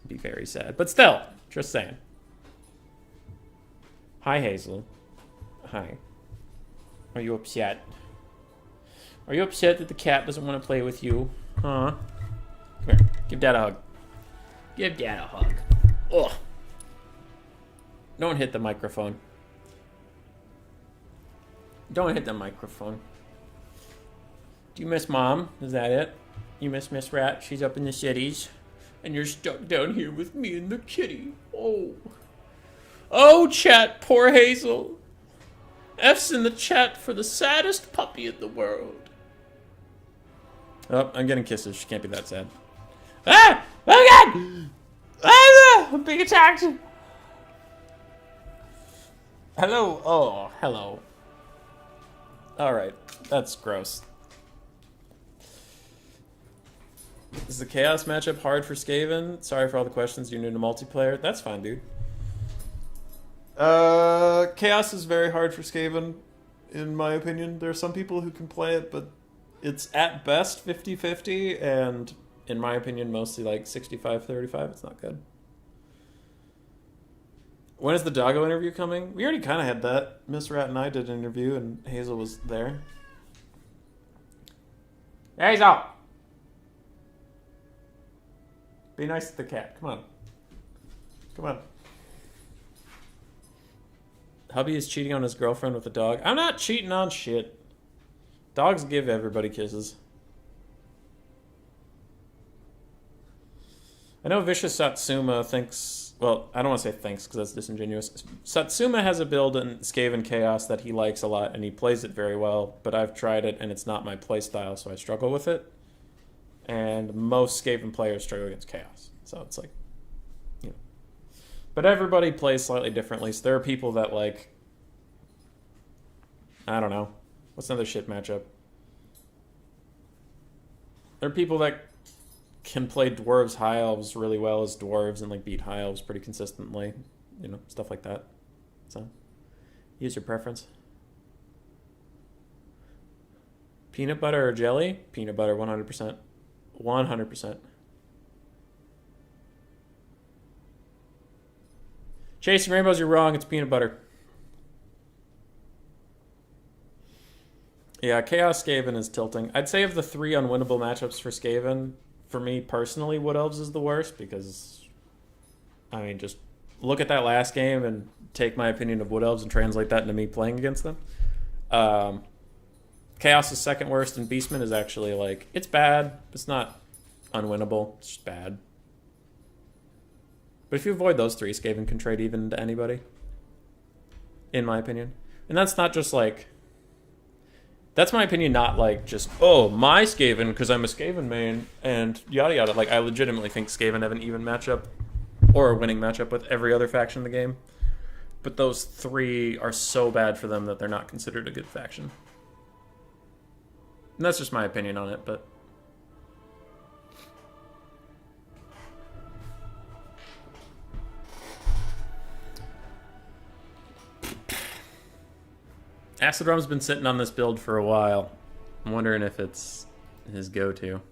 be very sad. But still, just saying. Hi, Hazel. Hi. Are you upset? Are you upset that the cat doesn't want to play with you? Huh? Come here. Give Dad a hug. Give Dad a hug. Ugh. Don't hit the microphone. Don't hit the microphone. Do you miss Mom? Is that it? You miss Miss Rat? She's up in the cities. And you're stuck down here with me and the kitty. Oh. Oh, chat. Poor Hazel. F's in the chat for the saddest puppy in the world. Oh, I'm getting kisses. She can't be that sad. Ah! Oh, God! Ah! I'm being attacked. Hello. Oh, hello. Alright. That's gross. Is the Chaos matchup hard for Skaven? Sorry for all the questions. You're new to multiplayer. That's fine, dude. Chaos is very hard for Skaven, in my opinion. There are some people who can play it, but it's at best 50-50, and in my opinion, mostly like 65-35. It's not good. When is the Doggo interview coming? We already kind of had that. Miss Rat and I did an interview, and Hazel was there. Hazel! Be nice to the cat. Come on. Come on. Hubby is cheating on his girlfriend with a dog. I'm not cheating on shit. Dogs give everybody kisses. I know Vicious Satsuma thinks... Well, I don't want to say thinks because that's disingenuous. Satsuma has a build in Skaven Chaos that he likes a lot, and he plays it very well, but I've tried it, and it's not my playstyle, so I struggle with it. And most Skaven players struggle against Chaos. So it's like... You know. But everybody plays slightly differently, so there are people that like... I don't know. What's another shit matchup? There are people that can play dwarves, high elves really well as dwarves and like beat high elves pretty consistently. You know, stuff like that. So, use your preference. Peanut butter or jelly? Peanut butter, 100%. 100%. Chasing rainbows, you're wrong. It's peanut butter. Yeah, Chaos Skaven is tilting. I'd say of the 3 unwinnable matchups for Skaven, for me personally, Wood Elves is the worst because, I mean, just look at that last game and take my opinion of Wood Elves and translate that into me playing against them. Chaos is second worst, and Beastman is actually like, it's bad. It's not unwinnable. It's just bad. But if you avoid those 3, Skaven can trade even to anybody, in my opinion. And that's not just like... That's my opinion, not like just, oh, my Skaven, because I'm a Skaven main, and yada yada. Like, I legitimately think Skaven have an even matchup, or a winning matchup with every other faction in the game. But those 3 are so bad for them that they're not considered a good faction. And that's just my opinion on it, but... Acid Rum's been sitting on this build for a while. I'm wondering if it's his go-to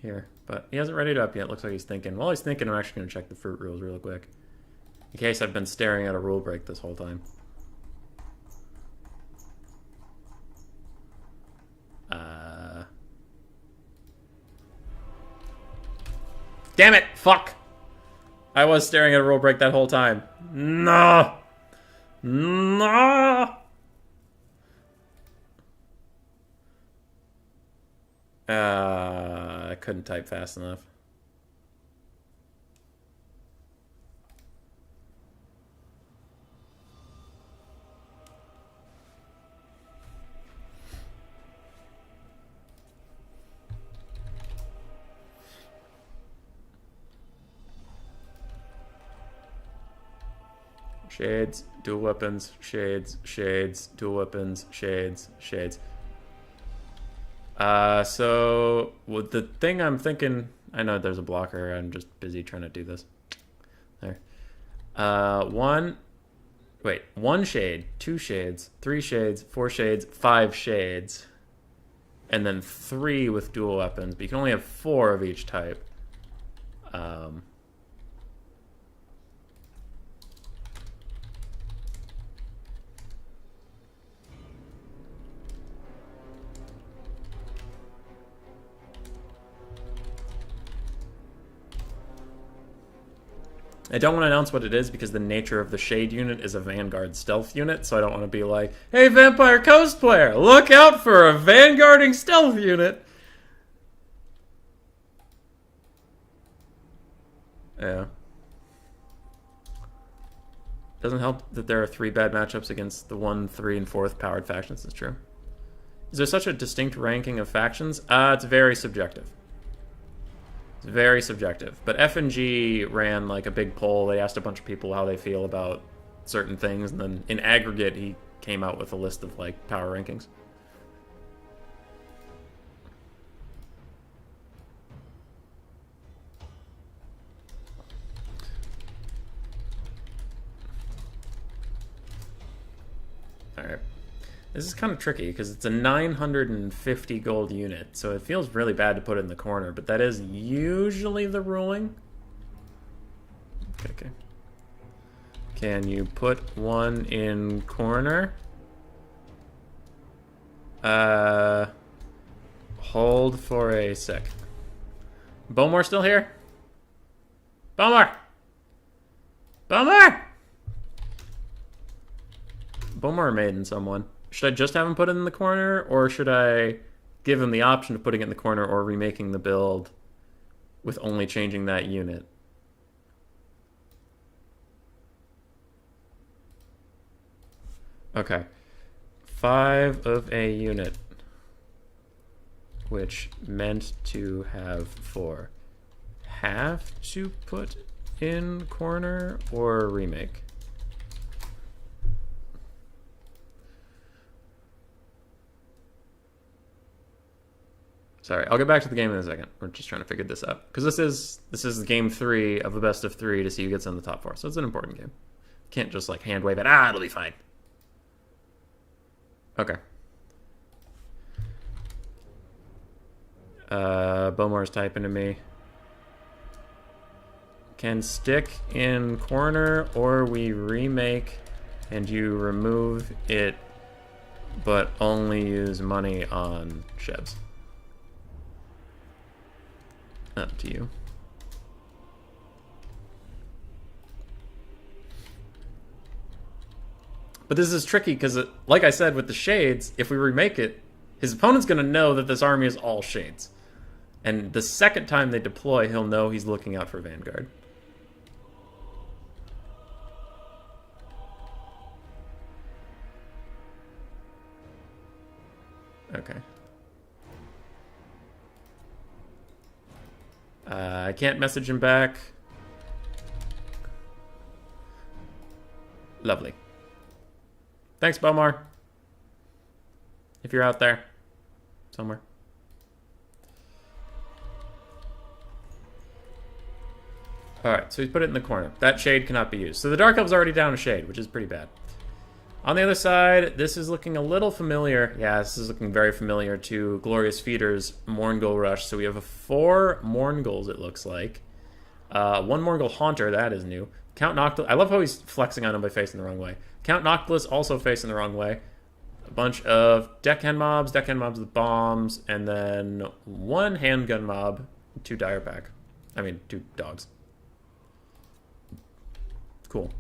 here. But he hasn't readied up yet. Looks like he's thinking. While he's thinking, I'm actually going to check the fruit rules real quick. In case I've been staring at a rule break this whole time. Damn it! Fuck! I was staring at a rule break that whole time. No! No! I couldn't type fast enough. Shades, dual weapons, shades, shades, dual weapons, shades, shades. So with the thing I'm thinking, I know there's a blocker. I'm just busy trying to do this. There. One shade, 2 shades, 3 shades, 4 shades, 5 shades, and then 3 with dual weapons. But you can only have 4 of each type. I don't want to announce what it is because the nature of the Shade unit is a Vanguard stealth unit, so I don't want to be like, hey, Vampire Coast player, look out for a Vanguarding stealth unit! Yeah. Doesn't help that there are 3 bad matchups against the 1, 3, and 4th powered factions, it's true. Is there such a distinct ranking of factions? It's very subjective. It's very subjective. But F&G ran like a big poll. They asked a bunch of people how they feel about certain things, and then in aggregate he came out with a list of like power rankings. Alright. This is kind of tricky because it's a 950 gold unit, so it feels really bad to put it in the corner, but that is usually the ruling. Okay. Can you put one in corner? Hold for a sec. Bowmore still here? Bowmore! Bowmore! Bowmore Maiden someone. Should I just have him put it in the corner, or should I give him the option of putting it in the corner or remaking the build with only changing that unit? Okay. 5 of a unit, which meant to have 4. Have to put in corner or remake? Sorry, I'll get back to the game in a second. We're just trying to figure this out. Because this is game 3 of a best of 3 to see who gets in the top 4. So it's an important game. Can't just like hand wave it. It'll be fine. Okay. Bowmore's typing to me. Can stick in corner, or we remake and you remove it but only use money on Shebs. Up to you. But this is tricky because, like I said with the Shades, if we remake it, his opponent's going to know that this army is all Shades. And the second time they deploy, he'll know he's looking out for Vanguard. Okay. I can't message him back. Lovely. Thanks, Bowmore. If you're out there. Somewhere. Alright, so he's put it in the corner. That shade cannot be used. So the Dark Elf's already down a shade, which is pretty bad. On the other side, this is looking a little familiar. Yeah, this is looking very familiar to Glorious Feeder's Mourngul Rush. So we have 4 Mourngulls, it looks like. 1 Mourngul Haunter, that is new. Count Noctilus. I love how he's flexing on him by facing the wrong way. Count Noctilus also facing the wrong way. A bunch of deckhand mobs with bombs, and then one handgun mob, 2 dire pack. I mean, 2 dogs. Cool.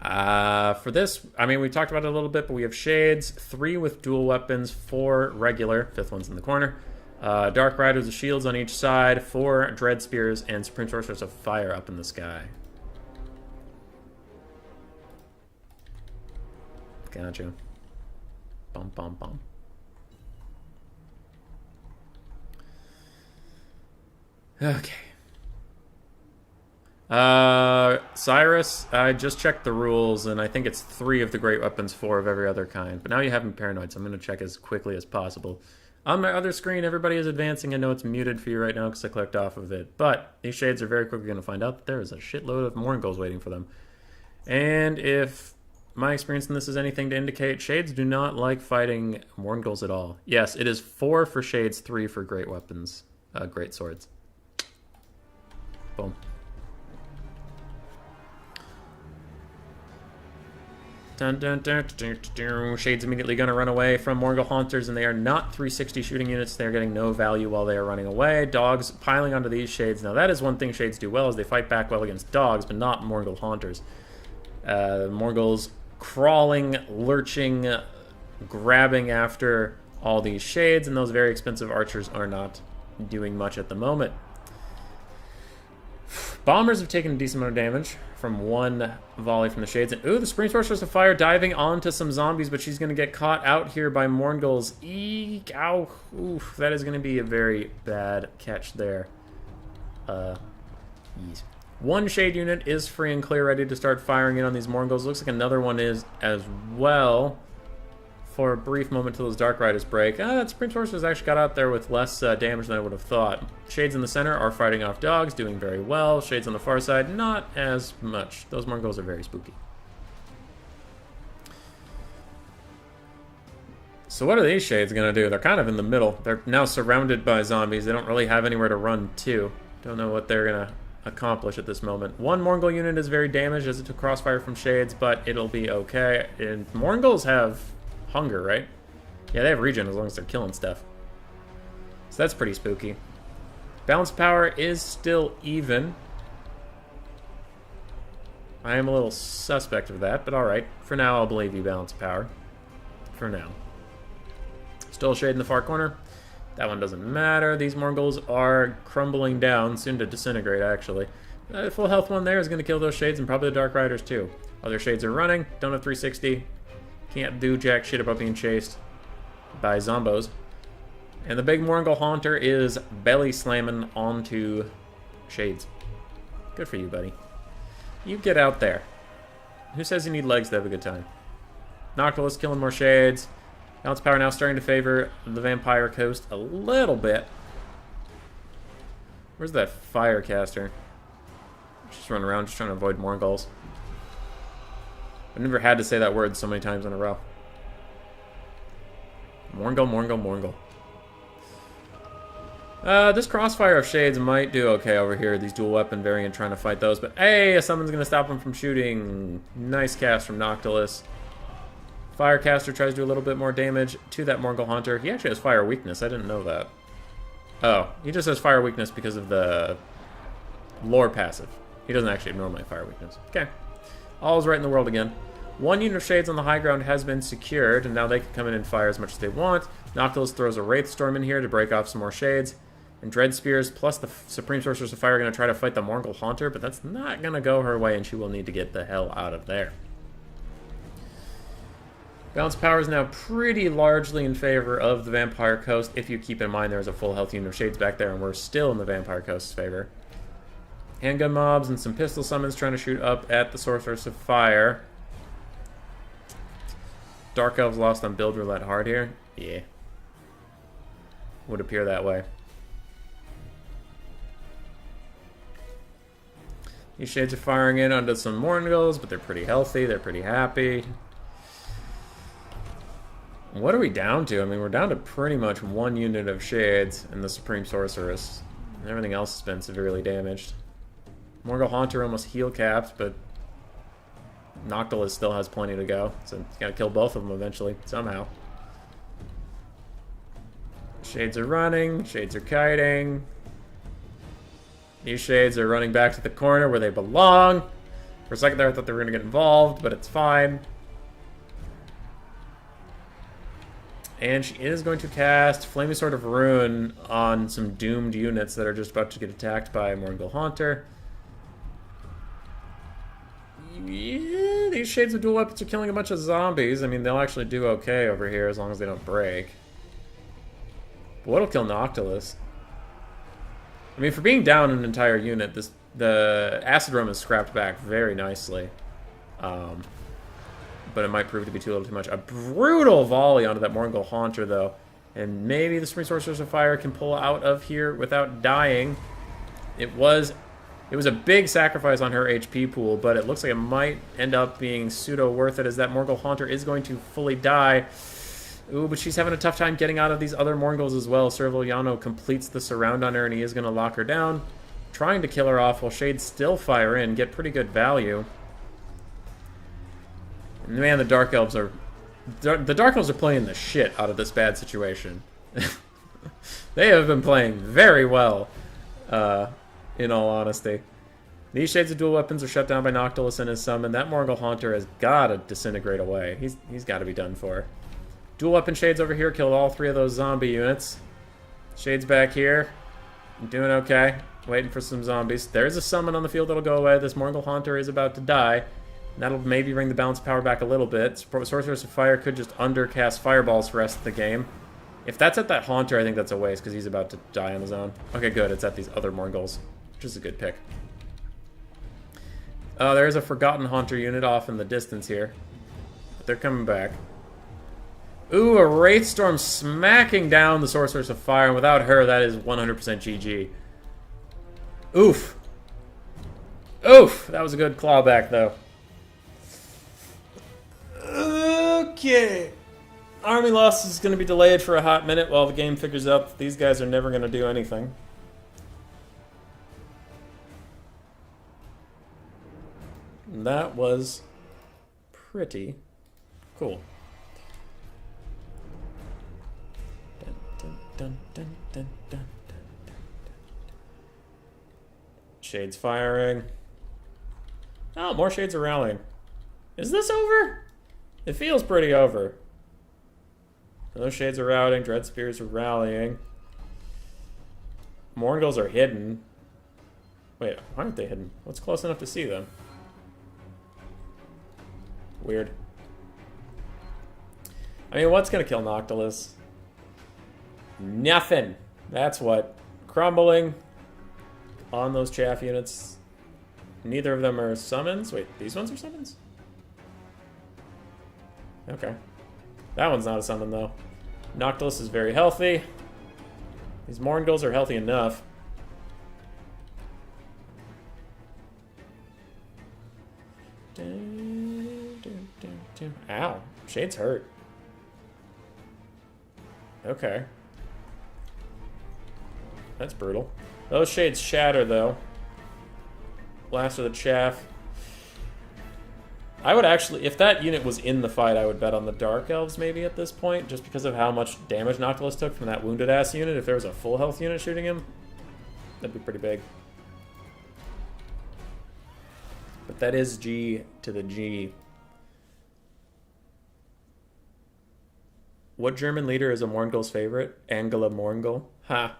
For this, I mean, we talked about it a little bit, but we have Shades, 3 with dual weapons, 4 regular, 5th one's in the corner. Dark Riders with shields on each side, 4 Dread Spears, and Supreme Sorceress of Fire up in the sky. Gotcha. Bum, bum, bum. Okay. Cyrus, I just checked the rules, and I think it's 3 of the great weapons, 4 of every other kind. But now you have him paranoid, so I'm going to check as quickly as possible. On my other screen, everybody is advancing. I know it's muted for you right now because I clicked off of it. But these Shades are very quickly going to find out that there is a shitload of Morngulls waiting for them. And if my experience in this is anything to indicate, Shades do not like fighting Morngulls at all. Yes, it is 4 for Shades, 3 for great weapons, great swords. Boom. Dun, dun, dun, dun, dun, dun. Shades immediately going to run away from Morgul Haunters, and they are not 360 shooting units. They are getting no value while they are running away. Dogs piling onto these Shades. Now, that is one thing Shades do well, is they fight back well against dogs, but not Morgul Haunters. Morgul's crawling, lurching, grabbing after all these Shades, and those very expensive archers are not doing much at the moment. Bombers have taken a decent amount of damage from one volley from the Shades. And ooh, the Supreme Sorceress of Fire diving onto some zombies, but she's going to get caught out here by Morngulls. Eek, ow, oof, that is going to be a very bad catch there. One Shade unit is free and clear, ready to start firing in on these Morngulls. Looks like another one is as well. For a brief moment till those Dark Riders break. That Supreme Sorceress actually got out there with less damage than I would have thought. Shades in the center are fighting off dogs, doing very well. Shades on the far side, not as much. Those Morngulls are very spooky. So what are these Shades going to do? They're kind of in the middle. They're now surrounded by zombies. They don't really have anywhere to run to. Don't know what they're going to accomplish at this moment. One Morngul unit is very damaged as it took crossfire from Shades, but it'll be okay. And Morngulls have hunger, right? Yeah, they have regen as long as they're killing stuff. So that's pretty spooky. Balance power is still even. I am a little suspect of that, but alright. For now, I'll believe you, balance power. For now. Still a Shade in the far corner. That one doesn't matter. These Morngulls are crumbling down, soon to disintegrate, actually. The full health one there is going to kill those Shades and probably the Dark Riders, too. Other Shades are running. Don't have 360. Can't do jack shit about being chased by zombos. And the big Morgul Haunter is belly slamming onto Shades. Good for you, buddy. You get out there. Who says you need legs to have a good time? Noctilus killing more Shades. Balance power now starting to favor the Vampire Coast a little bit. Where's that Firecaster? Just running around, just trying to avoid Morgulls. I've never had to say that word so many times in a row. Morgul, Morgul, Morgul. This crossfire of Shades might do okay over here. These dual weapon variant trying to fight those. But hey, someone's going to stop him from shooting. Nice cast from Noctilus. Firecaster tries to do a little bit more damage to that Morgul Haunter. He actually has fire weakness. I didn't know that. Oh, he just has fire weakness because of the lore passive. He doesn't actually have normally fire weakness. Okay. All's right in the world again. One unit of Shades on the high ground has been secured, and now they can come in and fire as much as they want. Noctilus throws a Wraith Storm in here to break off some more Shades. And Dread Spears plus the Supreme Sorceress of Fire are going to try to fight the Morgul Haunter, but that's not going to go her way, and she will need to get the hell out of there. Balance power is now pretty largely in favor of the Vampire Coast, if you keep in mind there's a full health unit of Shades back there, and we're still in the Vampire Coast's favor. Handgun mobs and some pistol summons trying to shoot up at the Sorceress of Fire. Dark Elves lost on build roulette hard here. Yeah. Would appear that way. These Shades are firing in onto some Morngulls, but they're pretty healthy. They're pretty happy. What are we down to? I mean, we're down to pretty much one unit of Shades and the Supreme Sorceress. And everything else has been severely damaged. Morgul Haunter almost heal capped, but Noctilus still has plenty to go. So you gotta kill both of them eventually, somehow. Shades are running, Shades are kiting. These Shades are running back to the corner where they belong. For a second there I thought they were gonna get involved, but it's fine. And she is going to cast Flaming Sword of Ruin on some doomed units that are just about to get attacked by Morgul Haunter. Yeah, these Shades of Dual Weapons are killing a bunch of zombies. I mean, they'll actually do okay over here as long as they don't break. But what'll kill Noctilus? I mean, for being down an entire unit, the Acid Rum is scrapped back very nicely. But it might prove to be too little too much. A brutal volley onto that Morgul Haunter, though. And maybe the Spring Sorceress of Fire can pull out of here without dying. It was a big sacrifice on her HP pool, but it looks like it might end up being pseudo worth it, as that Morgul Haunter is going to fully die. Ooh, but she's having a tough time getting out of these other Morguls as well. Sir Villano completes the surround on her, and he is going to lock her down, trying to kill her off while Shades still fire in, get pretty good value. And man, the Dark Elves are playing the shit out of this bad situation. They have been playing very well, in all honesty. These Shades of Dual Weapons are shut down by Noctilus and his summon. That Morgul Haunter has got to disintegrate away. He's got to be done for. Dual Weapon Shades over here killed all 3 of those zombie units. Shades back here, doing okay. Waiting for some zombies. There's a summon on the field that'll go away. This Morgul Haunter is about to die. That'll maybe bring the balance of power back a little bit. Sorceress of Fire could just undercast Fireballs for the rest of the game. If that's at that Haunter, I think that's a waste, because he's about to die on his own. Okay, good. It's at these other Morguls, which is a good pick. There's a Forgotten Haunter unit off in the distance here. But they're coming back. Ooh, a Wraithstorm smacking down the Sorceress of Fire, and without her, that is 100% GG. Oof. Oof! That was a good clawback, though. Okay. Army loss is going to be delayed for a hot minute while the game figures out that these guys are never going to do anything. And that was pretty cool. Dun, dun, dun, dun, dun, dun, dun, dun. Shades firing. Oh, more Shades are rallying. Is this over? It feels pretty over. Those Shades are routing. Dread Spears are rallying. Morgul's are hidden. Wait, why aren't they hidden? What's close enough to see them? Weird. I mean, what's going to kill Noctilus? Nothing. That's what. Crumbling on those chaff units. Neither of them are summons. Wait, these ones are summons? Okay. That one's not a summon, though. Noctilus is very healthy. These Morguls are healthy enough. Ow. Shade's hurt. Okay. That's brutal. Those Shades shatter, though. Blast of the chaff. I would actually, if that unit was in the fight, I would bet on the Dark Elves maybe at this point, just because of how much damage Noctilus took from that wounded-ass unit. If there was a full health unit shooting him, that'd be pretty big. But that is G to the G. What German leader is a Morgul's favorite? Angela Morgul? Ha!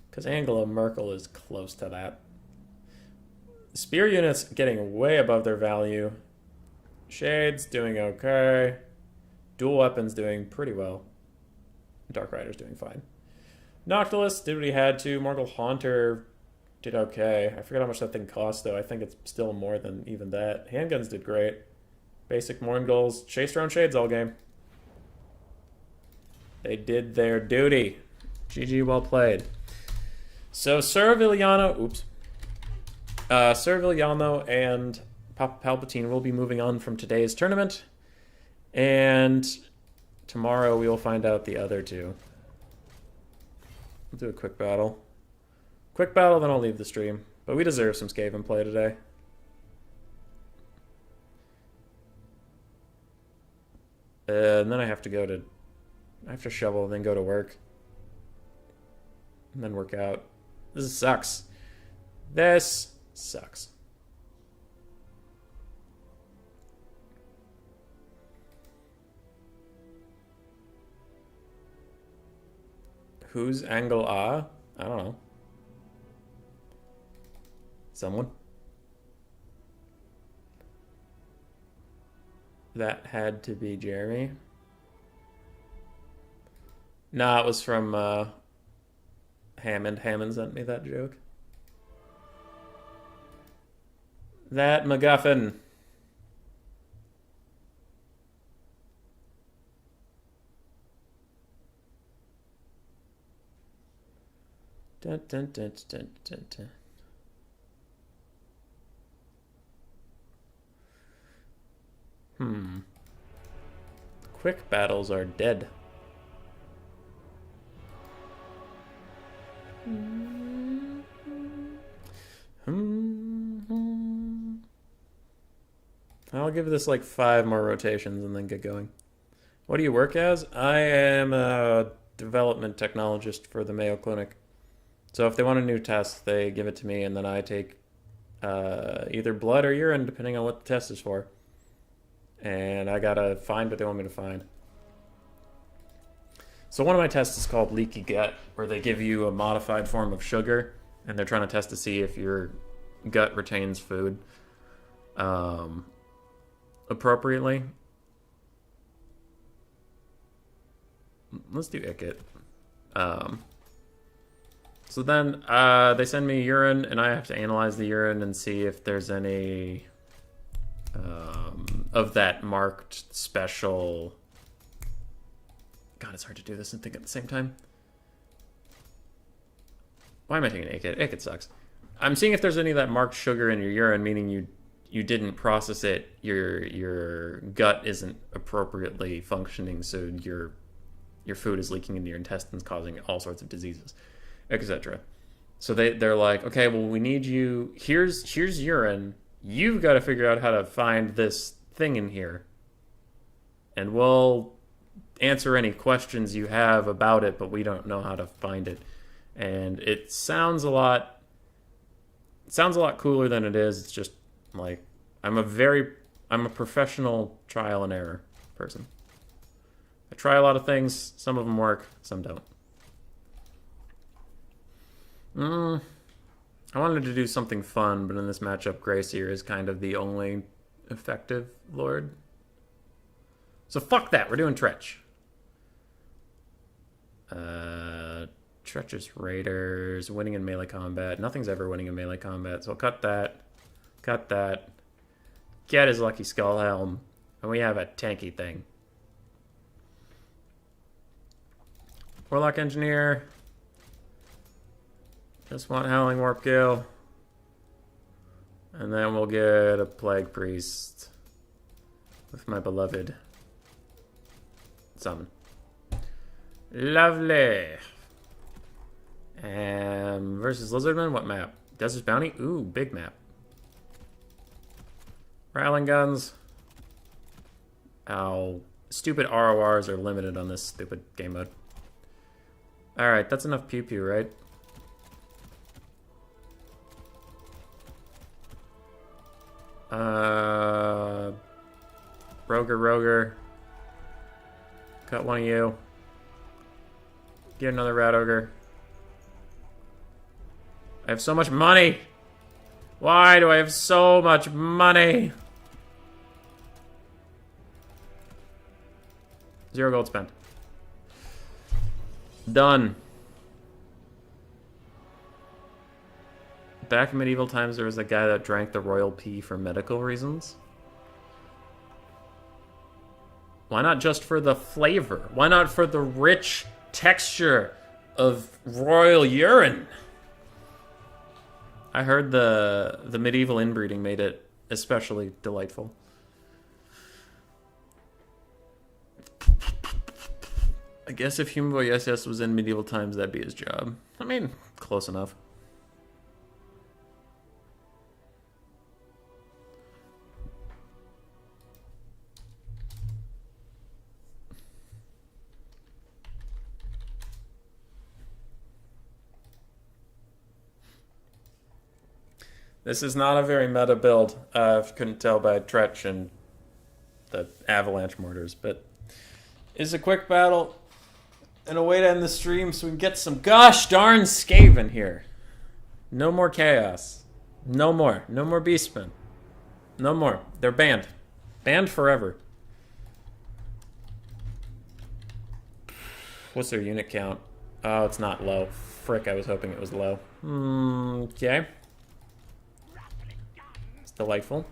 Because Angela Merkel is close to that. Spear units getting way above their value. Shades doing okay. Dual Weapons doing pretty well. Dark Rider's doing fine. Noctilus did what he had to. Morgul Haunter did okay. I forget how much that thing cost, though. I think it's still more than even that. Handguns did great. Basic Morguls chased around Shades all game. They did their duty. GG, well played. So Sir Villano, Sir Villano and Palpatine will be moving on from today's tournament. And tomorrow we will find out the other two. We'll do a quick battle. Quick battle, then I'll leave the stream. But we deserve some Skaven play today. And then I have to shovel, then go to work. And then work out. This sucks. This sucks. Who's Angle A? I don't know. Someone? That had to be Jeremy. Nah, it was from Hammond. Hammond sent me that joke. That MacGuffin. Dun, dun, dun, dun, dun, dun. Quick battles are dead. I'll give this like 5 more rotations and then get going. What do you work as? I am a development technologist for the Mayo Clinic. So if they want a new test, they give it to me, and then I take either blood or urine, depending on what the test is for. And I gotta find what they want me to find. So one of my tests is called leaky gut, where they give you a modified form of sugar, and they're trying to test to see if your gut retains food appropriately. Let's do Ickit. So then they send me urine, and I have to analyze the urine and see if there's any of that marked special... God, it's hard to do this and think at the same time. Why am I taking Ickit? Ickit sucks. I'm seeing if there's any of that marked sugar in your urine, meaning you didn't process it, your gut isn't appropriately functioning, so your food is leaking into your intestines, causing all sorts of diseases, etc. So they're like, okay, well, we need you. Here's urine. You've got to figure out how to find this thing in here, and we'll answer any questions you have about it, but we don't know how to find it. And it sounds a lot cooler than it is. It's just like I'm a professional trial and error person. I try a lot of things. Some of them work, some don't. I wanted to do something fun, but in this matchup, Gracier is kind of the only effective Lord. So fuck that, we're doing Tretch. Treacherous Raiders, winning in melee combat. Nothing's ever winning in melee combat, so I'll cut that. Cut that. Get his Lucky Skull Helm. And we have a tanky thing. Warlock Engineer. Just want Howling Warp Gale. And then we'll get a Plague Priest with my beloved summon. Lovely. Versus Lizardman, what map? Desert Bounty? Ooh, big map. Rattling Guns. Ow. Stupid RORs are limited on this stupid game mode. Alright, that's enough pew pew, right? Roger. Cut one of you. Get another Rat Ogre. I have so much money! Why do I have so much money? 0 gold spent. Done. Back in medieval times, there was a guy that drank the royal pee for medical reasons. Why not just for the flavor? Why not for the rich texture of royal urine? I heard the medieval inbreeding made it especially delightful. I guess if Human Boy SS was in medieval times, that'd be his job. I mean, close enough. This is not a very meta build, if you couldn't tell by Tretch and the avalanche mortars, but it's a quick battle and a way to end the stream so we can get some gosh darn Skaven here. No more chaos. No more. No more Beastmen. No more. They're banned. Banned forever. What's their unit count? Oh, it's not low. Frick, I was hoping it was low. Okay. It's delightful.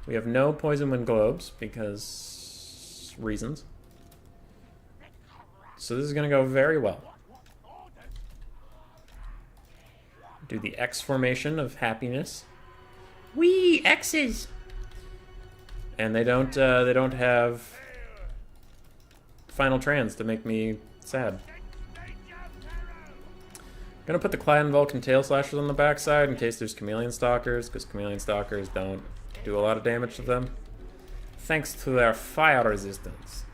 We have no poison wind globes because reasons. So this is going to go very well. Do the X formation of happiness. Wee X's. And they don't have final trans to make me sad. Gonna put the Clan Vulcan Tail Slashers on the backside in case there's Chameleon Stalkers, because Chameleon Stalkers don't do a lot of damage to them, thanks to their fire resistance.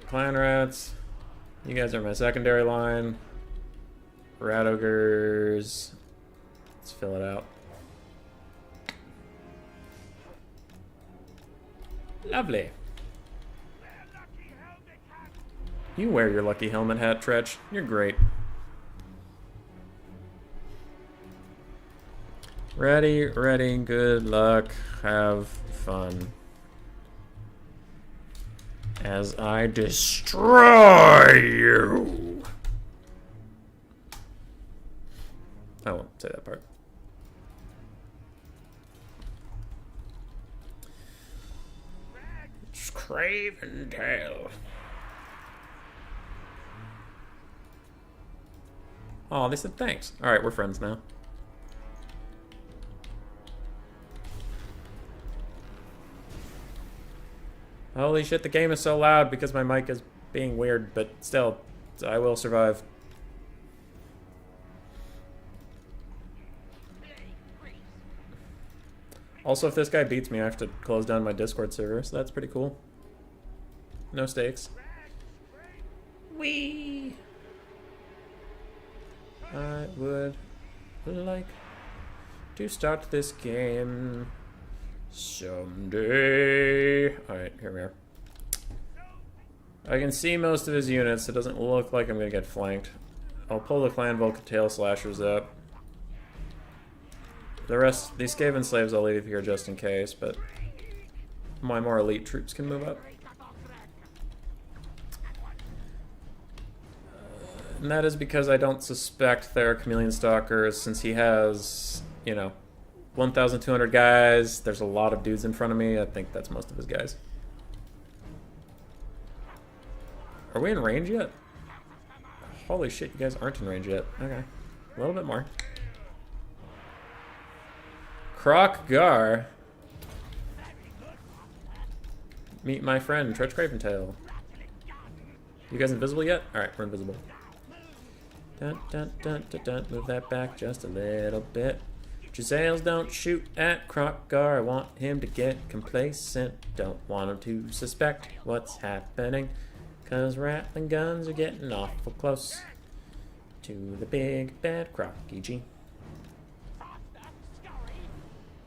Clan Rats, you guys are my secondary line. Rat Ogres, let's fill it out. Lovely. You wear your lucky helmet hat, Tretch. You're great. Ready, ready, good luck, have fun. As I destroy you! I won't say that part. It's Craven Tail. Oh, they said thanks. Alright, we're friends now. Holy shit, the game is so loud because my mic is being weird, but still, I will survive. Also, if this guy beats me, I have to close down my Discord server, so that's pretty cool. No stakes. Whee! I would like to start this game someday. Alright, here we are. I can see most of his units. It doesn't look like I'm going to get flanked. I'll pull the Clan Vulcan Tail Slashers up. The rest, these Skaven Slaves I'll leave here just in case, but my more elite troops can move up. And that is because I don't suspect there are Chameleon Stalkers, since he has, you know, 1,200 guys. There's a lot of dudes in front of me. I think that's most of his guys. Are we in range yet? Holy shit, you guys aren't in range yet. Okay. A little bit more. Croc Gar. Meet my friend, Tretch Craventail. You guys invisible yet? Alright, we're invisible. Dun, dun, dun, dun, dun. Move that back just a little bit. Giselles, don't shoot at Croc-Gar. I want him to get complacent. Don't want him to suspect what's happening. Cause rattling guns are getting awful close to the big bad Crocky G.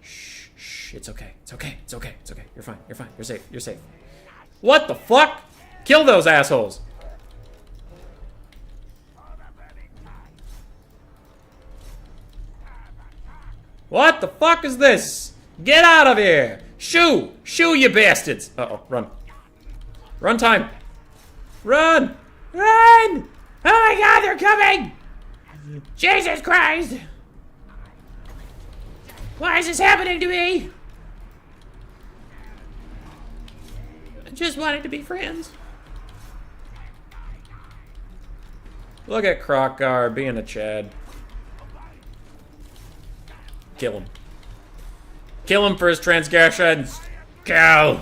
Shh, shh, it's okay. It's okay. It's okay. It's okay. You're fine. You're fine. You're safe. You're safe. What the fuck? Kill those assholes! What the fuck is this? Get out of here! Shoo! Shoo, you bastards! Uh-oh, run. Run time! Run! Run! Oh my god, they're coming! Jesus Christ! Why is this happening to me? I just wanted to be friends. Look at Croc-Gar being a Chad. Kill him. Kill him for his transgressions. Kill.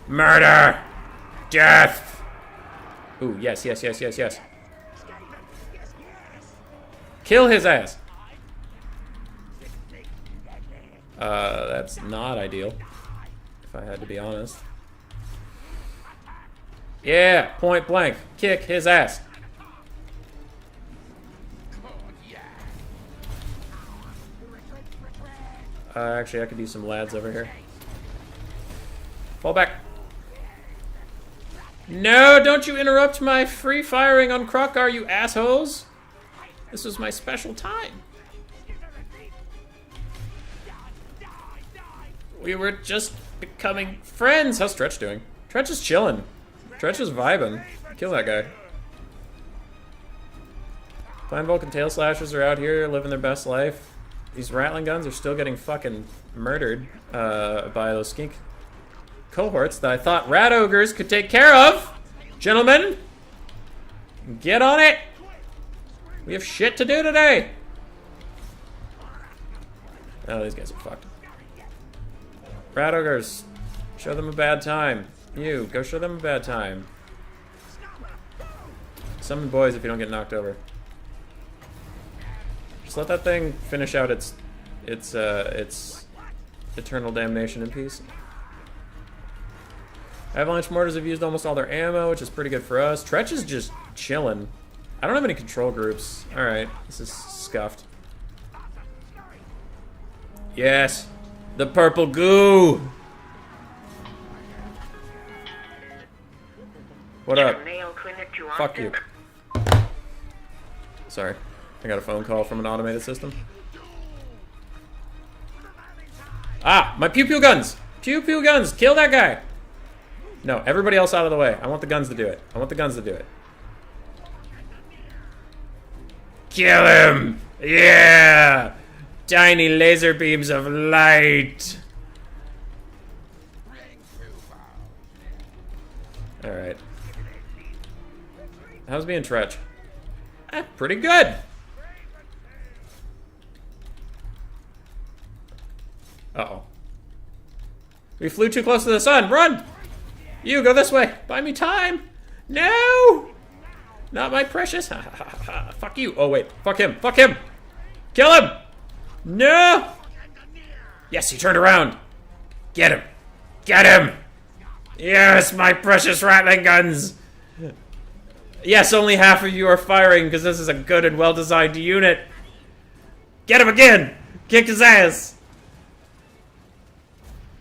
Murder. Death. Ooh, yes, yes, yes, yes, yes. Kill his ass. That's not ideal, if I had to be honest. Yeah, point blank. Kick his ass. Actually, I could use some lads over here. Fall back. No, don't you interrupt my free firing on Krokar, you assholes. This was my special time. We were just becoming friends. How's Stretch doing? Stretch is chilling. Stretch is vibing. Kill that guy. Pine Vulcan Tail Slashers are out here living their best life. These Rattling Guns are still getting fucking murdered by those skink cohorts that I thought Rat Ogres could take care of. Gentlemen, get on it. We have shit to do today. Oh, these guys are fucked. Rat Ogres, show them a bad time. You, go show them a bad time. Summon boys if you don't get knocked over. Just let that thing finish out its eternal damnation in peace. Avalanche mortars have used almost all their ammo, which is pretty good for us. Tretch is just chilling. I don't have any control groups. Alright, this is scuffed. Yes! The purple goo! What up? Fuck you. Sorry. I got a phone call from an automated system. Ah! My pew pew guns! Pew pew guns! Kill that guy! No, everybody else out of the way. I want the guns to do it. I want the guns to do it. Kill him! Yeah! Tiny laser beams of light! Alright. How's being Tretch? Pretty good! Uh-oh. We flew too close to the sun! Run! You, go this way! Buy me time! No! Not my precious! Ha ha ha ha. Fuck you! Oh wait, fuck him! Fuck him! Kill him! No! Yes, he turned around! Get him! Get him! Yes, my precious Rattling Guns! Yes, only half of you are firing because this is a good and well-designed unit. Get him again! Kick his ass!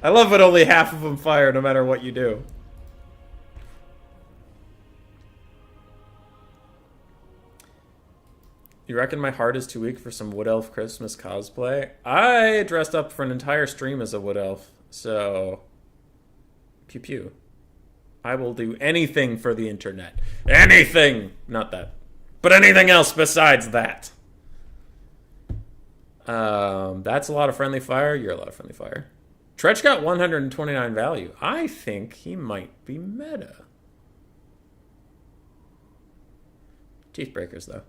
I love when only half of them fire no matter what you do. You reckon my heart is too weak for some Wood Elf Christmas cosplay? I dressed up for an entire stream as a Wood Elf, so... Pew pew. I will do anything for the internet. Anything! Not that. But anything else besides that. That's a lot of friendly fire. You're a lot of friendly fire. Tretch got 129 value. I think he might be meta. Teeth breakers, though.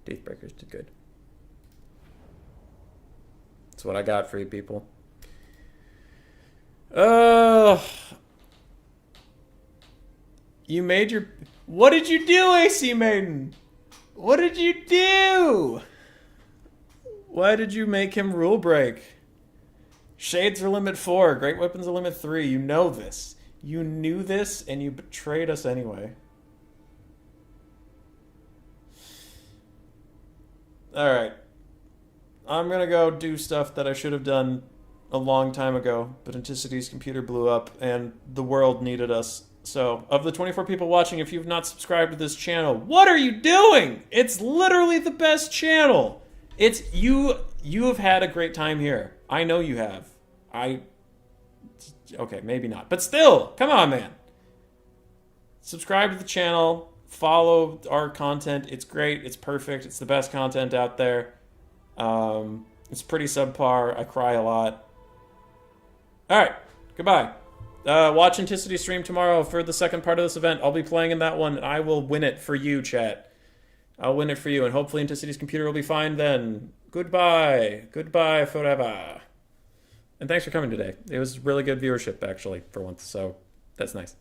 Teeth breakers did good. That's what I got for you people. You made your... What did you do, AC Maiden? What did you do? Why did you make him rule break? Shades are limit 4. Great weapons are limit 3. You know this. You knew this and you betrayed us anyway. Alright. I'm gonna go do stuff that I should have done a long time ago, but Anticity's computer blew up and the world needed us. So, of the 24 people watching, if you've not subscribed to this channel, what are you doing? It's literally the best channel. It's you have had a great time here. I know you have. Okay, maybe not. But still, come on, man. Subscribe to the channel. Follow our content. It's great. It's perfect. It's the best content out there. It's pretty subpar. I cry a lot. Alright, goodbye. Watch Anticity stream tomorrow for the second part of this event. I'll be playing in that one. I will win it for you, chat. I'll win it for you, and hopefully Anticity's computer will be fine then. Goodbye. Goodbye forever. And thanks for coming today. It was really good viewership, actually, for once, so that's nice.